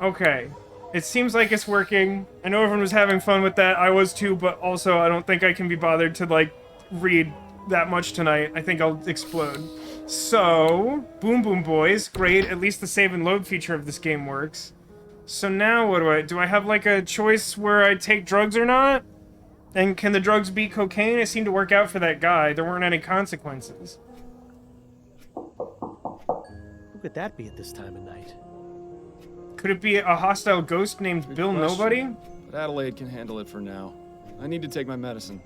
Okay. It seems like it's working. I know everyone was having fun with that. I was too, but also I don't think I can be bothered to, like, read that much tonight. I think I'll explode. So, Boom Boom Boys. Great. At least the save and load feature of this game works. So now what do I have, like, a choice where I take drugs or not? And can the drugs be cocaine? It seemed to work out for that guy. There weren't any consequences. Who could that be at this time of night? Could it be a hostile ghost named Good Bill question, Nobody? But Adelaide can handle it for now. I need to take my medicine.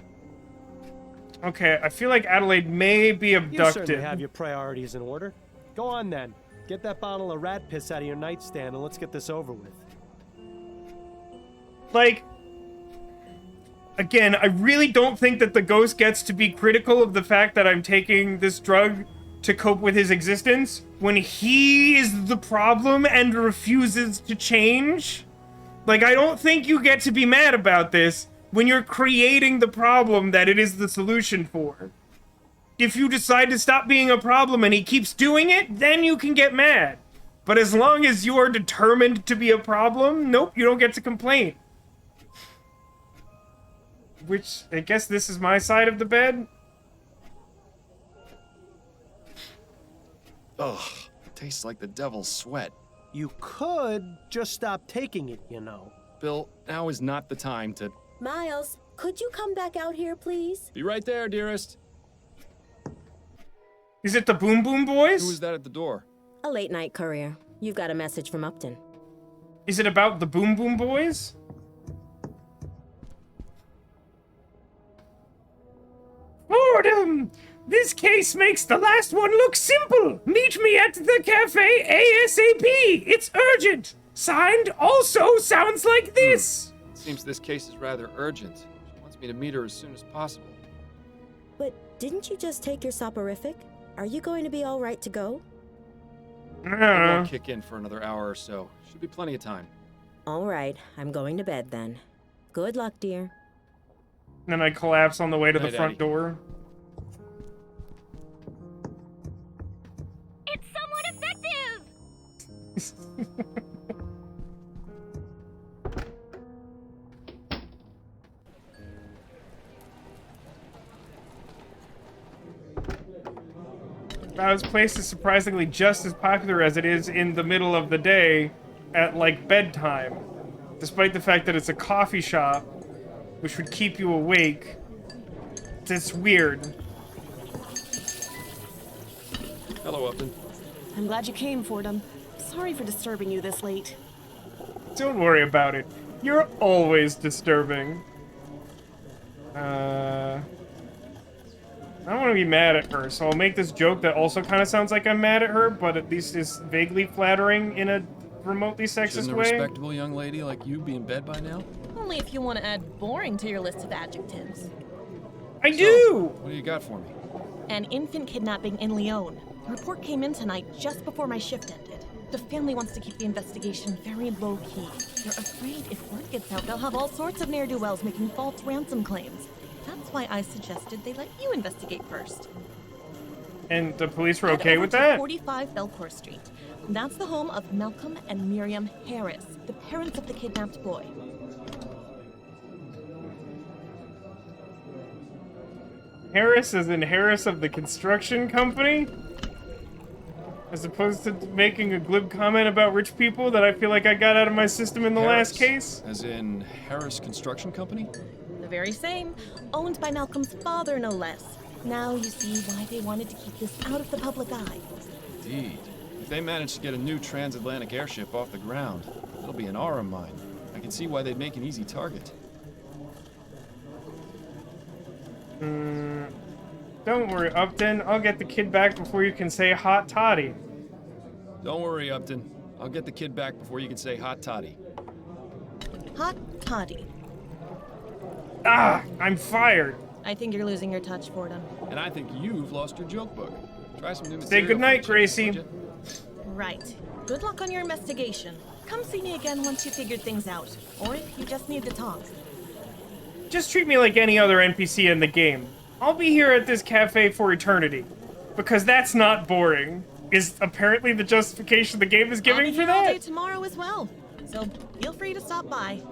Okay, I feel like Adelaide may be You abducted. certainly have your priorities in order. Go on then. Get that bottle of rat piss out of your nightstand and let's get this over with. Like, again, I really don't think that the ghost gets to be critical of the fact that I'm taking this drug to cope with his existence when he is the problem and refuses to change. Like, I don't think you get to be mad about this when you're creating the problem that it is the solution for. If you decide to stop being a problem and he keeps doing it, then you can get mad. But as long as you are determined to be a problem, nope, you don't get to complain. Which, I guess this is my side of the bed? Ugh, tastes like the devil's sweat. You could just stop taking it, you know. Bill, now is not the time to... Miles, could you come back out here, please? Be right there, dearest. Is it the Boom Boom Boys? Who is that at the door? A late night courier. You've got a message from Upton. Is it about the Boom Boom Boys? Fordham! This case makes the last one look simple. Meet me at the cafe ASAP. It's urgent. Signed, also sounds like this. Seems this case is rather urgent. She wants me to meet her as soon as possible. But didn't you just take your soporific? Are you going to be all right to go? It won't kick in for another hour or so. Should be plenty of time. All right, I'm going to bed then. Good luck, dear. Then I collapse on the way to the Hey, front Daddy. door. It's somewhat effective! This place is surprisingly just as popular as it is in the middle of the day at, like, bedtime. Despite the fact that it's a coffee shop, which would keep you awake. It's weird. Hello, Upton. I'm glad you came, Fordham. Sorry for disturbing you this late. Don't worry about it. You're always disturbing. I don't want to be mad at her, so I'll make this joke that also kind of sounds like I'm mad at her, but at least is vaguely flattering in a remotely sexist Shouldn't a way. respectable young lady like you be in bed by now? Only if you want to add boring to your list of adjectives. I do! What do you got for me? An infant kidnapping in Lyon. A report came in tonight just before my shift ended. The family wants to keep the investigation very low-key. They're afraid if word gets out, they'll have all sorts of ne'er-do-wells making false ransom claims. That's why I suggested they let you investigate first. And the police were Head okay over with to that? 45 Belcourt Street. That's the home of Malcolm and Miriam Harris, the parents of the kidnapped boy. Harris as in Harris of the construction company? As opposed to making a glib comment about rich people that I feel like I got out of my system in the last case. As in Harris Construction Company? The very same. Owned by Malcolm's father, no less. Now you see why they wanted to keep this out of the public eye. Indeed. If they manage to get a new transatlantic airship off the ground, it'll be an aura mine. I can see why they'd make an easy target. Don't worry, Upton. I'll get the kid back before you can say hot toddy. Don't worry, Upton. I'll get the kid back before you can say hot toddy. Hot toddy. Ah, I'm fired. I think you're losing your touch, Fordham. And I think you've lost your joke book. Try some new material. Say goodnight, Gracie. Right. Good luck on your investigation. Come see me again once you figured things out. Or if you just need to talk. Just treat me like any other NPC in the game. I'll be here at this cafe for eternity. Because that's not boring. Is apparently the justification the game is giving for I'll be here that. all day tomorrow as well. So feel free to stop by.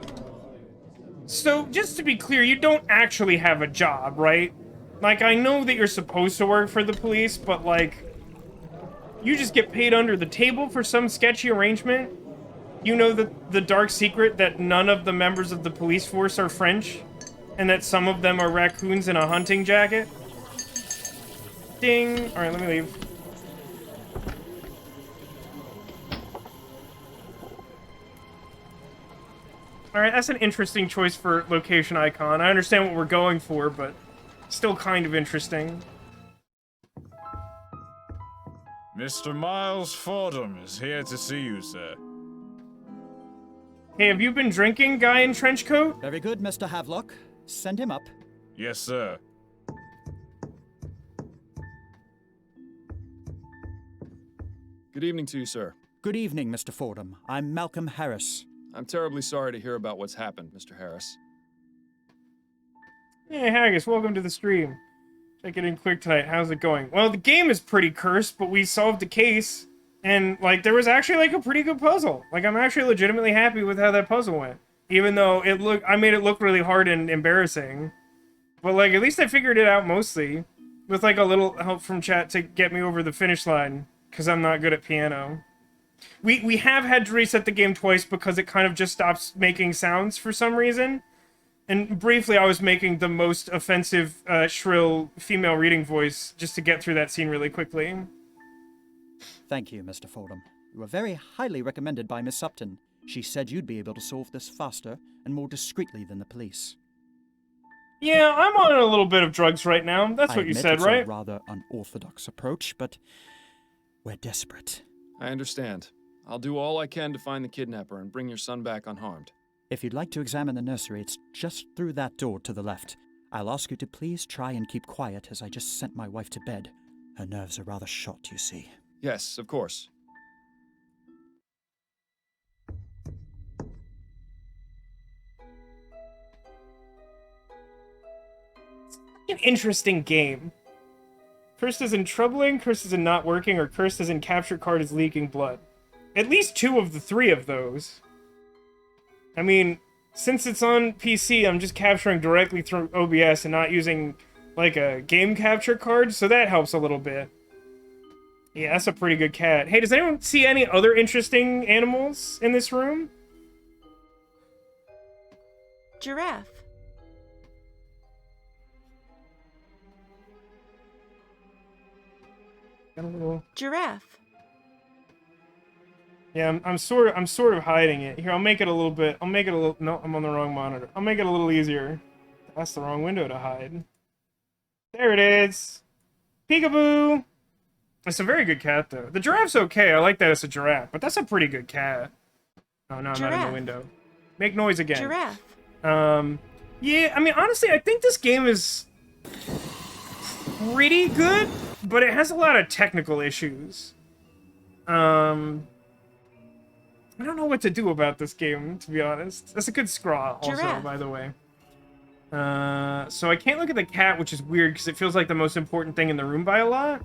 So, just to be clear, you don't actually have a job, right? Like, I know that you're supposed to work for the police, but, like, you just get paid under the table for some sketchy arrangement? You know the dark secret that none of the members of the police force are French? And that some of them are raccoons in a hunting jacket? Ding! Alright, let me leave. Alright, that's an interesting choice for location icon. I understand what we're going for, but still kind of interesting. Mr. Miles Fordham is here to see you, sir. Hey, have you been drinking, guy in trench coat? Very good, Mr. Havelock. Send him up. Yes, sir. Good evening to you, sir. Good evening, Mr. Fordham. I'm Malcolm Harris. I'm terribly sorry to hear about what's happened, Mr. Harris. Hey, Haggis, welcome to the stream. Check it in quick tonight. How's it going? Well, the game is pretty cursed, but we solved the case. And, like, there was actually, like, a pretty good puzzle. Like, I'm actually legitimately happy with how that puzzle went. Even though I made it look really hard and embarrassing. But, like, at least I figured it out mostly. With, like, a little help from chat to get me over the finish line. Because I'm not good at piano. We have had to reset the game twice because it kind of just stops making sounds for some reason. And briefly, I was making the most offensive, shrill female reading voice just to get through that scene really quickly. Thank you, Mr. Fordham. You were very highly recommended by Miss Upton. She said you'd be able to solve this faster and more discreetly than the police. Yeah, I'm on a little bit of drugs right now. That's what you said, right? It's a rather unorthodox approach, but we're desperate. I understand. I'll do all I can to find the kidnapper and bring your son back unharmed. If you'd like to examine the nursery, it's just through that door to the left. I'll ask you to please try and keep quiet as I just sent my wife to bed. Her nerves are rather shot, you see. Yes, of course. An interesting game. Cursed as in troubling, cursed as in not working, or cursed as in capture card is leaking blood. At least 2 of the 3 of those. I mean, since it's on PC, I'm just capturing directly through OBS and not using, like, a game capture card, so that helps a little bit. Yeah, that's a pretty good cat. Hey, does anyone see any other interesting animals in this room? Giraffe. Got a little... Giraffe. Yeah, I'm sort of hiding it. Here, I'll make it a little bit. I'll make it a little... No, I'm on the wrong monitor. I'll make it a little easier. That's the wrong window to hide. There it is. Peekaboo. It's a very good cat, though. The giraffe's okay. I like that it's a giraffe, but that's a pretty good cat. Oh, no, I'm not in the window. Make noise again. Giraffe. Yeah, I mean, honestly, I think this game is pretty good, but it has a lot of technical issues. I don't know what to do about this game, to be honest. That's a good scrawl, also, Giraffe. by the way. So I can't look at the cat, which is weird, because it feels like the most important thing in the room by a lot.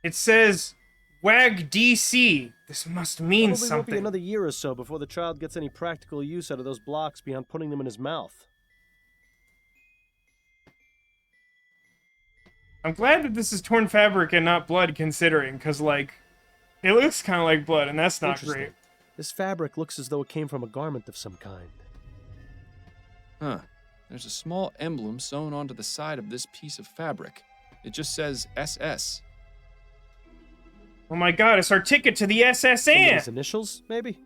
It says, WAG DC. This must mean Probably won't be something. another year or so before the child gets any practical use out of those blocks beyond putting them in his mouth. I'm glad that this is torn fabric and not blood, considering, because, like, it looks kind of like blood, and that's not great. This fabric looks as though it came from a garment of some kind. Huh. There's a small emblem sewn onto the side of this piece of fabric. It just says SS. Oh my god, it's our ticket to the SSN! Somebody's initials, maybe?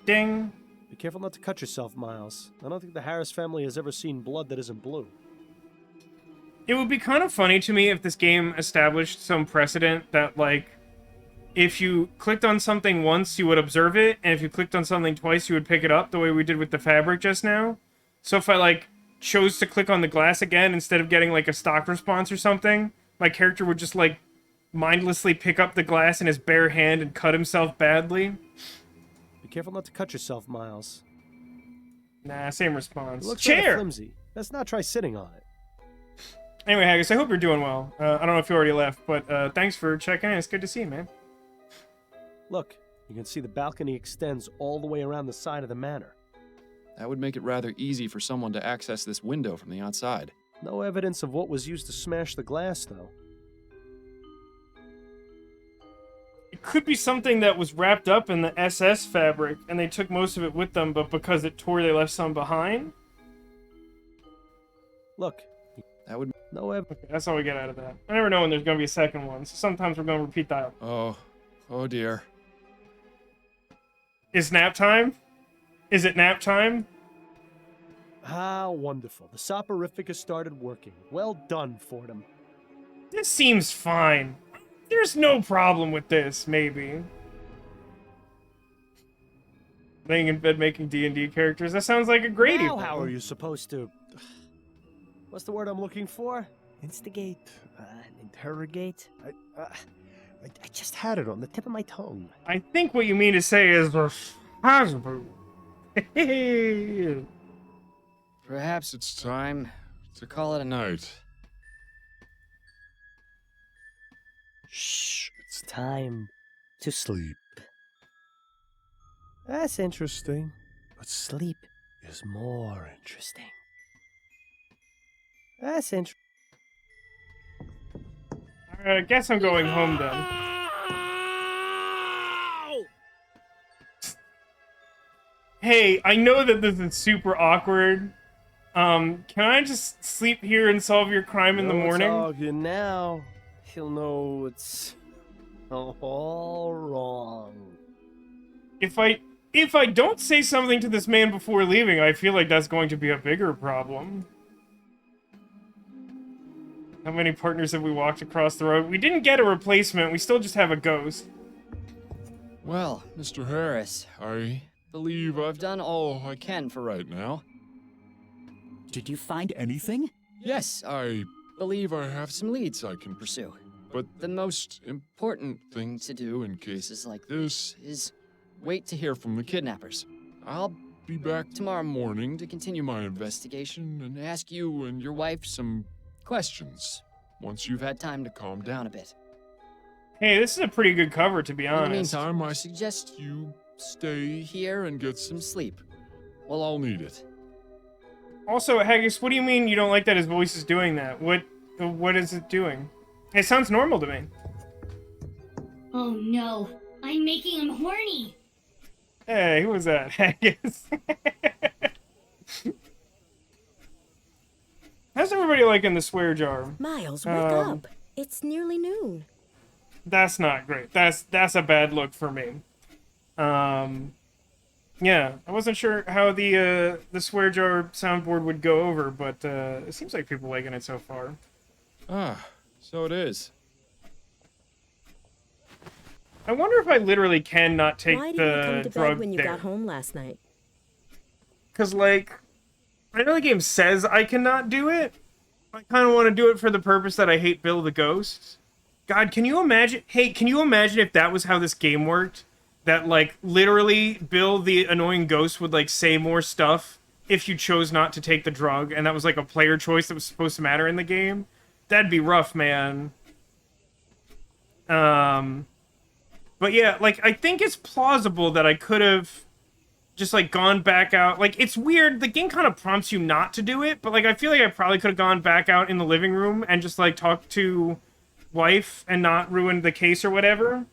Ding. Be careful not to cut yourself, Miles. I don't think the Harris family has ever seen blood that isn't blue. It would be kind of funny to me if this game established some precedent that, like, if you clicked on something once, you would observe it, and if you clicked on something twice, you would pick it up, the way we did with the fabric just now. So if I, like, chose to click on the glass again, instead of getting, like, a stock response or something, my character would just, like, mindlessly pick up the glass in his bare hand and cut himself badly. Be careful not to cut yourself, Miles. Nah, same response. It looks Chair! rather flimsy. Let's not try sitting on it. Anyway, Haggis, I hope you're doing well. I don't know if you already left, but thanks for checking in. It's good to see you, man. Look, you can see the balcony extends all the way around the side of the manor. That would make it rather easy for someone to access this window from the outside. No evidence of what was used to smash the glass, though. It could be something that was wrapped up in the SS fabric, and they took most of it with them, but because it tore, they left some behind. Look. That would... No evidence. Okay, that's all we get out of that. I never know when there's going to be a second one, so sometimes we're going to repeat dialogue. Oh dear. Is nap time? Is it nap time? How wonderful. The soporific has started working. Well done, Fordham. This seems fine. There's no problem with this, maybe. Laying in bed making D&D characters. That sounds like a great Now, evening. how are you supposed to... What's the word I'm looking for? Instigate? Interrogate? I just had it on the tip of my tongue. I think what you mean to say is possible. Perhaps it's time to call it a night. Shh, it's time to sleep. That's interesting, but sleep is more interesting. That's interesting. I guess I'm going home then. Hey, I know that this is super awkward. Can I just sleep here and solve your crime in the morning? It's all good now. He'll know it's all wrong. If I don't say something to this man before leaving, I feel like that's going to be a bigger problem. How many partners have we walked across the road? We didn't get a replacement. We still just have a ghost. Well, Mr. Harris, I believe I've done all I can for right now. Did you find anything? Yes, I believe I have some leads I can pursue. But the most important thing to do in cases like this is wait to hear from the kidnappers. I'll be back tomorrow morning to continue my investigation and ask you and your wife some questions once you've had time to calm down a bit. Hey, this is a pretty good cover, to be honest. In the meantime, I suggest you stay here and get some sleep. We'll all need it. Also, Haggis, what do you mean you don't like that his voice is doing that? What is it doing? It sounds normal to me. Oh no, I'm making him horny. Hey, who was that? Haggis. How's everybody liking the swear jar? Miles, wake up. It's nearly noon. That's not great. That's a bad look for me. Yeah, I wasn't sure how the swear jar soundboard would go over, but it seems like people liking it so far. Ah, so it is. I wonder if I literally can not take Why the didn't you come to drug bed when you there. got home last night? Because, like, I know the game says I cannot do it. I kind of want to do it for the purpose that I hate Bill the Ghost. God, can you imagine? Hey, can you imagine if that was how this game worked? That, like, literally Bill the annoying ghost would, like, say more stuff if you chose not to take the drug, and that was, like, a player choice that was supposed to matter in the game? That'd be rough, man. But yeah, like, I think it's plausible that I could have just like gone back out. Like, it's weird. The game kind of prompts you not to do it, but like I feel like I probably could have gone back out in the living room and just like talked to wife and not ruined the case or whatever.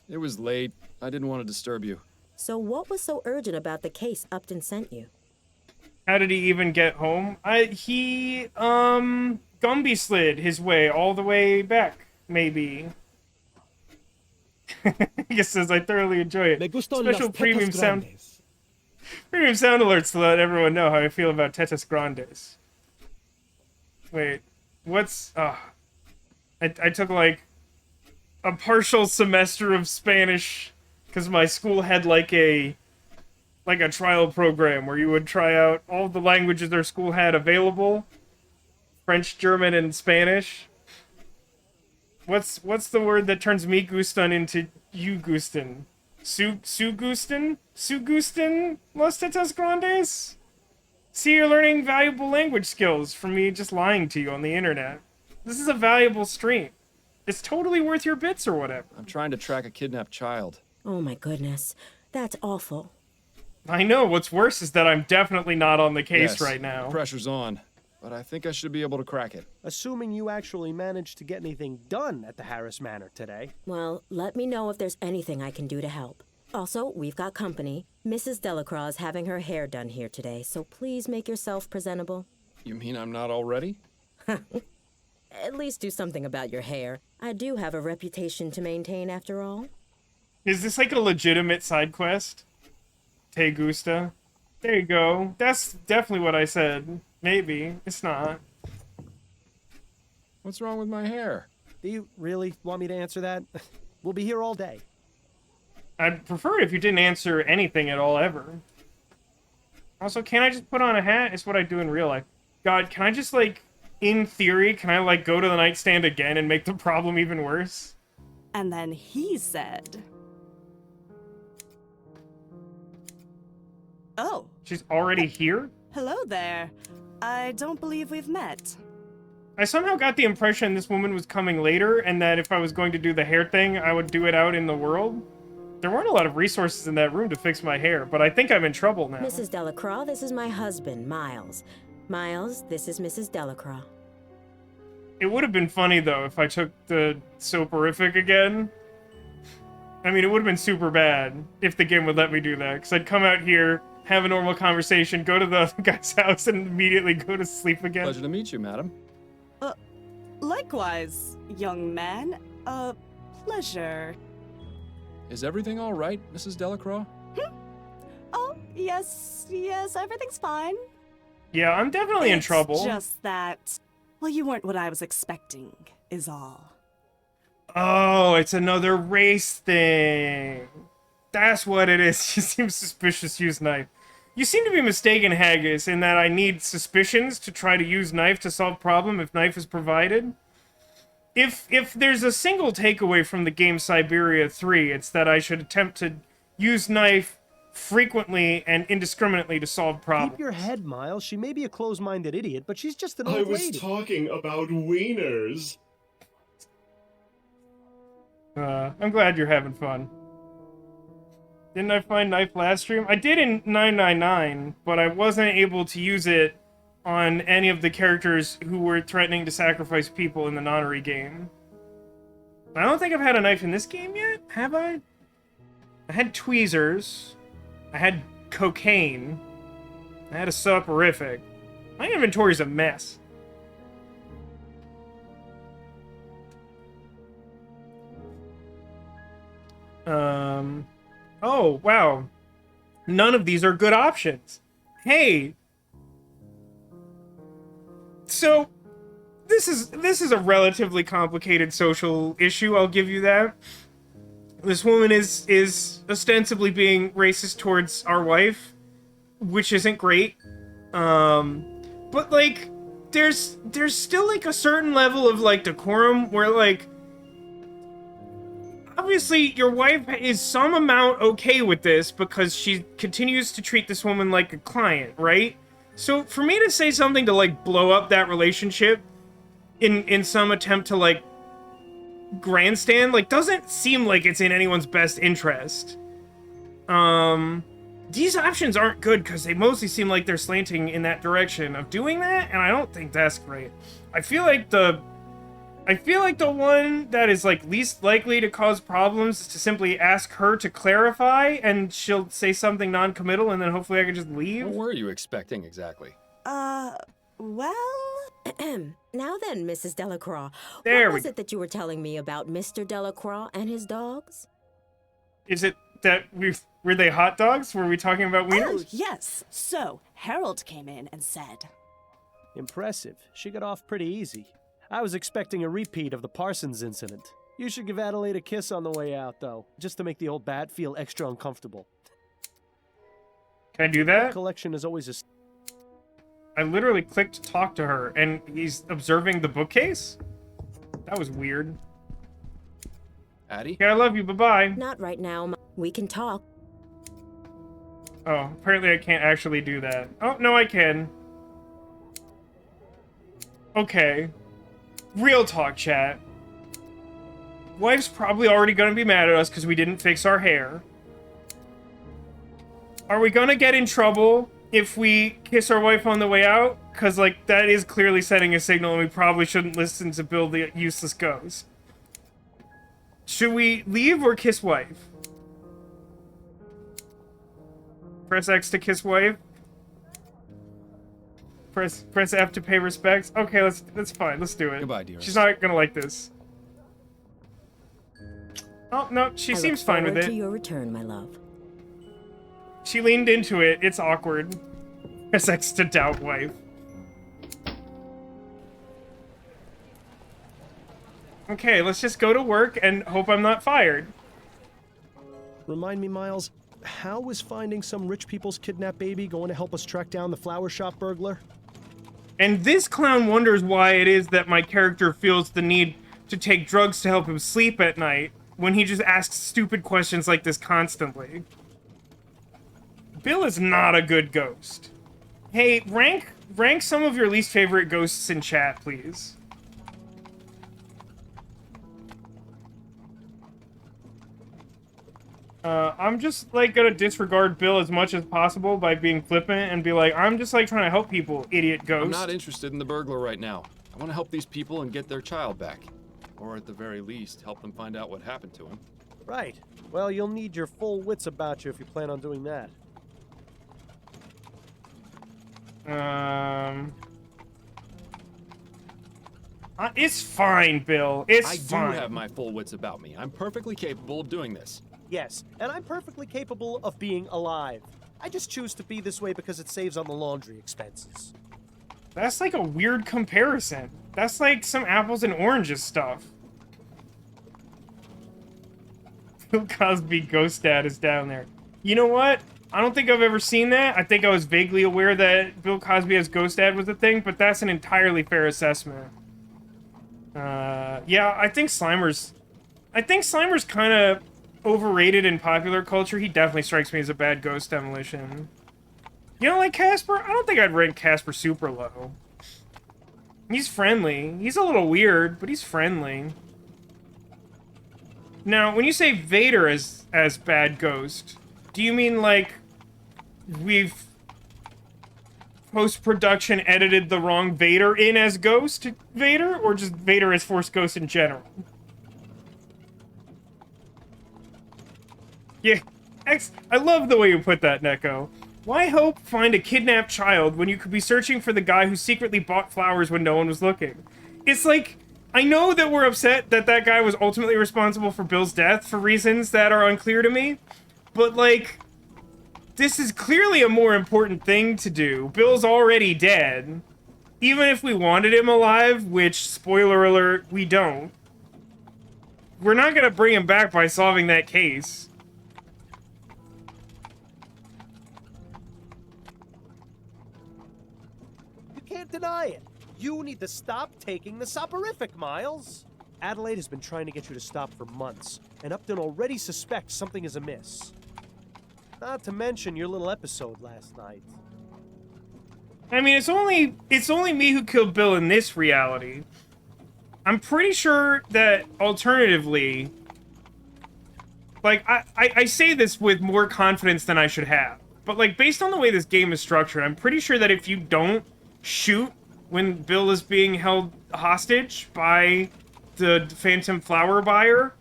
It was late. I didn't want to disturb you. So what was so urgent about the case Upton sent you? How did he even get home? He Gumby slid his way all the way back, maybe. He says, I thoroughly enjoy it. Special premium sound alerts to let everyone know how I feel about tetas grandes. Wait, what's... I took, like, a partial semester of Spanish because my school had, like a trial program where you would try out all the languages their school had available. French, German, and Spanish. What's the word that turns me Gustan into you Gustan? Su Gustan? Su Gustan? Los tetas grandes? See, you're learning valuable language skills from me just lying to you on the internet. This is a valuable stream. It's totally worth your bits or whatever. I'm trying to track a kidnapped child. Oh my goodness. That's awful. I know, what's worse is that I'm definitely not on the case Yes, right now. The pressure's on, but I think I should be able to crack it. Assuming you actually managed to get anything done at the Harris Manor today. Well, let me know if there's anything I can do to help. Also, we've got company. Mrs. Delacroix is having her hair done here today, so please make yourself presentable. You mean I'm not all ready? At least do something about your hair. I do have a reputation to maintain after all. Is this like a legitimate side quest? Te gusta? There you go. That's definitely what I said. Maybe. It's not. What's wrong with my hair? Do you really want me to answer that? We'll be here all day. I'd prefer it if you didn't answer anything at all, ever. Also, can't I just put on a hat? It's what I do in real life. God, can I just, like, in theory, can I, like, go to the nightstand again and make the problem even worse? And then he said... Oh. She's already here? Hello there. I don't believe we've met. I somehow got the impression this woman was coming later, and that if I was going to do the hair thing, I would do it out in the world. There weren't a lot of resources in that room to fix my hair, but I think I'm in trouble now. Mrs. Delacroix, this is my husband, Miles. Miles, this is Mrs. Delacroix. It would have been funny, though, if I took the soporific again. I mean, it would have been super bad if the game would let me do that, because I'd come out here, have a normal conversation, go to the other guy's house, and immediately go to sleep again. Pleasure to meet you, madam. Likewise, young man. Pleasure. Is everything all right, Mrs. Delacroix? Oh, yes, everything's fine. Yeah, I'm definitely in trouble. It's just that, well, you weren't what I was expecting, is all. Oh, it's another race thing. That's what it is. She seems suspicious, use knife. You seem to be mistaken, Haggis, in that I need suspicions to try to use knife to solve problem if knife is provided. If there's a single takeaway from the game Siberia 3, it's that I should attempt to use knife frequently and indiscriminately to solve problems. Keep your head, Miles. She may be a closed-minded idiot, but she's just an old lady. I was talking about wieners. I'm glad you're having fun. Didn't I find knife last stream? I did in 999, but I wasn't able to use it on any of the characters who were threatening to sacrifice people in the Noire game. I don't think I've had a knife in this game yet, have I? I had tweezers. I had cocaine. I had a soporific. My inventory's a mess. Oh, wow. None of these are good options. Hey. So, this is a relatively complicated social issue, I'll give you that. This woman is ostensibly being racist towards our wife, which isn't great. But, like, there's still, like, a certain level of, like, decorum where, like, obviously, your wife is some amount okay with this because she continues to treat this woman like a client, right? So for me to say something to, like, blow up that relationship in some attempt to, like, grandstand, like, doesn't seem like it's in anyone's best interest. these options aren't good because they mostly seem like they're slanting in that direction of doing that, and I don't think that's great. I feel like the one that is like least likely to cause problems is to simply ask her to clarify, and she'll say something non-committal, and then hopefully I can just leave. What were you expecting exactly? Well... Now then, Mrs. Delacroix, There what was it that you were telling me about Mr. Delacroix and his dogs? Is it that were they hot dogs? Were we talking about wieners? Oh, yes. So, Harold came in and said... Impressive. She got off pretty easy. I was expecting a repeat of the Parsons incident. You should give Adelaide a kiss on the way out, though, just to make the old bat feel extra uncomfortable. Can I do that? Collection is always a... I literally clicked talk to her, and he's observing the bookcase? That was weird. Addie? Yeah, I love you, bye-bye. Not right now. We can talk. Oh, apparently I can't actually do that. Oh, no, I can. Okay. Real talk, chat. Wife's probably already gonna be mad at us because we didn't fix our hair. Are we gonna get in trouble if we kiss our wife on the way out? Because, like, that is clearly setting a signal, and we probably shouldn't listen to Bill the useless ghost. Should we leave or kiss wife? Press X to kiss wife. Press F to pay respects. Okay, that's fine. Let's do it. Goodbye, dearest. She's not gonna like this. Oh no, she seems fine with I look it. forward to your return, my love. She leaned into it. It's awkward. Press X to doubt wife. Okay, let's just go to work and hope I'm not fired. Remind me, Miles, how was finding some rich people's kidnapped baby going to help us track down the flower shop burglar? And this clown wonders why it is that my character feels the need to take drugs to help him sleep at night when he just asks stupid questions like this constantly. Bill is not a good ghost. Hey, rank some of your least favorite ghosts in chat, please. I'm just, like, gonna disregard Bill as much as possible by being flippant and be like, I'm just, like, trying to help people, idiot ghost. I'm not interested in the burglar right now. I want to help these people and get their child back. Or at the very least, help them find out what happened to him. Right. Well, you'll need your full wits about you if you plan on doing that. It's fine, Bill. It's fine. I do have my full wits about me. I'm perfectly capable of doing this. Yes, and I'm perfectly capable of being alive. I just choose to be this way because it saves on the laundry expenses. That's like a weird comparison. That's like some apples and oranges stuff. Bill Cosby Ghost Dad is down there. You know what? I don't think I've ever seen that. I think I was vaguely aware that Bill Cosby as Ghost Dad was a thing, but that's an entirely fair assessment. Yeah, I think Slimer's kind of overrated in popular culture. He definitely strikes me as a bad ghost demolition. You don't like Casper? I don't think I'd rank Casper super low. He's friendly. He's a little weird, but he's friendly. Now, when you say Vader as bad ghost, do you mean like we've post-production edited the wrong Vader in as Ghost Vader, or just Vader as Force Ghost in general? Yeah, I love the way you put that, Neko. Why hope find a kidnapped child when you could be searching for the guy who secretly bought flowers when no one was looking? It's like, I know that we're upset that that guy was ultimately responsible for Bill's death for reasons that are unclear to me, but like, this is clearly a more important thing to do. Bill's already dead. Even if we wanted him alive, which, spoiler alert, we don't, we're not gonna bring him back by solving that case. You can't deny it. You need to stop taking the soporific, Miles. Adelaide has been trying to get you to stop for months, and Upton already suspects something is amiss. Not to mention your little episode last night. I mean, it's only me who killed Bill in this reality. I'm pretty sure that alternatively, like, I say this with more confidence than I should have. but like based on the way this game is structured, I'm pretty sure that if you don't shoot when Bill is being held hostage by the Phantom flower buyer,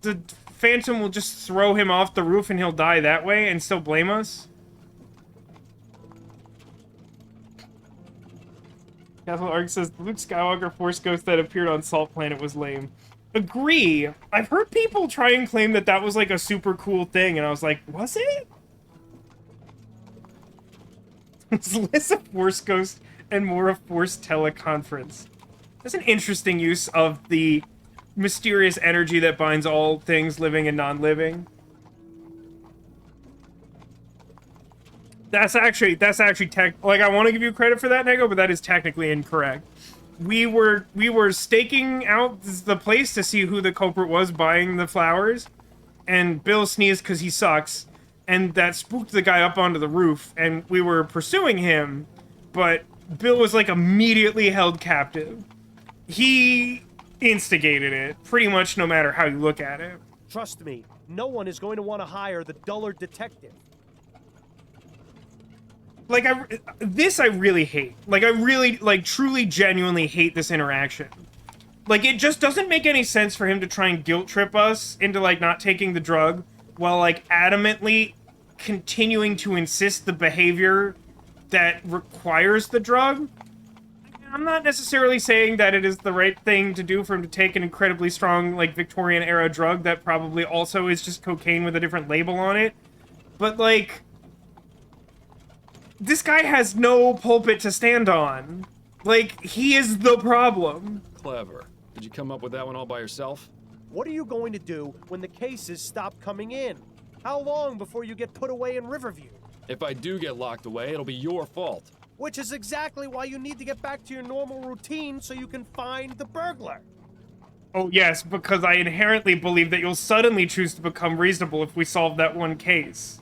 the Phantom will just throw him off the roof and he'll die that way and still blame us. Catholic Arc says the Luke Skywalker Force Ghost that appeared on Salt Planet was lame. Agree. I've heard people try and claim that that was like a super cool thing, and I was like, was it? It's less a Force Ghost and more a Force teleconference. That's an interesting use of the mysterious energy that binds all things living and non-living. That's actually like, I want to give you credit for that, Nego, but that is technically incorrect. We were staking out the place to see who the culprit was buying the flowers, and Bill sneezed because he sucks, and that spooked the guy up onto the roof, and we were pursuing him, but Bill was like immediately held captive. He instigated it, pretty much no matter how you look at it. Trust me, no one is going to want to hire the dullard detective. Like, this I really hate. Like, I really, like, truly, genuinely hate this interaction. Like, it just doesn't make any sense for him to try and guilt trip us into, like, not taking the drug, while, like, adamantly continuing to insist the behavior that requires the drug. I'm not necessarily saying that it is the right thing to do for him to take an incredibly strong, like, Victorian-era drug that probably also is just cocaine with a different label on it. But, like, this guy has no pulpit to stand on. Like, he is the problem. Clever. Did you come up with that one all by yourself? What are you going to do when the cases stop coming in? How long before you get put away in Riverview? If I do get locked away, it'll be your fault. Which is exactly why you need to get back to your normal routine so you can find the burglar. Oh, yes, because I inherently believe that you'll suddenly choose to become reasonable if we solve that one case.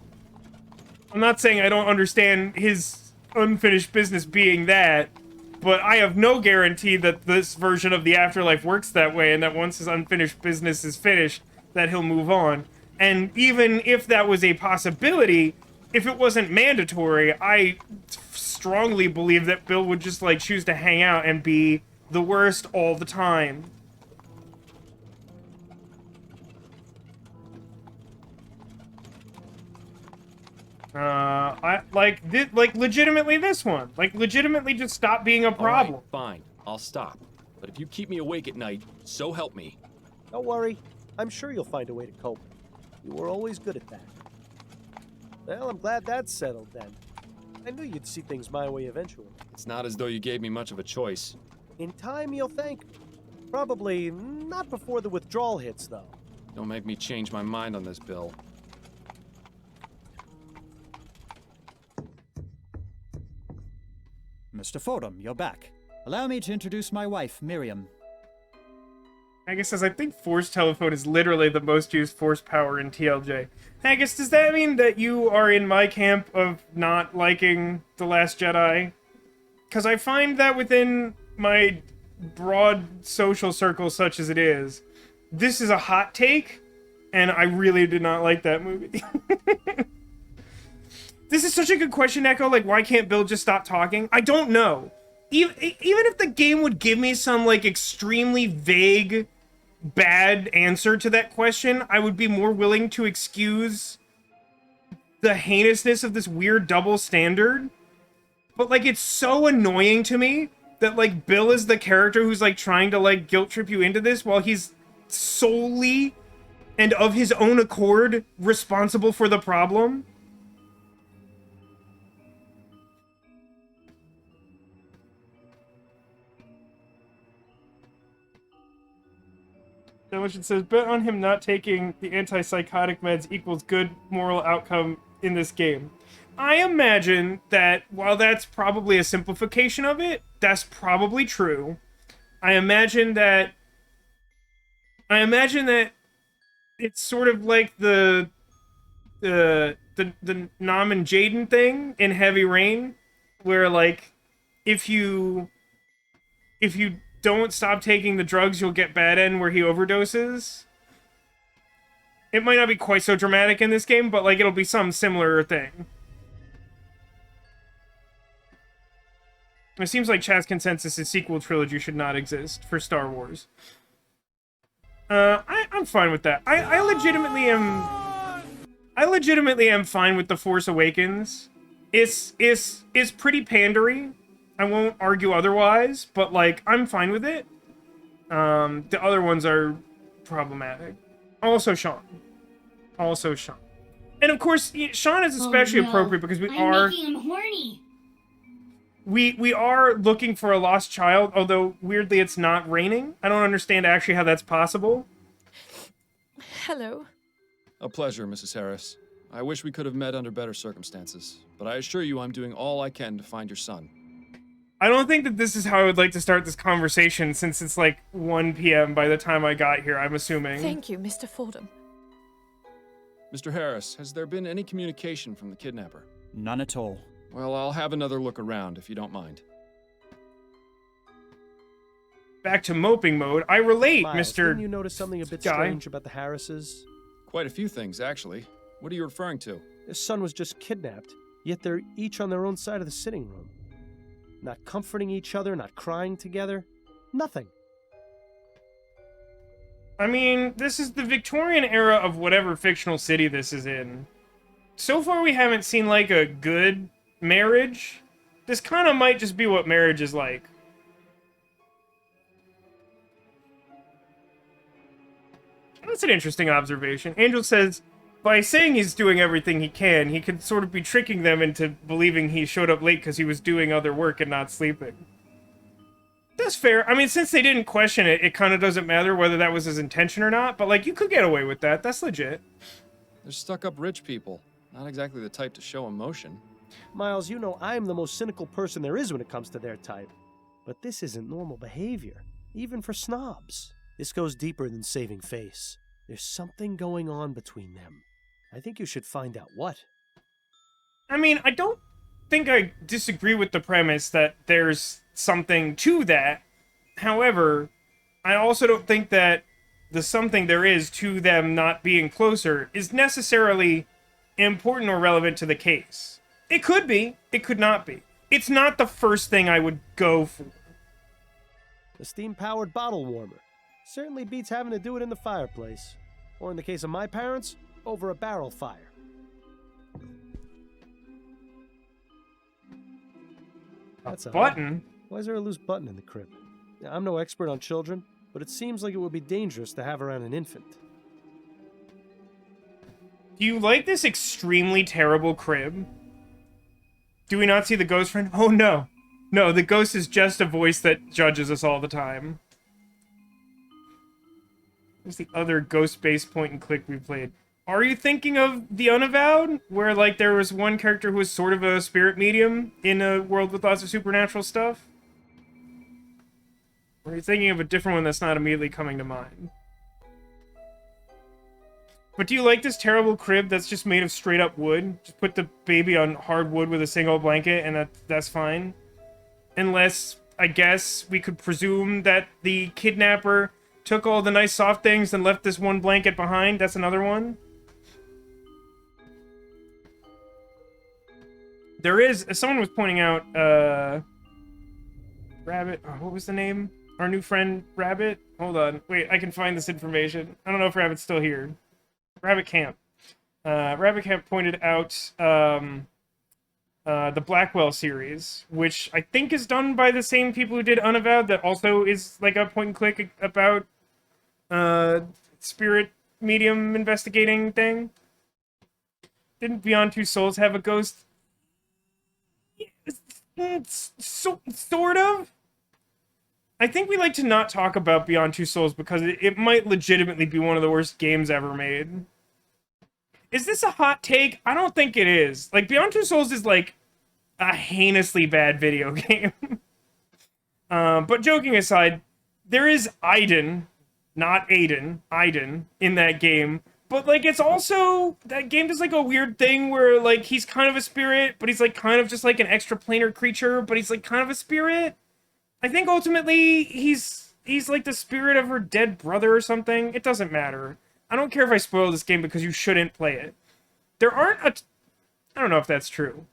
I'm not saying I don't understand his unfinished business being that, but I have no guarantee that this version of the afterlife works that way, and that once his unfinished business is finished, that he'll move on. And even if that was a possibility, if it wasn't mandatory, I strongly believe that Bill would just, like, choose to hang out and be the worst all the time. Legitimately this one. Like, legitimately just stop being a problem. All right, fine. I'll stop. But if you keep me awake at night, so help me. Don't worry. I'm sure you'll find a way to cope. You were always good at that. Well, I'm glad that's settled then. I knew you'd see things my way eventually. It's not as though you gave me much of a choice. In time, you'll thank me. Probably not before the withdrawal hits, though. Don't make me change my mind on this, Bill. Mr. Fordham, you're back. Allow me to introduce my wife, Miriam. Agus says, I think Force Telephone is literally the most used Force power in TLJ. Agus, does that mean that you are in my camp of not liking The Last Jedi? Because I find that within my broad social circle such as it is, this is a hot take, and I really did not like that movie. This is such a good question, Echo. Like, why can't Bill just stop talking? I don't know. Even if the game would give me some, like, extremely vague, bad answer to that question, I would be more willing to excuse the heinousness of this weird double standard. But, like, it's so annoying to me that, like, Bill is the character who's, like, trying to, like, guilt trip you into this while he's solely and of his own accord responsible for the problem. Demolition says, bet on him not taking the antipsychotic meds equals good moral outcome in this game. I imagine that while that's probably a simplification of it, that's probably true. I imagine that it's sort of like the Nam and Jaden thing in Heavy Rain, where, like, if you don't stop taking the drugs, you'll get bad end where he overdoses. It might not be quite so dramatic in this game, but, like, it'll be some similar thing. It seems like chat's consensus is sequel trilogy should not exist for Star Wars. I'm fine with that. I legitimately am fine with The Force Awakens. It's pretty pandery. I won't argue otherwise, but like I'm fine with it. The other ones are problematic. Also Sean. And of course, Sean is especially appropriate because I'm making him horny. We are looking for a lost child, although weirdly it's not raining. I don't understand actually how that's possible. Hello. A pleasure, Mrs. Harris. I wish we could have met under better circumstances, but I assure you I'm doing all I can to find your son. I don't think that this is how I would like to start this conversation, since it's like 1 p.m. by the time I got here, I'm assuming. Thank you, Mr. Fordham. Mr. Harris, has there been any communication from the kidnapper? None at all. Well, I'll have another look around, if you don't mind. Back to moping mode. I relate, Miles, Mr. Didn't you notice something a bit Guy? strange about the Harrises? Quite a few things, actually. What are you referring to? Their son was just kidnapped, yet they're each on their own side of the sitting room. Not comforting each other, not crying together. Nothing. I mean, this is the Victorian era of whatever fictional city this is in. So far, we haven't seen, like, a good marriage. This kind of might just be what marriage is like. That's an interesting observation. Angel says, by saying he's doing everything he can, he could sort of be tricking them into believing he showed up late because he was doing other work and not sleeping. That's fair. I mean, since they didn't question it, it kind of doesn't matter whether that was his intention or not, but, like, you could get away with that. That's legit. They're stuck-up rich people. Not exactly the type to show emotion. Miles, you know I'm the most cynical person there is when it comes to their type. But this isn't normal behavior, even for snobs. This goes deeper than saving face. There's something going on between them. I think you should find out what. I mean, I don't think I disagree with the premise that there's something to that. However, I also don't think that the something there is to them not being closer is necessarily important or relevant to the case. It could be. It could not be. It's not the first thing I would go for. The steam-powered bottle warmer. Certainly beats having to do it in the fireplace. Or in the case of my parents, over a barrel fire. That's a button? Why is there a loose button in the crib? I'm no expert on children, but it seems like it would be dangerous to have around an infant. Do you like this extremely terrible crib? Do we not see the ghost friend? Oh no. No, the ghost is just a voice that judges us all the time. What's the other ghost-based point-and-click we played? Are you thinking of The Unavowed? Where, like, there was one character who was sort of a spirit medium in a world with lots of supernatural stuff? Or are you thinking of a different one that's not immediately coming to mind? But do you like this terrible crib that's just made of straight-up wood? Just put the baby on hard wood with a single blanket, and that's fine? Unless, I guess, we could presume that the kidnapper took all the nice soft things and left this one blanket behind. That's another one. There is, as someone was pointing out, Rabbit, oh, what was the name? Our new friend, Rabbit? Hold on, wait, I can find this information. I don't know if Rabbit's still here. Rabbit Camp. Rabbit Camp pointed out, the Blackwell series, which I think is done by the same people who did Unavowed, that also is like a point-and-click about spirit medium investigating thing. Didn't Beyond Two Souls have a ghost? Sort of. I think we like to not talk about Beyond Two Souls because it might legitimately be one of the worst games ever made. Is this a hot take? I don't think it is. Like, Beyond Two Souls is like a heinously bad video game. But joking aside, there is Aiden, not Aiden, Aiden, in that game. But, like, it's also, that game does, like, a weird thing where, like, he's kind of a spirit, but he's, like, kind of just, like, an extraplanar creature, but he's, like, kind of a spirit. I think, ultimately, he's like, the spirit of her dead brother or something. It doesn't matter. I don't care if I spoil this game because you shouldn't play it. There aren't I don't know if that's true.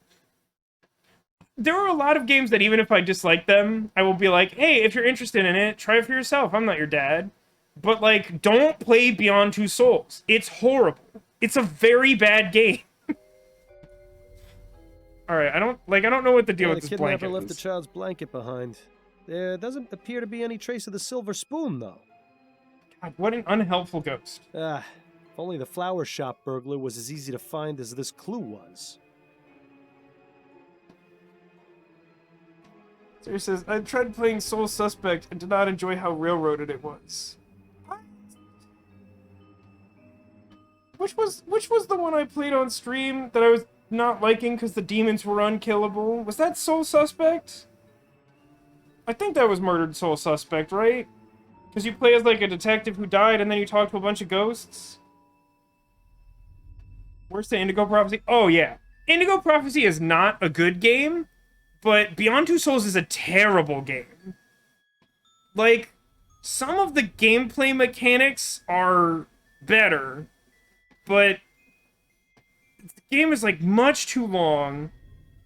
there are a lot of games that even if I dislike them, I will be like, hey, if you're interested in it, try it for yourself. I'm not your dad. But, like, don't play Beyond Two Souls. It's horrible. It's a very bad game. Alright, I don't know what the deal with this blanket The kidnapper left the is. child's blanket behind. There doesn't appear to be any trace of the silver spoon, though. God, what an unhelpful ghost. If only the flower shop burglar was as easy to find as this clue was. Sarah says, I tried playing Soul Suspect and did not enjoy how railroaded it was. Which was the one I played on stream that I was not liking because the demons were unkillable? Was that Soul Suspect? I think that was Murdered Soul Suspect, right? Because you play as, like, a detective who died and then you talk to a bunch of ghosts? Where's the Indigo Prophecy? Oh, yeah. Indigo Prophecy is not a good game, but Beyond Two Souls is a terrible game. Like, some of the gameplay mechanics are better, but the game is, like, much too long,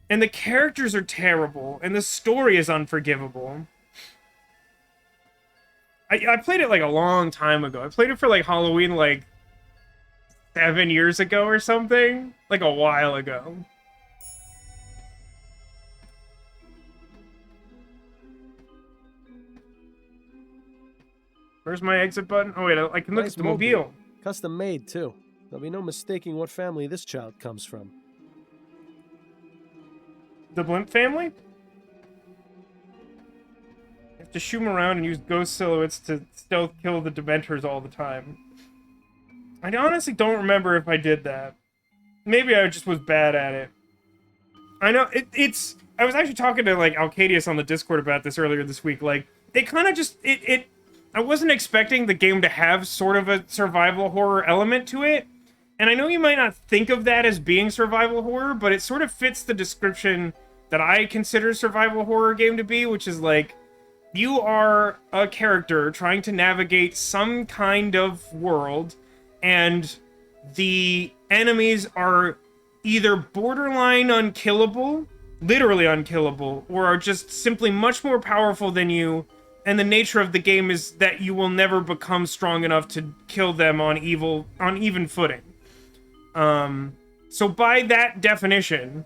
and the characters are terrible, and the story is unforgivable. I played it, like, a long time ago. I played it for, like, Halloween, like, 7 years ago or something. Like, a while ago. Where's my exit button? Oh, wait, I can look at the mobile. Custom made, too. There'll be no mistaking what family this child comes from. The Blimp family? You have to shoot 'em around and use ghost silhouettes to stealth kill the Dementors all the time. I honestly don't remember if I did that. Maybe I just was bad at it. I know, it's... I was actually talking to, like, Alcadius on the Discord about this earlier this week. Like, it kind of just... I wasn't expecting the game to have sort of a survival horror element to it. And I know you might not think of that as being survival horror, but it sort of fits the description that I consider survival horror game to be, which is like, you are a character trying to navigate some kind of world, and the enemies are either borderline unkillable, literally unkillable, or are just simply much more powerful than you, and the nature of the game is that you will never become strong enough to kill them on even footing. So by that definition,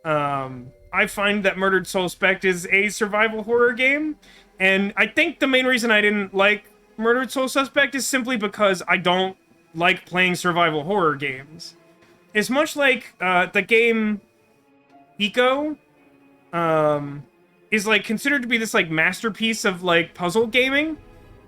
I find that Murdered Soul Suspect is a survival horror game, and I think the main reason I didn't like Murdered Soul Suspect is simply because I don't like playing survival horror games. It's much like the game Eco is like considered to be this like masterpiece of like puzzle gaming,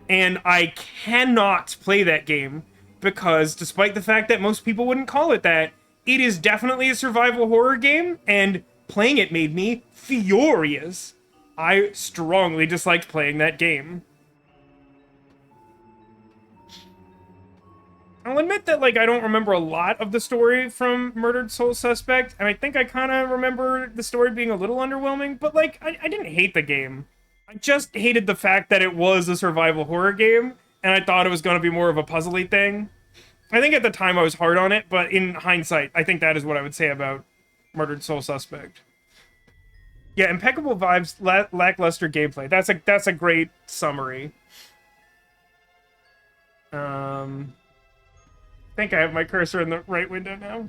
and I cannot play that game because despite the fact that most people wouldn't call it that, it is definitely a survival horror game, and playing it made me furious. I strongly disliked playing that game. I'll admit that, like, I don't remember a lot of the story from Murdered Soul Suspect, and I think I kind of remember the story being a little underwhelming, but, like, I didn't hate the game. I just hated the fact that it was a survival horror game, and I thought it was going to be more of a puzzly thing. I think at the time I was hard on it, but in hindsight, I think that is what I would say about Murdered Soul Suspect. Yeah, impeccable vibes, lackluster gameplay. That's a great summary. I think I have my cursor in the right window now.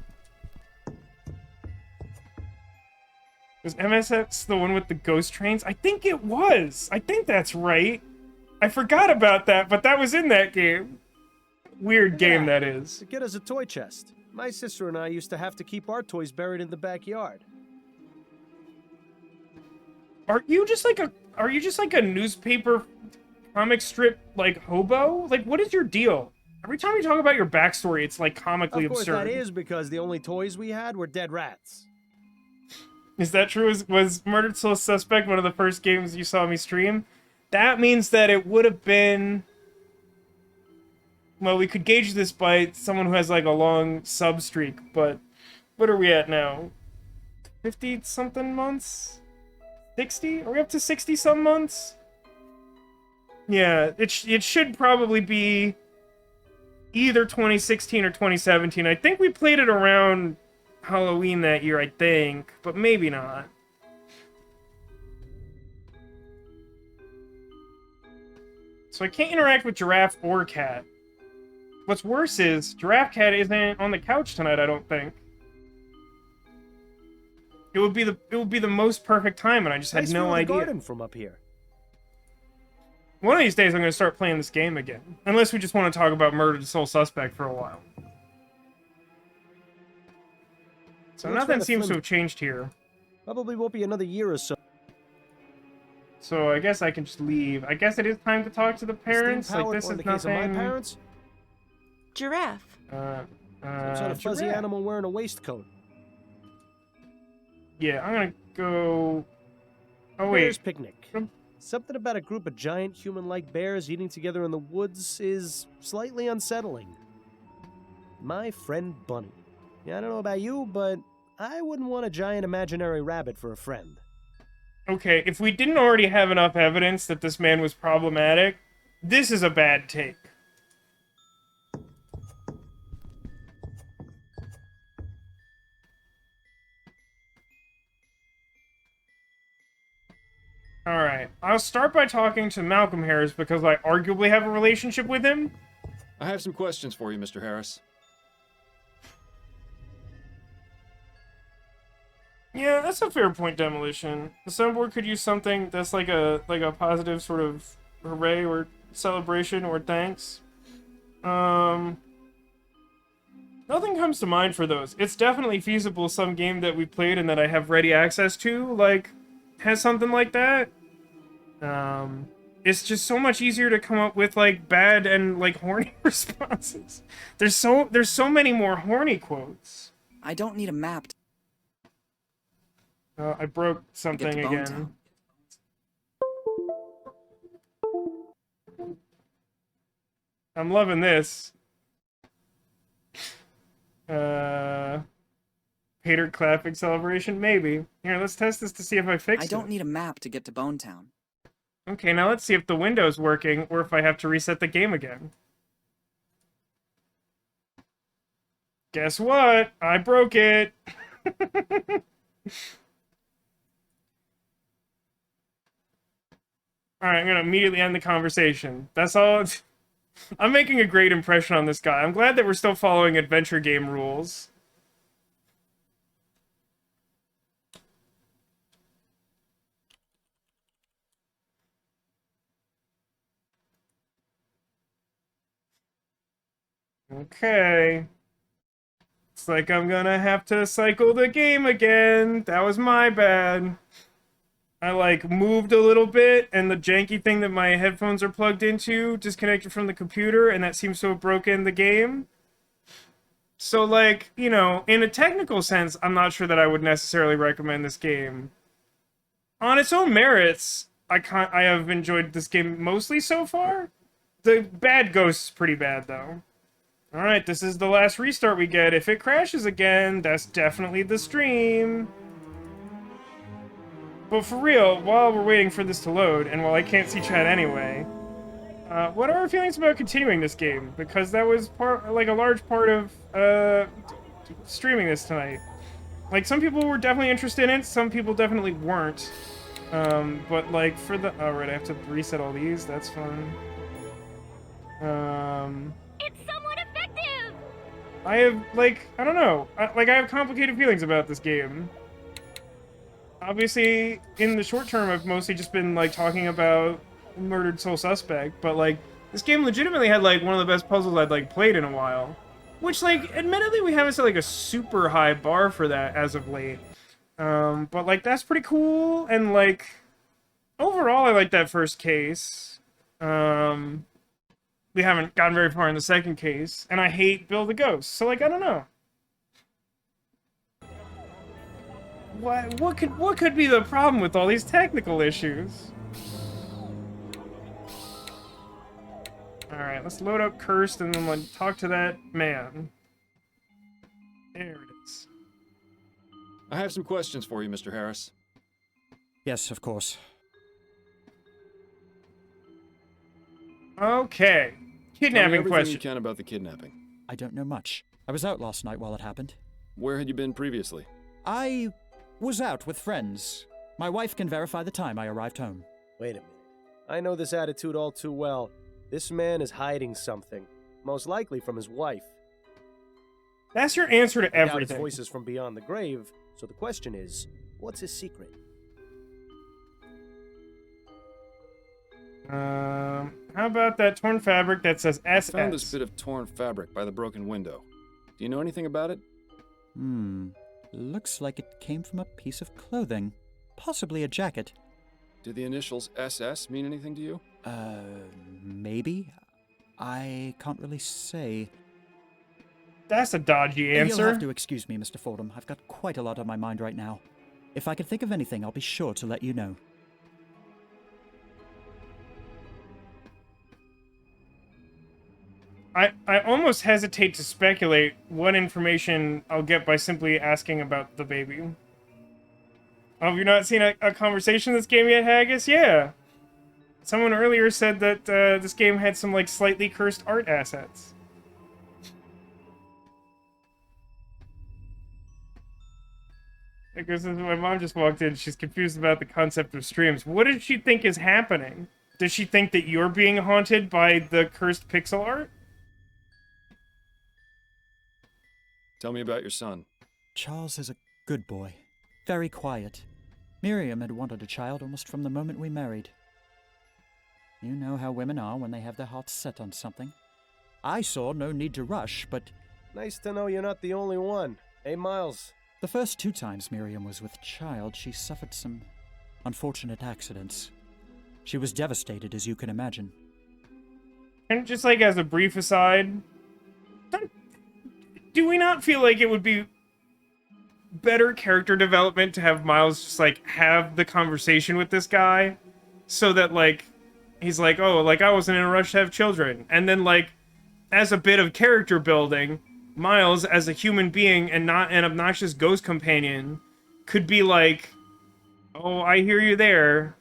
Was MSX the one with the ghost trains? I think it was. I think that's right. I forgot about that, but that was in that game. Weird game that is. Get us a toy chest. My sister and I used to have to keep our toys buried in the backyard. Are you just like a newspaper comic strip like hobo? Like, what is your deal? Every time you talk about your backstory, it's like comically absurd. Of course, that is because the only toys we had were dead rats. Is that true? Was Murdered Soul Suspect one of the first games you saw me stream? That means that it would have been... Well, we could gauge this by someone who has like a long sub streak, but what are we at now? 50-something months? 60? Are we up to 60-some months? Yeah, it should probably be either 2016 or 2017. I think we played it around Halloween that year, I think, but maybe not. So I can't interact with Giraffe or Cat. What's worse is, Giraffe Cat isn't on the couch tonight, I don't think. It would be the most perfect time, and I just had Nice no view of the idea. garden from up here. One of these days, I'm going to start playing this game again. Unless we just want to talk about Murdered Soul Suspect for a while. So nothing seems to have changed here. Probably won't be another year or so. So I guess I can just leave. I guess it is time to talk to the parents. Like, this is in the case of my nothing... parents? Giraffe. Some sort of fuzzy Giraffe. animal wearing a waistcoat. Yeah, I'm gonna go... Oh, wait. Bear's picnic. Something about a group of giant human-like bears eating together in the woods is slightly unsettling. My friend Bunny. Yeah, I don't know about you, but I wouldn't want a giant imaginary rabbit for a friend. Okay, if we didn't already have enough evidence that this man was problematic, this is a bad take. Alright, I'll start by talking to Malcolm Harris because I arguably have a relationship with him. I have some questions for you, Mr. Harris. Yeah, that's a fair point, Demolition. The soundboard could use something that's like a positive sort of hooray or celebration or thanks. Nothing comes to mind for those. It's definitely feasible some game that we played and that I have ready access to, like, has something like that. It's just so much easier to come up with, like, bad and, like, horny responses. There's so many more horny quotes. I don't need a map. I broke something again. I'm loving this. Pater clapping celebration? Maybe. Here, let's test this to see if I fix it. I don't need a map to get to Bone Town. Okay, now let's see if the window's working or if I have to reset the game again. Guess what? I broke it! Alright, I'm gonna immediately end the conversation. That's all. I'm making a great impression on this guy. I'm glad that we're still following adventure game rules. Okay. Looks like I'm gonna have to cycle the game again. That was my bad. I, like, moved a little bit, and the janky thing that my headphones are plugged into disconnected from the computer, and that seems to have broken the game. So, like, you know, in a technical sense, I'm not sure that I would necessarily recommend this game. On its own merits, I have enjoyed this game mostly so far. The bad ghost is pretty bad, though. Alright, this is the last restart we get. If it crashes again, that's definitely the stream. But for real, while we're waiting for this to load, and while I can't see chat anyway, what are our feelings about continuing this game? Because that was a large part of streaming this tonight. Like, some people were definitely interested in it, some people definitely weren't. But like for the alright, I have to reset all these. That's fun. It's somewhat effective. I have I don't know. I have complicated feelings about this game. Obviously, in the short term, I've mostly just been, like, talking about Murdered Soul Suspect, but, like, this game legitimately had, like, one of the best puzzles I'd, like, played in a while. Which, like, admittedly, we haven't set, like, a super high bar for that as of late. But, like, that's pretty cool, and, like, overall, I like that first case. We haven't gotten very far in the second case, and I hate Bill the Ghost, so, like, I don't know. What could be the problem with all these technical issues? Alright, let's load up Cursed and then like, talk to that man. There it is. I have some questions for you, Mr. Harris. Yes, of course. Okay. Kidnapping question. You can about the kidnapping. I don't know much. I was out last night while it happened. Where had you been previously? I was out with friends. My wife can verify the time I arrived home. Wait a minute. I know this attitude all too well. This man is hiding something, most likely from his wife. That's your answer to I doubt his everything. voice is from beyond the grave, so the question is, what's his secret? How about that torn fabric that says SS? I found this bit of torn fabric by the broken window. Do you know anything about it? Looks like it came from a piece of clothing. Possibly a jacket. Did the initials SS mean anything to you? Maybe? I can't really say. That's a dodgy answer. You'll have to excuse me, Mr. Fordham. I've got quite a lot on my mind right now. If I can think of anything, I'll be sure to let you know. I almost hesitate to speculate what information I'll get by simply asking about the baby. Oh, have you not seen a conversation in this game yet, Haggis? Yeah. Someone earlier said that this game had some, like, slightly cursed art assets. Because my mom just walked in, she's confused about the concept of streams. What does she think is happening? Does she think that you're being haunted by the cursed pixel art? Tell me about your son. Charles is a good boy. Very quiet. Miriam had wanted a child almost from the moment we married. You know how women are when they have their hearts set on something. I saw no need to rush, but... Nice to know you're not the only one. Hey, Miles. The first 2 times Miriam was with child, she suffered some unfortunate accidents. She was devastated, as you can imagine. And just, like, as a brief aside... Do we not feel like it would be better character development to have Miles just, like, have the conversation with this guy? So that, like, he's like, oh, like, I wasn't in a rush to have children. And then, like, as a bit of character building, Miles, as a human being and not an obnoxious ghost companion, could be like, oh, I hear you there.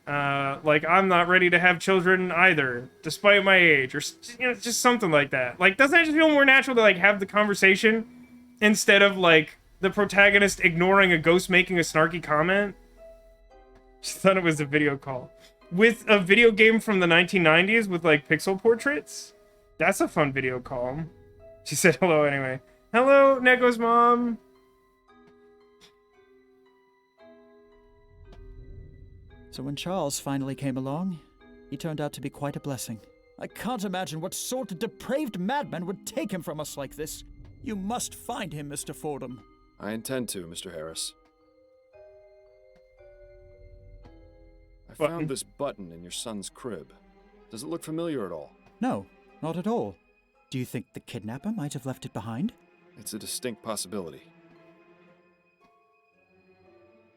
Like, I'm not ready to have children either, despite my age, or, you know, just something like that. Like, doesn't it just feel more natural to, like, have the conversation instead of, like, the protagonist ignoring a ghost making a snarky comment? Just thought it was a video call. With a video game from the 1990s with, like, pixel portraits? That's a fun video call. She said hello anyway. Hello, Neko's mom. So when Charles finally came along, he turned out to be quite a blessing. I can't imagine what sort of depraved madman would take him from us like this. You must find him, Mr. Fordham. I intend to, Mr. Harris. I found this button in your son's crib. Does it look familiar at all? No, not at all. Do you think the kidnapper might have left it behind? It's a distinct possibility.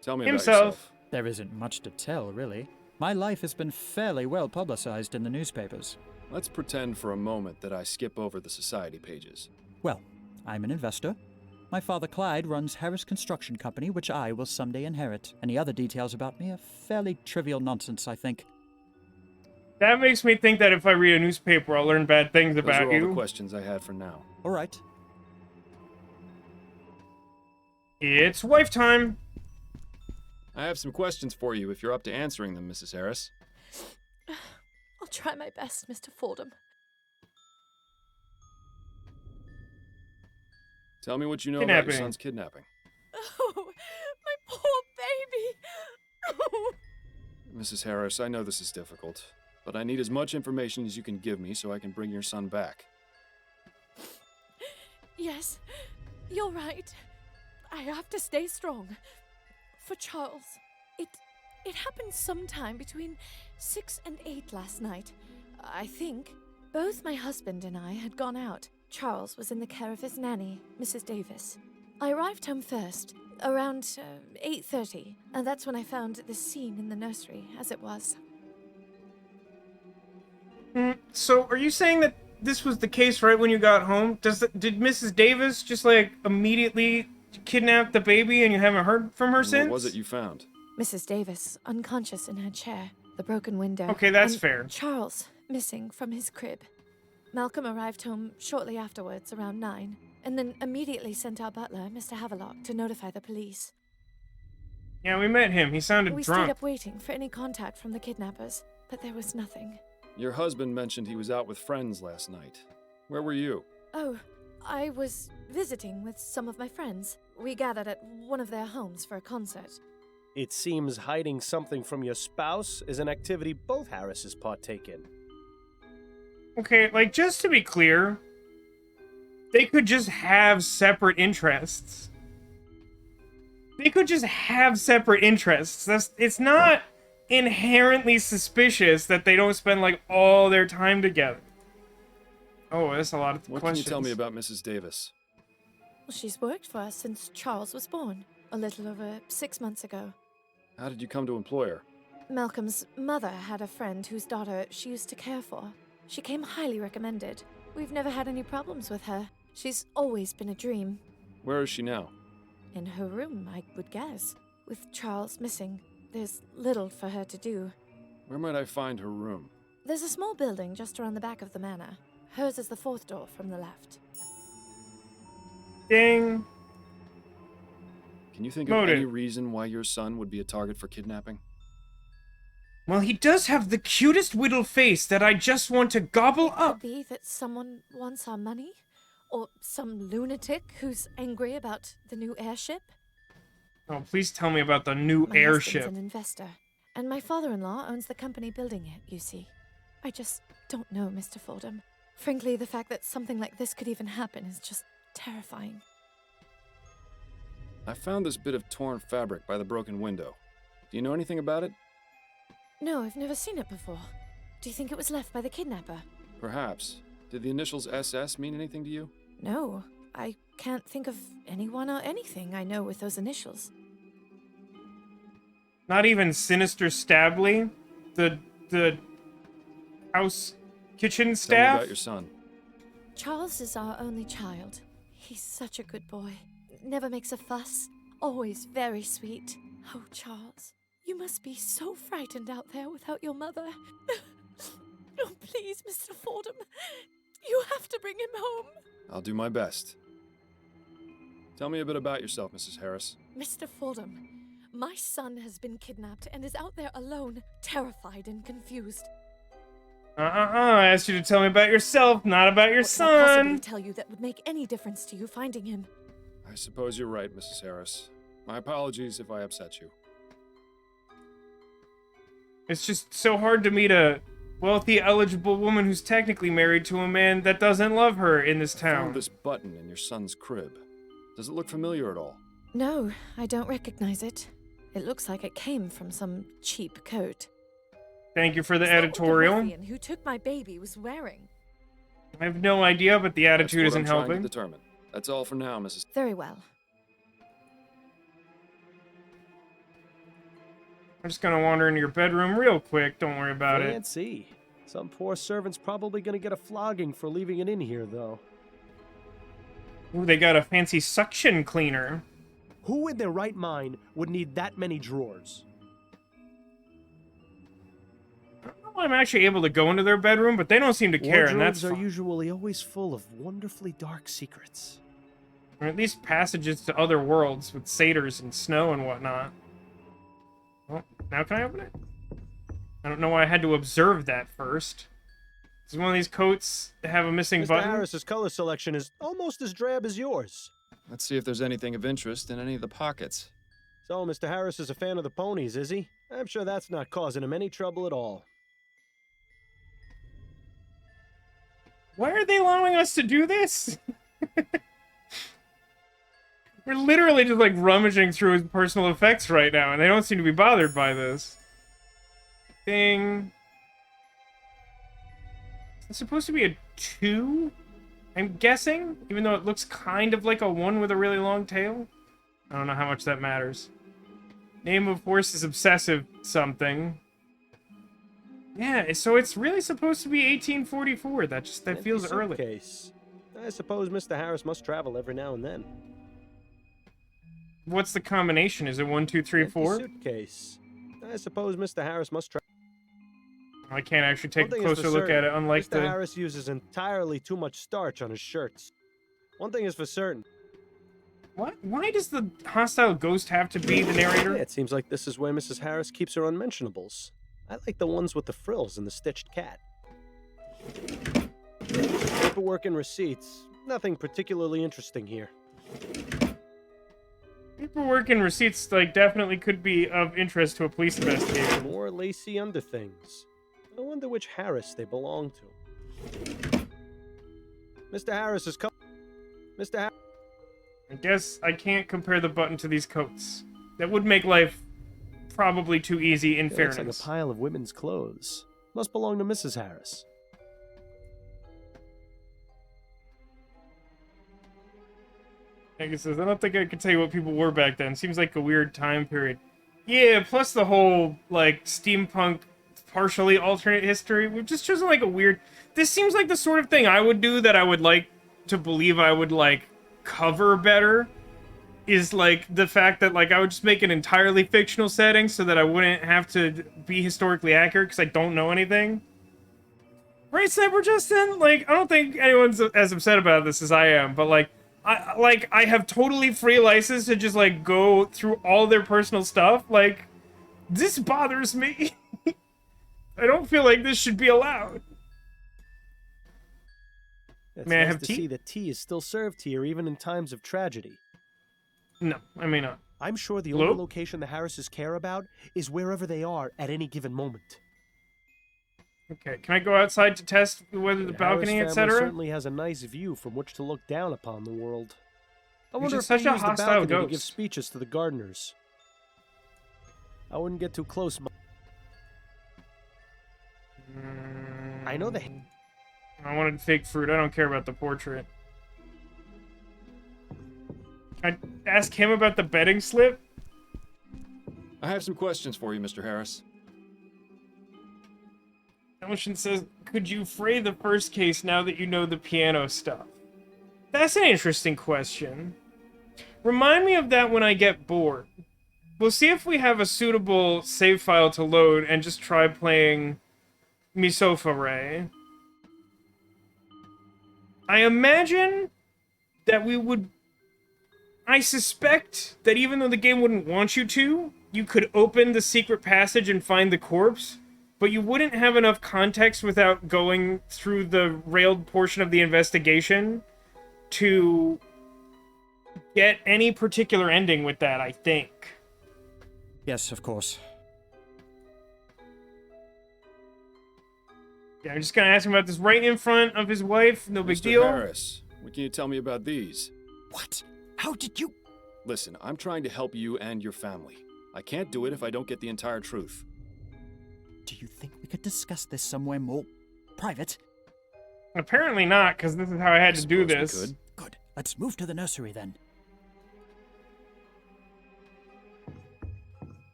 Tell me about Himself. yourself. There isn't much to tell, really. My life has been fairly well publicized in the newspapers. Let's pretend for a moment that I skip over the society pages. Well, I'm an investor. My father Clyde runs Harris Construction Company, which I will someday inherit. Any other details about me are fairly trivial nonsense, I think. That makes me think that if I read a newspaper, I'll learn bad things Those about are all you. the questions I had for now. All right. It's wife time. I have some questions for you if you're up to answering them, Mrs. Harris. I'll try my best, Mr. Fordham. Tell me what you know about your son's kidnapping. Oh, my poor baby. Mrs. Harris, I know this is difficult, but I need as much information as you can give me so I can bring your son back. Yes, you're right. I have to stay strong. For Charles, it happened sometime between 6 and 8 last night. I think both my husband and I had gone out. Charles was in the care of his nanny, Mrs. Davis. I arrived home first, around 8:30, and that's when I found this scene in the nursery, as it was. So, are you saying that this was the case right when you got home? Did Mrs. Davis just, like, immediately kidnap the baby and you haven't heard from her since? What was it you found? Mrs. Davis, unconscious in her chair, the broken window. Okay, that's and fair. Charles, missing from his crib. Malcolm arrived home shortly afterwards, around 9, and then immediately sent our butler, Mr. Havelock, to notify the police. Yeah, we met him. He sounded We drunk. stayed up waiting for any contact from the kidnappers, but there was nothing. Your husband mentioned he was out with friends last night. Where were you? Oh, I was visiting with some of my friends. We gathered at one of their homes for a concert. It seems hiding something from your spouse is an activity both Harrises partake in. Okay, like, just to be clear, they could just have separate interests. They could just have separate interests. It's not inherently suspicious that they don't spend, like, all their time together. Oh, that's a lot of What questions. can you tell me about Mrs. Davis? Well, she's worked for us since Charles was born, a little over 6 months ago. How did you come to employ her? Malcolm's mother had a friend whose daughter she used to care for. She came highly recommended. We've never had any problems with her. She's always been a dream. Where is she now? In her room, I would guess. With Charles missing, there's little for her to do. Where might I find her room? There's a small building just around the back of the manor. Hers is the 4th door from the left. Ding. Can you think Noted. of any reason why your son would be a target for kidnapping? Well, he does have the cutest whittle face that I just want to gobble up. Could be that someone wants our money? Or some lunatic who's angry about the new airship? Oh, please tell me about the new My airship. husband's an investor, and my father-in-law owns the company building it, you see. I just don't know, Mr. Fordham. Frankly, the fact that something like this could even happen is just terrifying. I found this bit of torn fabric by the broken window. Do you know anything about it? No, I've never seen it before. Do you think it was left by the kidnapper? Perhaps. Did the initials SS mean anything to you? No, I can't think of anyone or anything I know with those initials. Not even Sinister Stabley? The house kitchen Tell me staff? about your son. Charles is our only child. He's such a good boy. Never makes a fuss. Always very sweet. Oh, Charles, you must be so frightened out there without your mother. Oh, please, Mr. Fordham. You have to bring him home. I'll do my best. Tell me a bit about yourself, Mrs. Harris. Mr. Fordham, my son has been kidnapped and is out there alone, terrified and confused. I asked you to tell me about yourself, not about your What can I possibly son. tell you that would make any difference to you finding him? I suppose you're right, Mrs. Harris. My apologies if I upset you. It's just so hard to meet a wealthy, eligible woman who's technically married to a man that doesn't love her in this I town. found this button in your son's crib. Does it look familiar at all? No, I don't recognize it. It looks like it came from some cheap coat. Thank you for the Is that what editorial. the ruffian who took my baby was wearing? I have no idea, but the attitude That's what isn't I'm trying helping. to determine. That's all for now, Mrs. Very well. I'm just gonna wander into your bedroom real quick. Don't worry about it. Fancy. Some poor servant's probably gonna get a flogging for leaving it in here, though. Ooh, they got a fancy suction cleaner. Who in their right mind would need that many drawers? I don't know why I'm actually able to go into their bedroom, but they don't seem to care, and that's Wardrobes are fine. usually always full of wonderfully dark secrets. Or at least passages to other worlds with satyrs and snow and whatnot. Well, now can I open it? I don't know why I had to observe that first. Does one of these coats have a missing Mr. button? Harris's color selection is almost as drab as yours. Let's see if there's anything of interest in any of the pockets. So Mr. Harris is a fan of the ponies, is he? I'm sure that's not causing him any trouble at all. Why are they allowing us to do this? We're literally just like rummaging through his personal effects right now, and they don't seem to be bothered by this. Ding. It's supposed to be a 2? I'm guessing, even though it looks kind of like a 1 with a really long tail. I don't know how much that matters. Name of horse is obsessive something. Yeah, so it's really supposed to be 1844. That feels early. Suitcase. I suppose Mr. Harris must travel every now and then. What's the combination? Is it 1, 2, 3, 4? Suitcase. I suppose Mr. Harris must travel. I can't actually take a One thing is closer for look at certain, it, unlike Mr. the... Harris uses entirely too much starch on his shirts. One thing is for certain. What? Why does the hostile ghost have to be the narrator? Yeah, it seems like this is where Mrs. Harris keeps her unmentionables. I like the ones with the frills and the stitched cat. Paperwork and receipts. Nothing particularly interesting here. Paperwork and receipts, like, definitely could be of interest to a police investigator. More lacy underthings. I wonder which Harris they belong to. Mr. Harris is coming. Mr. Harris. I guess I can't compare the button to these coats. That would make life probably too easy, in fairness. Looks like a pile of women's clothes. Must belong to Mrs. Harris. Like it says, I don't think I can tell you what people were back then. Seems like a weird time period. Yeah, plus the whole, like, steampunk, partially alternate history. We've just chosen, like, a weird... This seems like the sort of thing I would do that I would like to believe I would, like, cover better. Is, like, the fact that, like, I would just make an entirely fictional setting so that I wouldn't have to be historically accurate because I don't know anything. Right, Sniper Justin? Like, I don't think anyone's as upset about this as I am, but, like, I have totally free license to just, like, go through all their personal stuff. Like, this bothers me. I don't feel like this should be allowed. It's May I nice have to tea? see that tea is still served here, even in times of tragedy. No, I may not. I'm sure the Hello? only location the Harrises care about is wherever they are at any given moment. Okay, can I go outside to test whether the balcony, Harris etc.? family certainly has a nice view from which to look down upon the world. I You're wonder if just they such a use the hostile balcony to ghost. give speeches to the gardeners. I wouldn't get too close. I know they... I wanted fake fruit. I don't care about the portrait. Can I ask him about the betting slip? I have some questions for you, Mr. Harris. Elton says, could you fray the first case now that you know the piano stuff? That's an interesting question. Remind me of that when I get bored. We'll see if we have a suitable save file to load and just try playing Misofa Ray. I imagine that we would... I suspect that even though the game wouldn't want you to, you could open the secret passage and find the corpse, but you wouldn't have enough context without going through the railed portion of the investigation to get any particular ending with that, I think. Yes, of course. Yeah, I'm just gonna ask him about this right in front of his wife. No big Mr. deal. Harris, what can you tell me about these? What? How did you... Listen, I'm trying to help you and your family. I can't do it if I don't get the entire truth. Do you think we could discuss this somewhere more private? Apparently not, because this is how I had to do suppose we this. could. Good. Let's move to the nursery then.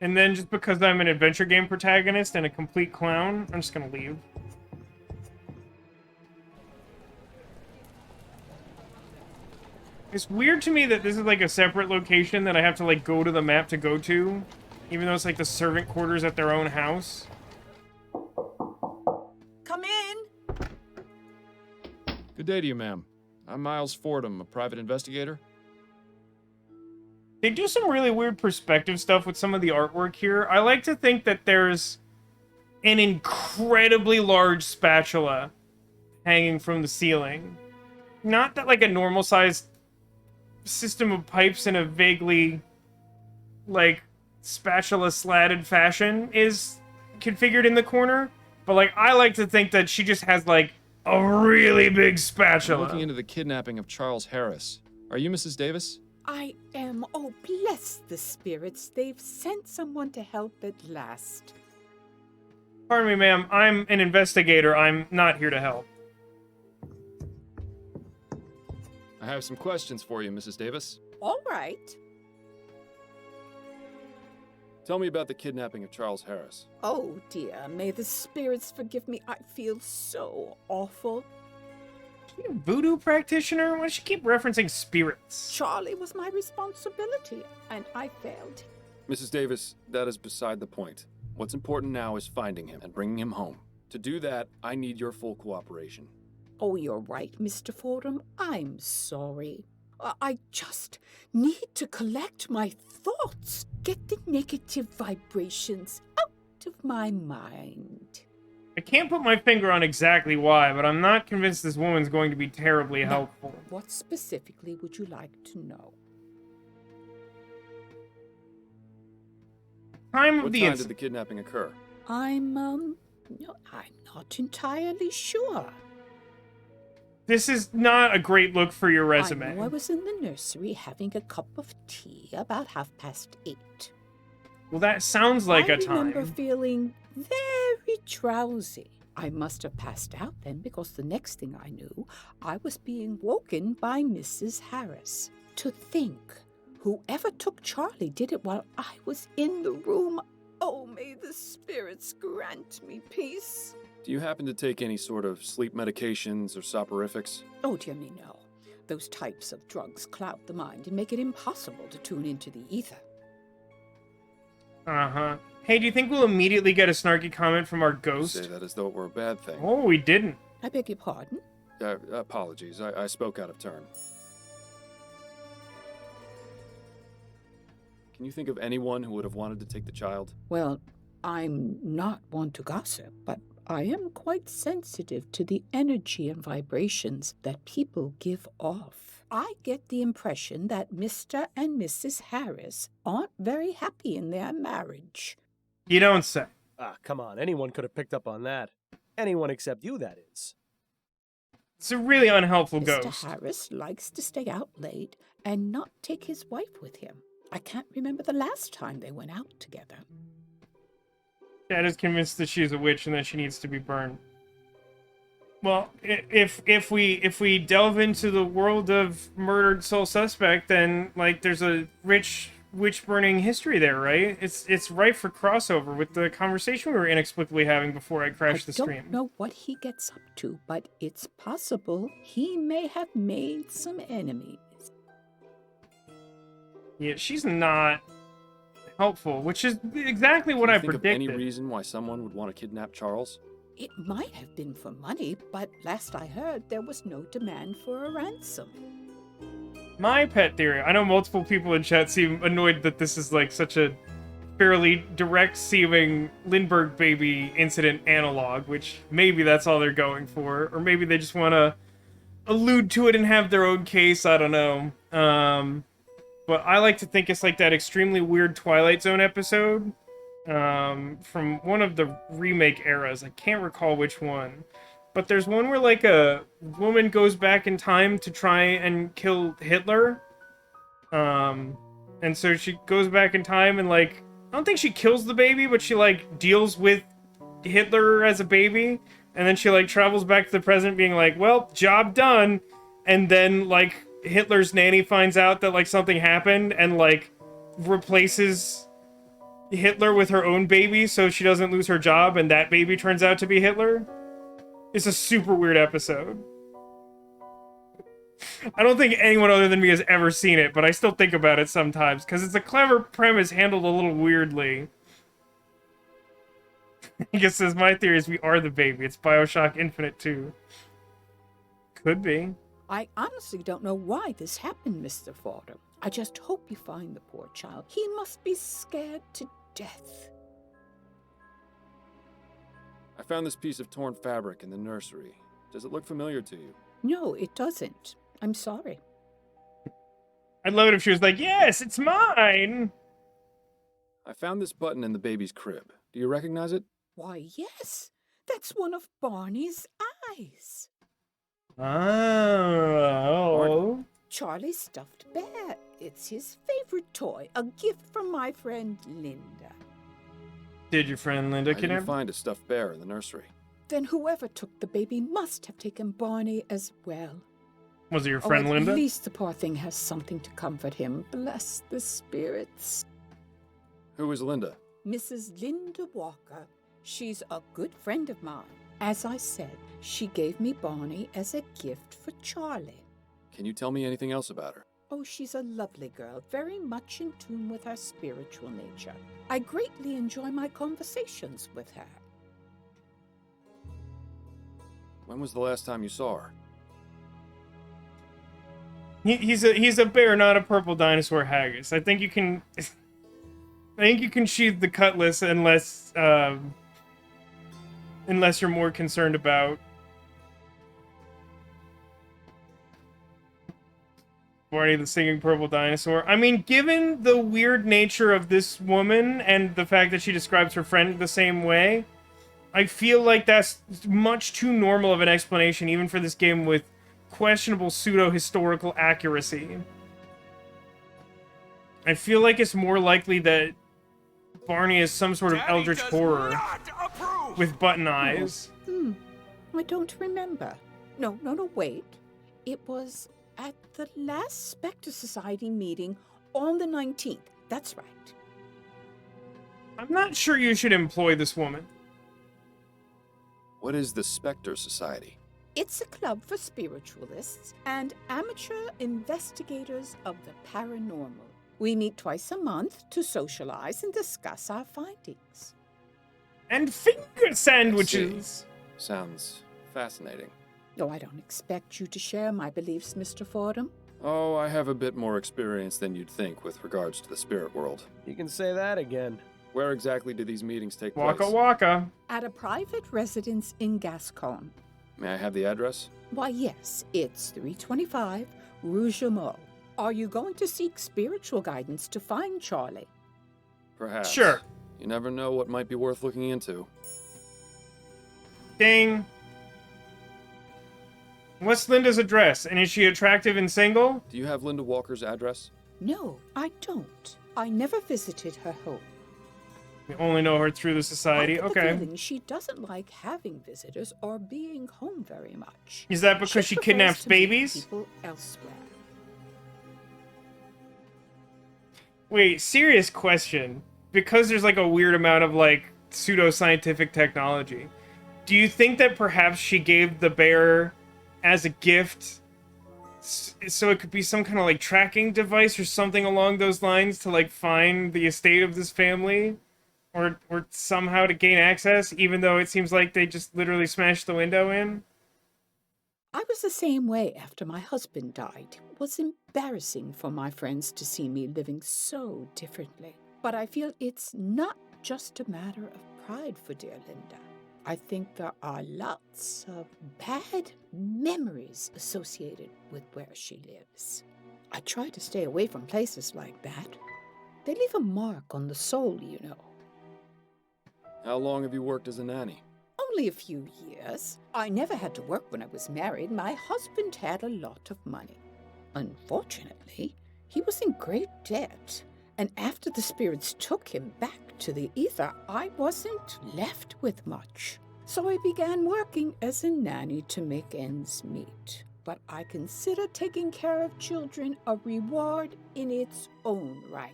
And then just because I'm an adventure game protagonist and a complete clown, I'm just gonna leave. It's weird to me that this is like a separate location that I have to like go to the map to go to, even though it's like the servant quarters at their own house. Come in. Good day to you, ma'am. I'm Miles Fordham, a private investigator. They do some really weird perspective stuff with some of the artwork here. I like to think that there's an incredibly large spatula hanging from the ceiling. Not that like a normal sized system of pipes in a vaguely like spatula slatted fashion is configured in the corner, but like I like to think that she just has like a really big I'm spatula. looking into the kidnapping of Charles Harris. Are you Mrs. Davis? I am. Oh, bless the spirits. They've sent someone to help at last. Pardon me, ma'am. I'm an investigator. I'm not here to help. I have some questions for you, Mrs. Davis. All right. Tell me about the kidnapping of Charles Harris. Oh, dear. May the spirits forgive me. I feel so awful. You a voodoo practitioner? Why does she keep referencing spirits? Charlie was my responsibility, and I failed. Mrs. Davis, that is beside the point. What's important now is finding him and bringing him home. To do that, I need your full cooperation. Oh, you're right, Mr. Fordham. I'm sorry. I just need to collect my thoughts, get the negative vibrations out of my mind. I can't put my finger on exactly why, but I'm not convinced this woman's going to be terribly helpful. What specifically would you like to know? What time did the kidnapping occur? I'm not entirely sure. This is not a great look for your resume. I know I was in the nursery having a cup of tea about 8:30. Well, that sounds like a time. I remember feeling very drowsy. I must have passed out then because the next thing I knew, I was being woken by Mrs. Harris. To think, whoever took Charlie did it while I was in the room. Oh, may the spirits grant me peace. Do you happen to take any sort of sleep medications or soporifics? Oh, dear me, no. Those types of drugs cloud the mind and make it impossible to tune into the ether. Uh-huh. Hey, do you think we'll immediately get a snarky comment from our ghost? Say that as though it were a bad thing. Oh, we didn't. I beg your pardon? Apologies, I spoke out of turn. Can you think of anyone who would have wanted to take the child? Well, I'm not one to gossip, but I am quite sensitive to the energy and vibrations that people give off. I get the impression that Mr. and Mrs. Harris aren't very happy in their marriage. You don't say. Ah, come on. Anyone could have picked up on that. Anyone except you, that is. It's a really unhelpful Mr. ghost. Harris likes to stay out late and not take his wife with him. I can't remember the last time they went out together. Dad is convinced that she's a witch and that she needs to be burned. Well, if we delve into the world of Murdered Soul Suspect, then like there's a rich witch burning history there, right? It's ripe for crossover with the conversation we were inexplicably having before I crashed the stream. I don't know what he gets up to, but it's possible he may have made some enemies. Yeah, she's not helpful, which is exactly what I predicted. Any reason why someone would want to kidnap Charles? It might have been for money, but last I heard, there was no demand for a ransom. My pet theory, I know multiple people in chat seem annoyed that this is like such a fairly direct-seeming Lindbergh baby incident analog, which maybe that's all they're going for, or maybe they just want to allude to it and have their own case, I don't know. But I like to think it's like that extremely weird Twilight Zone episode from one of the remake eras. I can't recall which one. But there's one where, like, a woman goes back in time to try and kill Hitler. And so she goes back in time and, like, I don't think she kills the baby, but she, like, deals with Hitler as a baby. And then she, like, travels back to the present being like, well, job done. And then, like, Hitler's nanny finds out that, like, something happened and, like, replaces Hitler with her own baby so she doesn't lose her job, and that baby turns out to be Hitler. It's a super weird episode. I don't think anyone other than me has ever seen it, but I still think about it sometimes, because it's a clever premise handled a little weirdly. I guess says, my theory is we are the baby. It's Bioshock Infinite 2. Could be. I honestly don't know why this happened, Mr. Fordham. I just hope you find the poor child. He must be scared to death. I found this piece of torn fabric in the nursery. Does it look familiar to you? No, it doesn't. I'm sorry. I'd love it if she was like, yes, it's mine! I found this button in the baby's crib. Do you recognize it? Why, yes. That's one of Barney's eyes. Oh. Charlie's stuffed bear. It's his favorite toy. A gift from my friend Linda. Did your friend Linda I didn't kidnap? find a stuffed bear in the nursery. Then whoever took the baby must have taken Barney as well. Was it your friend at Linda? At least the poor thing has something to comfort him. Bless the spirits. Who is Linda? Mrs. Linda Walker. She's a good friend of mine. As I said, she gave me Barney as a gift for Charlie. Can you tell me anything else about her? Oh, she's a lovely girl, very much in tune with her spiritual nature. I greatly enjoy my conversations with her. When was the last time you saw her? He's a bear, not a purple dinosaur haggis. I think you can I think you can sheathe the cutlass unless you're more concerned about Barney the singing purple dinosaur. I mean, given the weird nature of this woman and the fact that she describes her friend the same way, I feel like that's much too normal of an explanation, even for this game with questionable pseudo-historical accuracy. I feel like it's more likely that Barney is some sort of eldritch horror with button eyes. I don't remember. No, wait. It was at the last Spectre Society meeting on the 19th. That's right. I'm not sure you should employ this woman. What is the Spectre Society? It's a club for spiritualists and amateur investigators of the paranormal. We meet twice a month to socialize and discuss our findings. And finger sandwiches! Sounds fascinating. Oh, I don't expect you to share my beliefs, Mr. Fordham. Oh, I have a bit more experience than you'd think with regards to the spirit world. You can say that again. Where exactly do these meetings take Waka place? waka. At a private residence in Gascon. May I have the address? Why, yes, it's 325 Rue Jameau. Are you going to seek spiritual guidance to find Charlie? Perhaps. Sure. You never know what might be worth looking into. Ding. What's Linda's address? And is she attractive and single? Do you have Linda Walker's address? No, I don't. I never visited her home. You only know her through the society. I get the Okay. feeling she doesn't like having visitors or being home very much. Is that because she prefers kidnaps to meet babies? people elsewhere. Wait, serious question. Because there's like a weird amount of like pseudo-scientific technology, do you think that perhaps she gave the bear as a gift so it could be some kind of like tracking device or something along those lines to like find the estate of this family? Or somehow to gain access, even though it seems like they just literally smashed the window in? I was the same way after my husband died. It was embarrassing for my friends to see me living so differently. But I feel it's not just a matter of pride for dear Linda. I think there are lots of bad memories associated with where she lives. I try to stay away from places like that. They leave a mark on the soul, you know. How long have you worked as a nanny? Only a few years. I never had to work when I was married. My husband had a lot of money. Unfortunately, he was in great debt. And after the spirits took him back to the ether, I wasn't left with much. So I began working as a nanny to make ends meet. But I consider taking care of children a reward in its own right.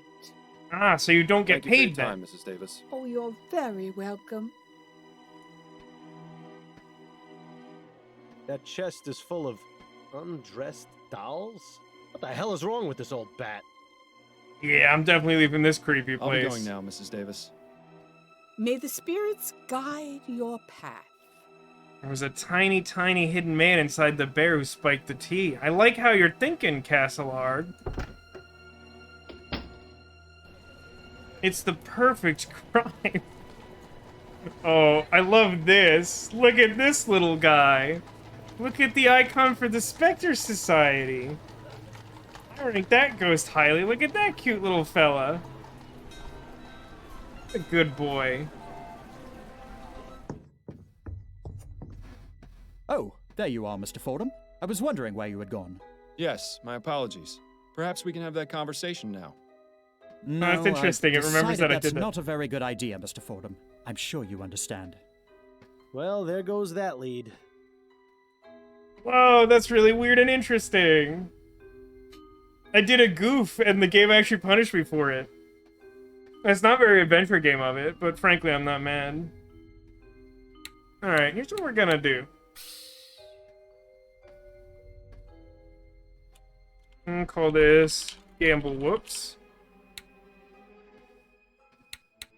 Ah, so you don't get Thank you for your paid then. time, Mrs. Davis. Oh, you're very welcome. That chest is full of undressed dolls? What the hell is wrong with this old bat? Yeah, I'm definitely leaving this creepy I'll place. be going now, Mrs. Davis. May the spirits guide your path. There was a tiny, tiny hidden man inside the bear who spiked the tea. I like how you're thinking, Castleard. It's the perfect crime. Oh, I love this. Look at this little guy. Look at the icon for the Spectre Society. I rank that ghost highly. Look at that cute little fella. A good boy. Oh, there you are, Mr. Fordham. I was wondering where you had gone. Yes, my apologies. Perhaps we can have that conversation now. No, that's interesting. It I've remembers that I decided did that's that. not a very good idea, Mr. Fordham. I'm sure you understand. Well, there goes that lead. Whoa, that's really weird and interesting. I did a goof, and the game actually punished me for it. It's not very adventure game of it, but frankly, I'm not mad. Alright, here's what we're gonna do. Call this Gamble Whoops.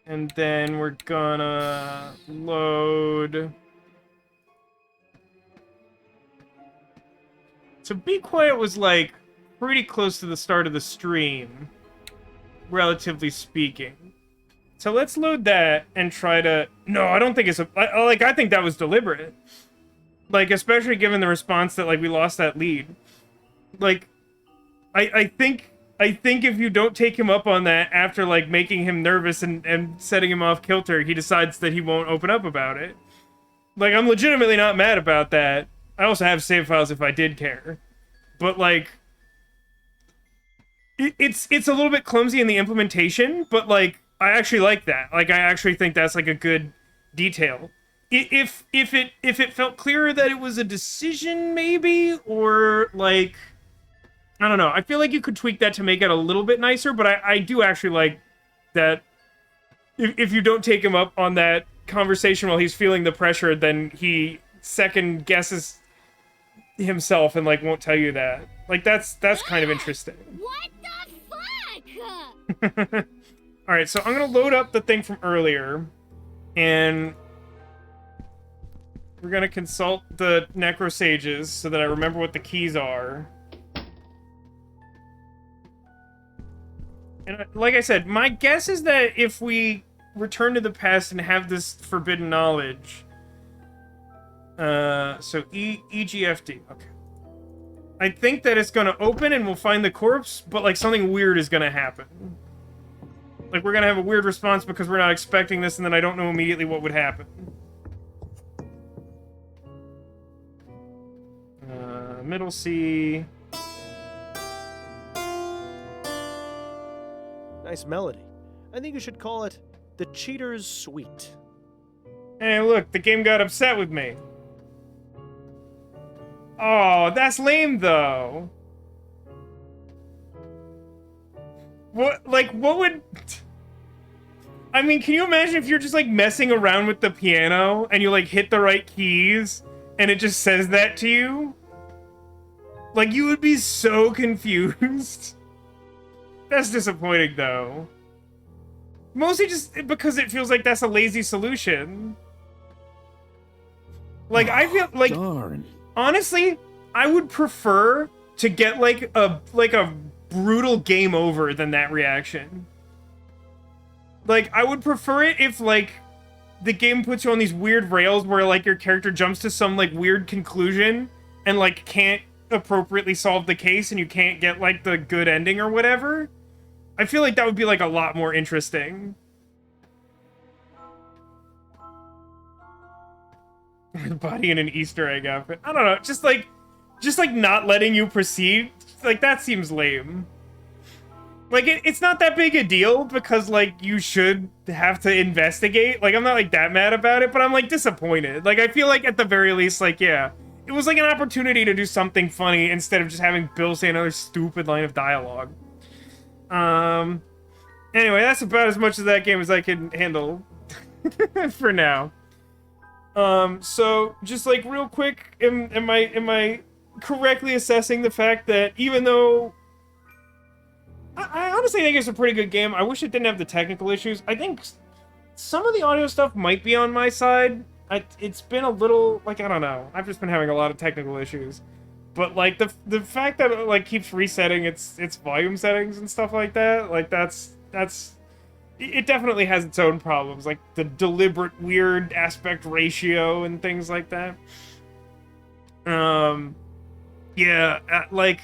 And then we're gonna load... So Be Quiet was like pretty close to the start of the stream, relatively speaking. So let's load that and try to... No, I don't think it's... I think that was deliberate. Like, especially given the response that, like, we lost that lead. Like, I think if you don't take him up on that after, like, making him nervous and setting him off kilter, he decides that he won't open up about it. Like, I'm legitimately not mad about that. I also have save files if I did care. But, like... It's a little bit clumsy in the implementation, but, like... I actually like that. Like, I actually think that's, like, a good detail. If it felt clearer that it was a decision, maybe, or, like, I don't know. I feel like you could tweak that to make it a little bit nicer, but I do actually like that if you don't take him up on that conversation while he's feeling the pressure, then he second guesses himself and, like, won't tell you that. Like, that's kind of interesting. What the fuck? Alright, so I'm gonna load up the thing from earlier, and we're gonna consult the necrosages so that I remember what the keys are. And like I said, my guess is that if we return to the past and have this forbidden knowledge... so EGFD, okay. I think that it's gonna open and we'll find the corpse, but, like, something weird is gonna happen. Like, we're gonna have a weird response because we're not expecting this, and then I don't know immediately what would happen. Middle C. Nice melody. I think you should call it The Cheater's Suite. Hey, look, the game got upset with me. Oh, that's lame, though. What would... I mean, can you imagine if you're just, like, messing around with the piano and you, like, hit the right keys and it just says that to you? Like, you would be so confused. That's disappointing, though. Mostly just because it feels like that's a lazy solution. Like, I feel like... Darn. Honestly, I would prefer to get, like a brutal game over than that reaction. Like, I would prefer it if, like, the game puts you on these weird rails where, like, your character jumps to some, like, weird conclusion and, like, can't appropriately solve the case and you can't get, like, the good ending or whatever. I feel like that would be, like, a lot more interesting. Body in an Easter egg outfit. I don't know, just like not letting you proceed, like, that seems lame. Like, it's not that big a deal because, like, you should have to investigate. Like, I'm not, like, that mad about it, but I'm, like, disappointed. Like, I feel like at the very least, like, yeah, it was, like, an opportunity to do something funny instead of just having Bill say another stupid line of dialogue. Anyway, that's about as much of that game as I can handle for now. So just, like, real quick, am I correctly assessing the fact that even though I honestly think it's a pretty good game, I wish it didn't have the technical issues. I think some of the audio stuff might be on my side. It's been a little, like, I don't know. I've just been having a lot of technical issues. But, like, the fact that it, like, keeps resetting its volume settings and stuff like that, like, that's it definitely has its own problems, like the deliberate weird aspect ratio and things like that. Yeah, like,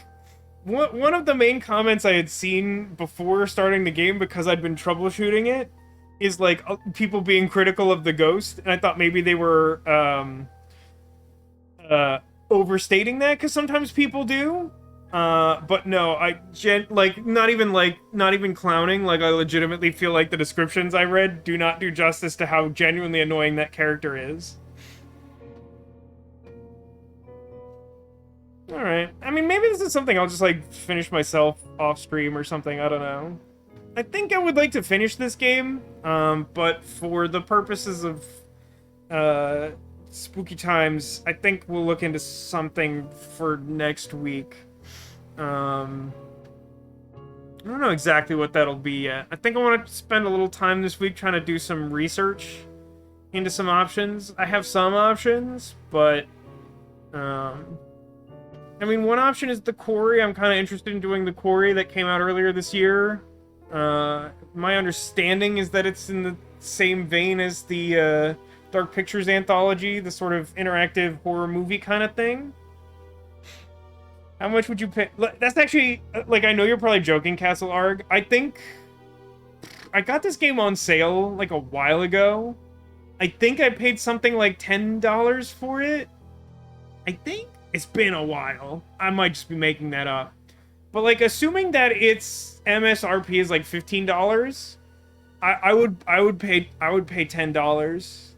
one of the main comments I had seen before starting the game, because I'd been troubleshooting it, is, like, people being critical of the ghost, and I thought maybe they were, overstating that, because sometimes people do. But no, not even clowning, like, I legitimately feel like the descriptions I read do not do justice to how genuinely annoying that character is. Alright, I mean, maybe this is something I'll just, like, finish myself off stream or something, I don't know. I think I would like to finish this game, but for the purposes of, spooky times, I think we'll look into something for next week. I don't know exactly what that'll be yet. I think I want to spend a little time this week trying to do some research into some options. I have some options, but, I mean, one option is the quarry. I'm kind of interested in doing the quarry that came out earlier this year. My understanding is that it's in the same vein as the Dark Pictures anthology, the sort of interactive horror movie kind of thing. How much would you pay? That's actually, like, I know you're probably joking, Castle Arg. I think I got this game on sale like a while ago. I think I paid something like $10 for it. I think it's been a while. I might just be making that up. But like, assuming that its MSRP is like $15, I would pay $10.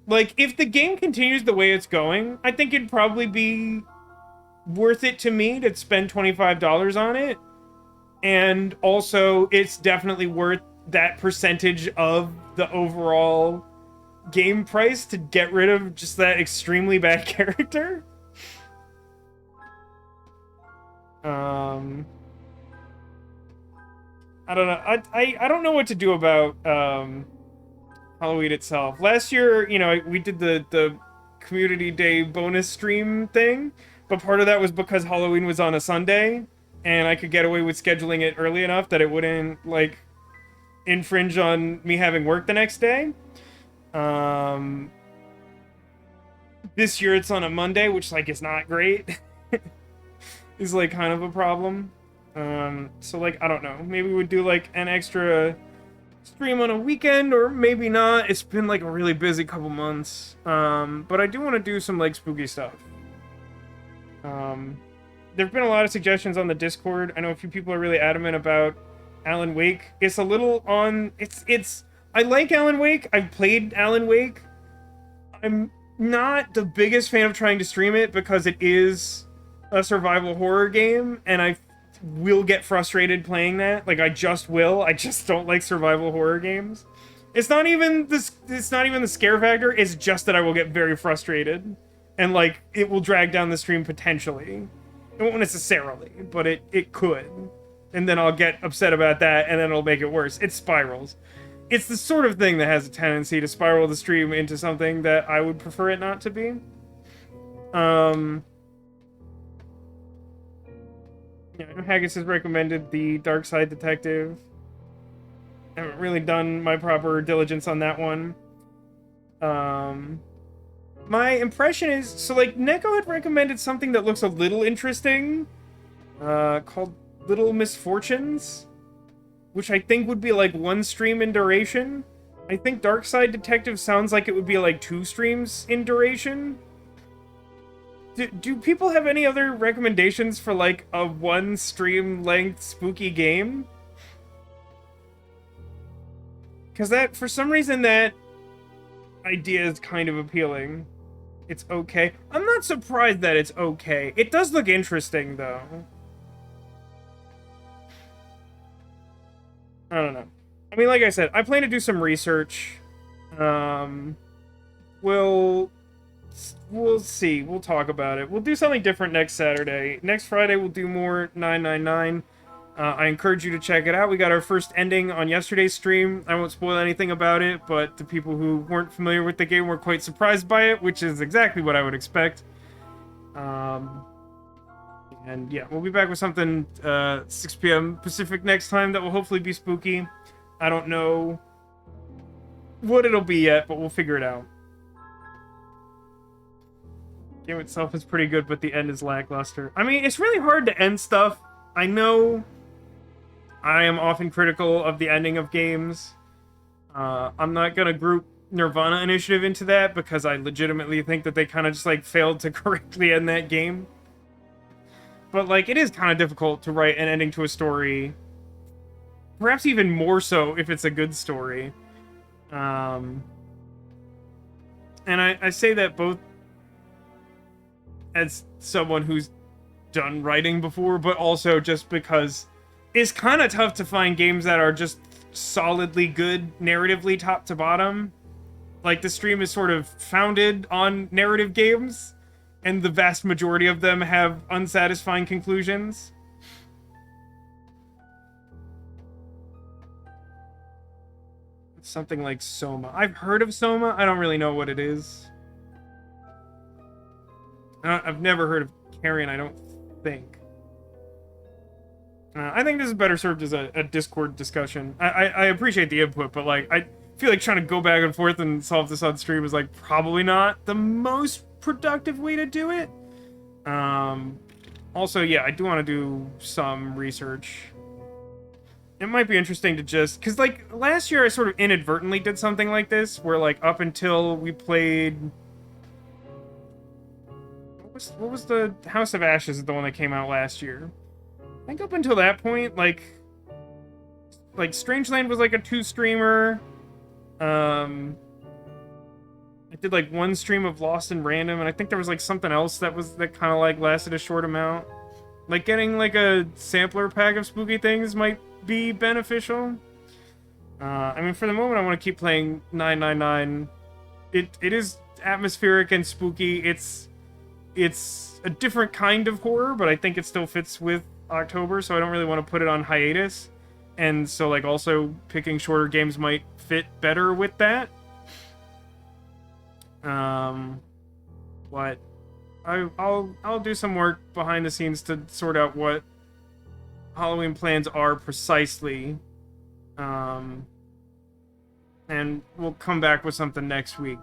Like, if the game continues the way it's going, I think it'd probably be worth it to me to spend $25 on it. And also, it's definitely worth that percentage of the overall game price to get rid of just that extremely bad character. I don't know. I don't know what to do about Halloween itself. Last year, you know, we did the community day bonus stream thing, but part of that was because Halloween was on a Sunday, and I could get away with scheduling it early enough that it wouldn't, like, infringe on me having work the next day. This year it's on a Monday, which, like, is not great. Is, like, kind of a problem. So, like, I don't know. Maybe we'd do, like, an extra stream on a weekend, or maybe not. It's been, like, a really busy couple months. But I do want to do some, like, spooky stuff. There've been a lot of suggestions on the Discord. I know a few people are really adamant about Alan Wake. It's a little on... I like Alan Wake. I've played Alan Wake. I'm not the biggest fan of trying to stream it because it is a survival horror game, and I will get frustrated playing that. Like, I just will. I just don't like survival horror games. It's not even the scare factor. It's just that I will get very frustrated, and, like, it will drag down the stream potentially. It won't necessarily, but it could. And then I'll get upset about that, and then it'll make it worse. It spirals. It's the sort of thing that has a tendency to spiral the stream into something that I would prefer it not to be. Yeah, I know Haggis has recommended the Dark Side Detective. I haven't really done my proper diligence on that one. My impression is... So, like, Neko had recommended something that looks a little interesting. Called Little Misfortunes. Which I think would be, like, 1 stream in duration. I think Dark Side Detective sounds like it would be, like, 2 streams in duration. Do people have any other recommendations for, like, a 1 stream length spooky game? Because that, for some reason, that idea is kind of appealing. It's okay. I'm not surprised that it's okay. It does look interesting, though. I don't know. I mean, like I said, I plan to do some research. We'll see. We'll talk about it. We'll do something different next Saturday. Next Friday, we'll do more 999. I encourage you to check it out. We got our first ending on yesterday's stream. I won't spoil anything about it, but the people who weren't familiar with the game were quite surprised by it, which is exactly what I would expect. And yeah, we'll be back with something 6 p.m. Pacific next time that will hopefully be spooky. I don't know what it'll be yet, but we'll figure it out. The game itself is pretty good, but the end is lackluster. I mean, it's really hard to end stuff. I know I am often critical of the ending of games. I'm not gonna group Nirvana Initiative into that because I legitimately think that they kind of just, like, failed to correctly end that game. But, like, it is kind of difficult to write an ending to a story. Perhaps even more so if it's a good story. And I say that both as someone who's done writing before, but also just because it's kind of tough to find games that are just solidly good narratively top to bottom. Like, the stream is sort of founded on narrative games, and the vast majority of them have unsatisfying conclusions. Something like Soma. I've heard of Soma. I don't really know what it is. I've never heard of Carrion, I don't think. I think this is better served as a Discord discussion. I appreciate the input, but like I feel like trying to go back and forth and solve this on stream is like probably not the most productive way to do it. Also, yeah, I do want to do some research. It might be interesting to just... Because, like, last year I sort of inadvertently did something like this, where, like, up until we played... What was the... House of Ashes is the one that came out last year. I think up until that point, like, Strangeland was, like, a 2-streamer. I did, like, 1 stream of Lost and Random, and I think there was, like, something else that kind of, like, lasted a short amount. Like, getting, like, a sampler pack of spooky things might be beneficial. I mean, for the moment, I want to keep playing 999. It is atmospheric and spooky. It's a different kind of horror, but I think it still fits with October, so I don't really want to put it on hiatus. And so, like, also picking shorter games might fit better with that. But I'll do some work behind the scenes to sort out what Halloween plans are precisely. And we'll come back with something next week.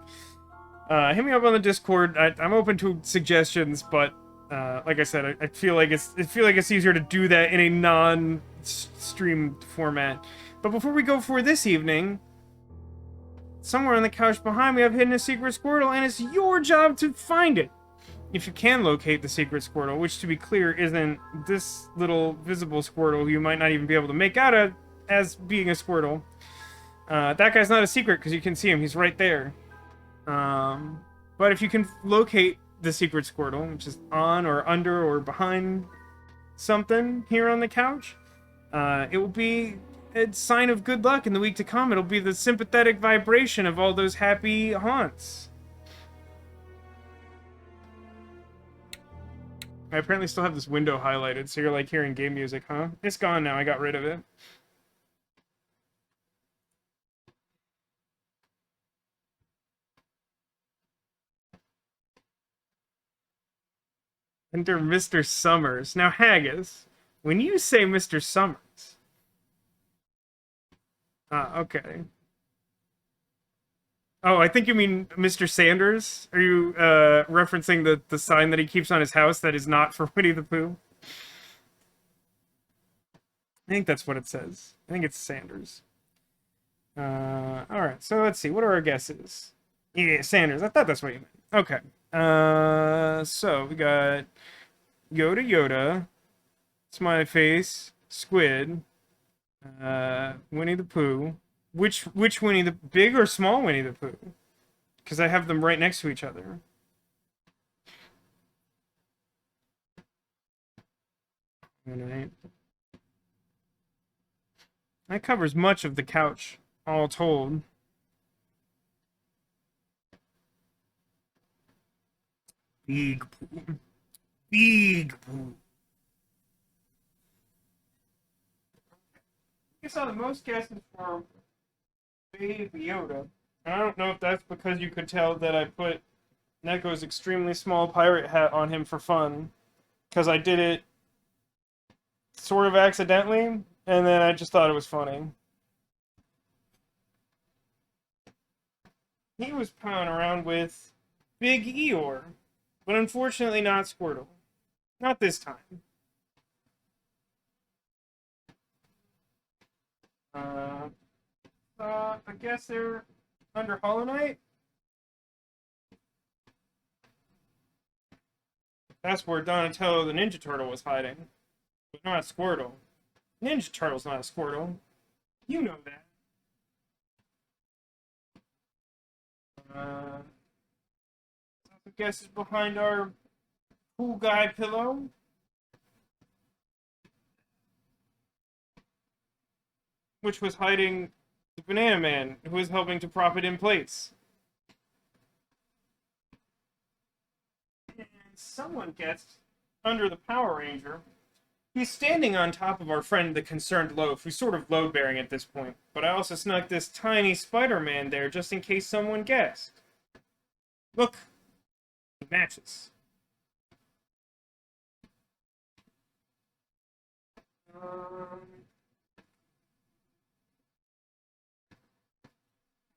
Hit me up on the Discord. I'm open to suggestions, but like I said, I feel like it's easier to do that in a non-stream format. But before we go for this evening, somewhere on the couch behind me, I've hidden a secret Squirtle, and it's your job to find it. If you can locate the secret Squirtle, which, to be clear, isn't this little visible Squirtle who you might not even be able to make out as being a Squirtle. That guy's not a secret because you can see him. He's right there. But if you can locate the secret Squirtle, which is on or under or behind something here on the couch, it will be a sign of good luck in the week to come. It'll be the sympathetic vibration of all those happy haunts. I apparently still have this window highlighted, so you're like hearing game music, huh? It's gone now, I got rid of it. Enter Mr. Summers. Now, Haggis, when you say Mr. Summers... okay. Oh, I think you mean Mr. Sanders? Are you referencing the sign that he keeps on his house that is not for Winnie the Pooh? I think that's what it says. I think it's Sanders. Alright, so let's see. What are our guesses? Yeah, Sanders. I thought that's what you meant. Okay. So we got Yoda, Smiley Face, Squid, Winnie the Pooh. Which Winnie the... Big or small Winnie the Pooh? Because I have them right next to each other. Alright. That covers much of the couch, all told. Big Pooh. Big Pooh. I saw the most guesses for Baby Yoda. I don't know if that's because you could tell that I put Neko's extremely small pirate hat on him for fun. Because I did it sort of accidentally, and then I just thought it was funny. He was pawing around with Big Eeyore, but unfortunately not Squirtle. Not this time. I guess they're under Hollow Knight. That's where Donatello the Ninja Turtle was hiding. But not Squirtle. Ninja Turtle's not a Squirtle. You know that. I guess it's behind our cool guy pillow. Which was hiding the Banana Man, who was helping to prop it in place. And someone guessed under the Power Ranger. He's standing on top of our friend the Concerned Loaf, who's sort of load-bearing at this point. But I also snuck this tiny Spider-Man there just in case someone guessed. Look, it matches.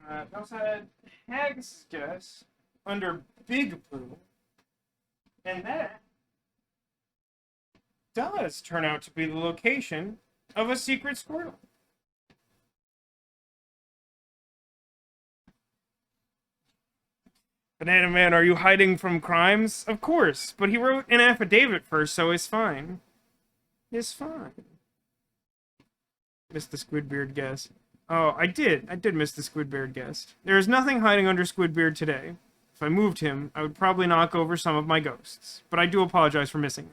We also had Hag's guess under Big Blue. And that does turn out to be the location of a secret Squirtle. Banana Man, are you hiding from crimes? Of course, but he wrote an affidavit first, so it's fine. It's fine. Missed the Squidbeard guess. Oh, I did miss the Squidbeard guess. There is nothing hiding under Squidbeard today. If I moved him, I would probably knock over some of my ghosts. But I do apologize for missing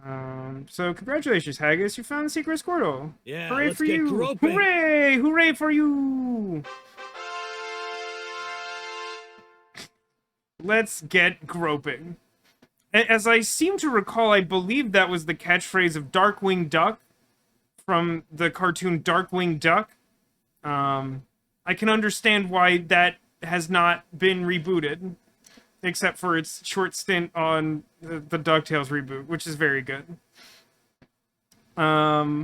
them. So congratulations, Haggis. You found the secret Squirtle. Yeah, hooray let's for get you. groping. Hooray! Hooray for you! Let's get groping. As I seem to recall, I believe that was the catchphrase of Darkwing Duck from the cartoon Darkwing Duck. I can understand why that has not been rebooted, except for its short stint on the DuckTales reboot, which is very good. Yeah,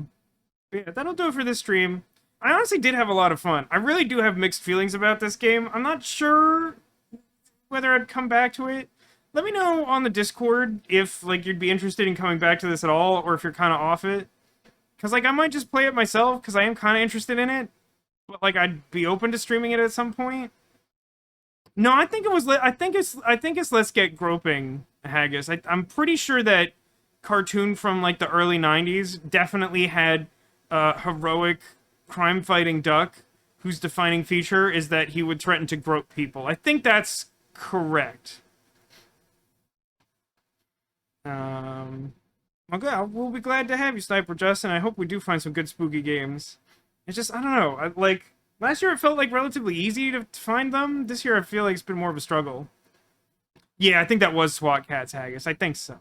that'll do it for this stream. I honestly did have a lot of fun. I really do have mixed feelings about this game. I'm not sure whether I'd come back to it. Let me know on the Discord if, like, you'd be interested in coming back to this at all, or if you're kind of off it. Because, like, I might just play it myself, because I am kind of interested in it. But, like, I'd be open to streaming it at some point. No, I think it was. I think it's Let's Get Groping, Haggis. I'm pretty sure that cartoon from, like, the early 90s definitely had a heroic crime-fighting duck whose defining feature is that he would threaten to grope people. I think that's correct. Okay, we'll be glad to have you, Sniper Justin. I hope we do find some good spooky games. It's just, I don't know, like, last year it felt like relatively easy to find them. This year I feel like it's been more of a struggle. Yeah, I think that was SWAT Cats, Haggis. I think so.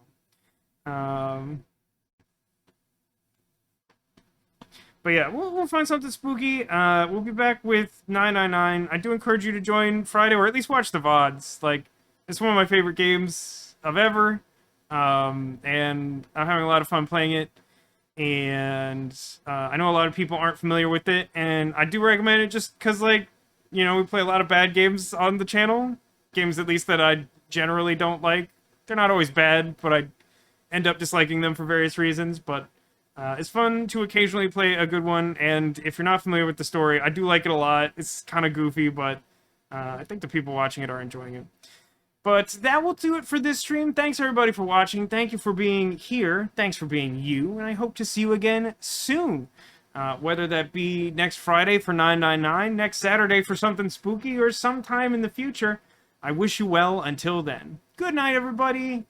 But yeah, we'll find something spooky. We'll be back with 999. I do encourage you to join Friday, or at least watch the VODs. Like, it's one of my favorite games of ever. And I'm having a lot of fun playing it. And I know a lot of people aren't familiar with it. And I do recommend it just because, like, you know, we play a lot of bad games on the channel. Games, at least, that I generally don't like. They're not always bad, but I end up disliking them for various reasons. But it's fun to occasionally play a good one, and if you're not familiar with the story, I do like it a lot. It's kind of goofy, but I think the people watching it are enjoying it. But that will do it for this stream. Thanks, everybody, for watching. Thank you for being here. Thanks for being you, and I hope to see you again soon. Whether that be next Friday for 999, next Saturday for something spooky, or sometime in the future. I wish you well until then. Good night, everybody.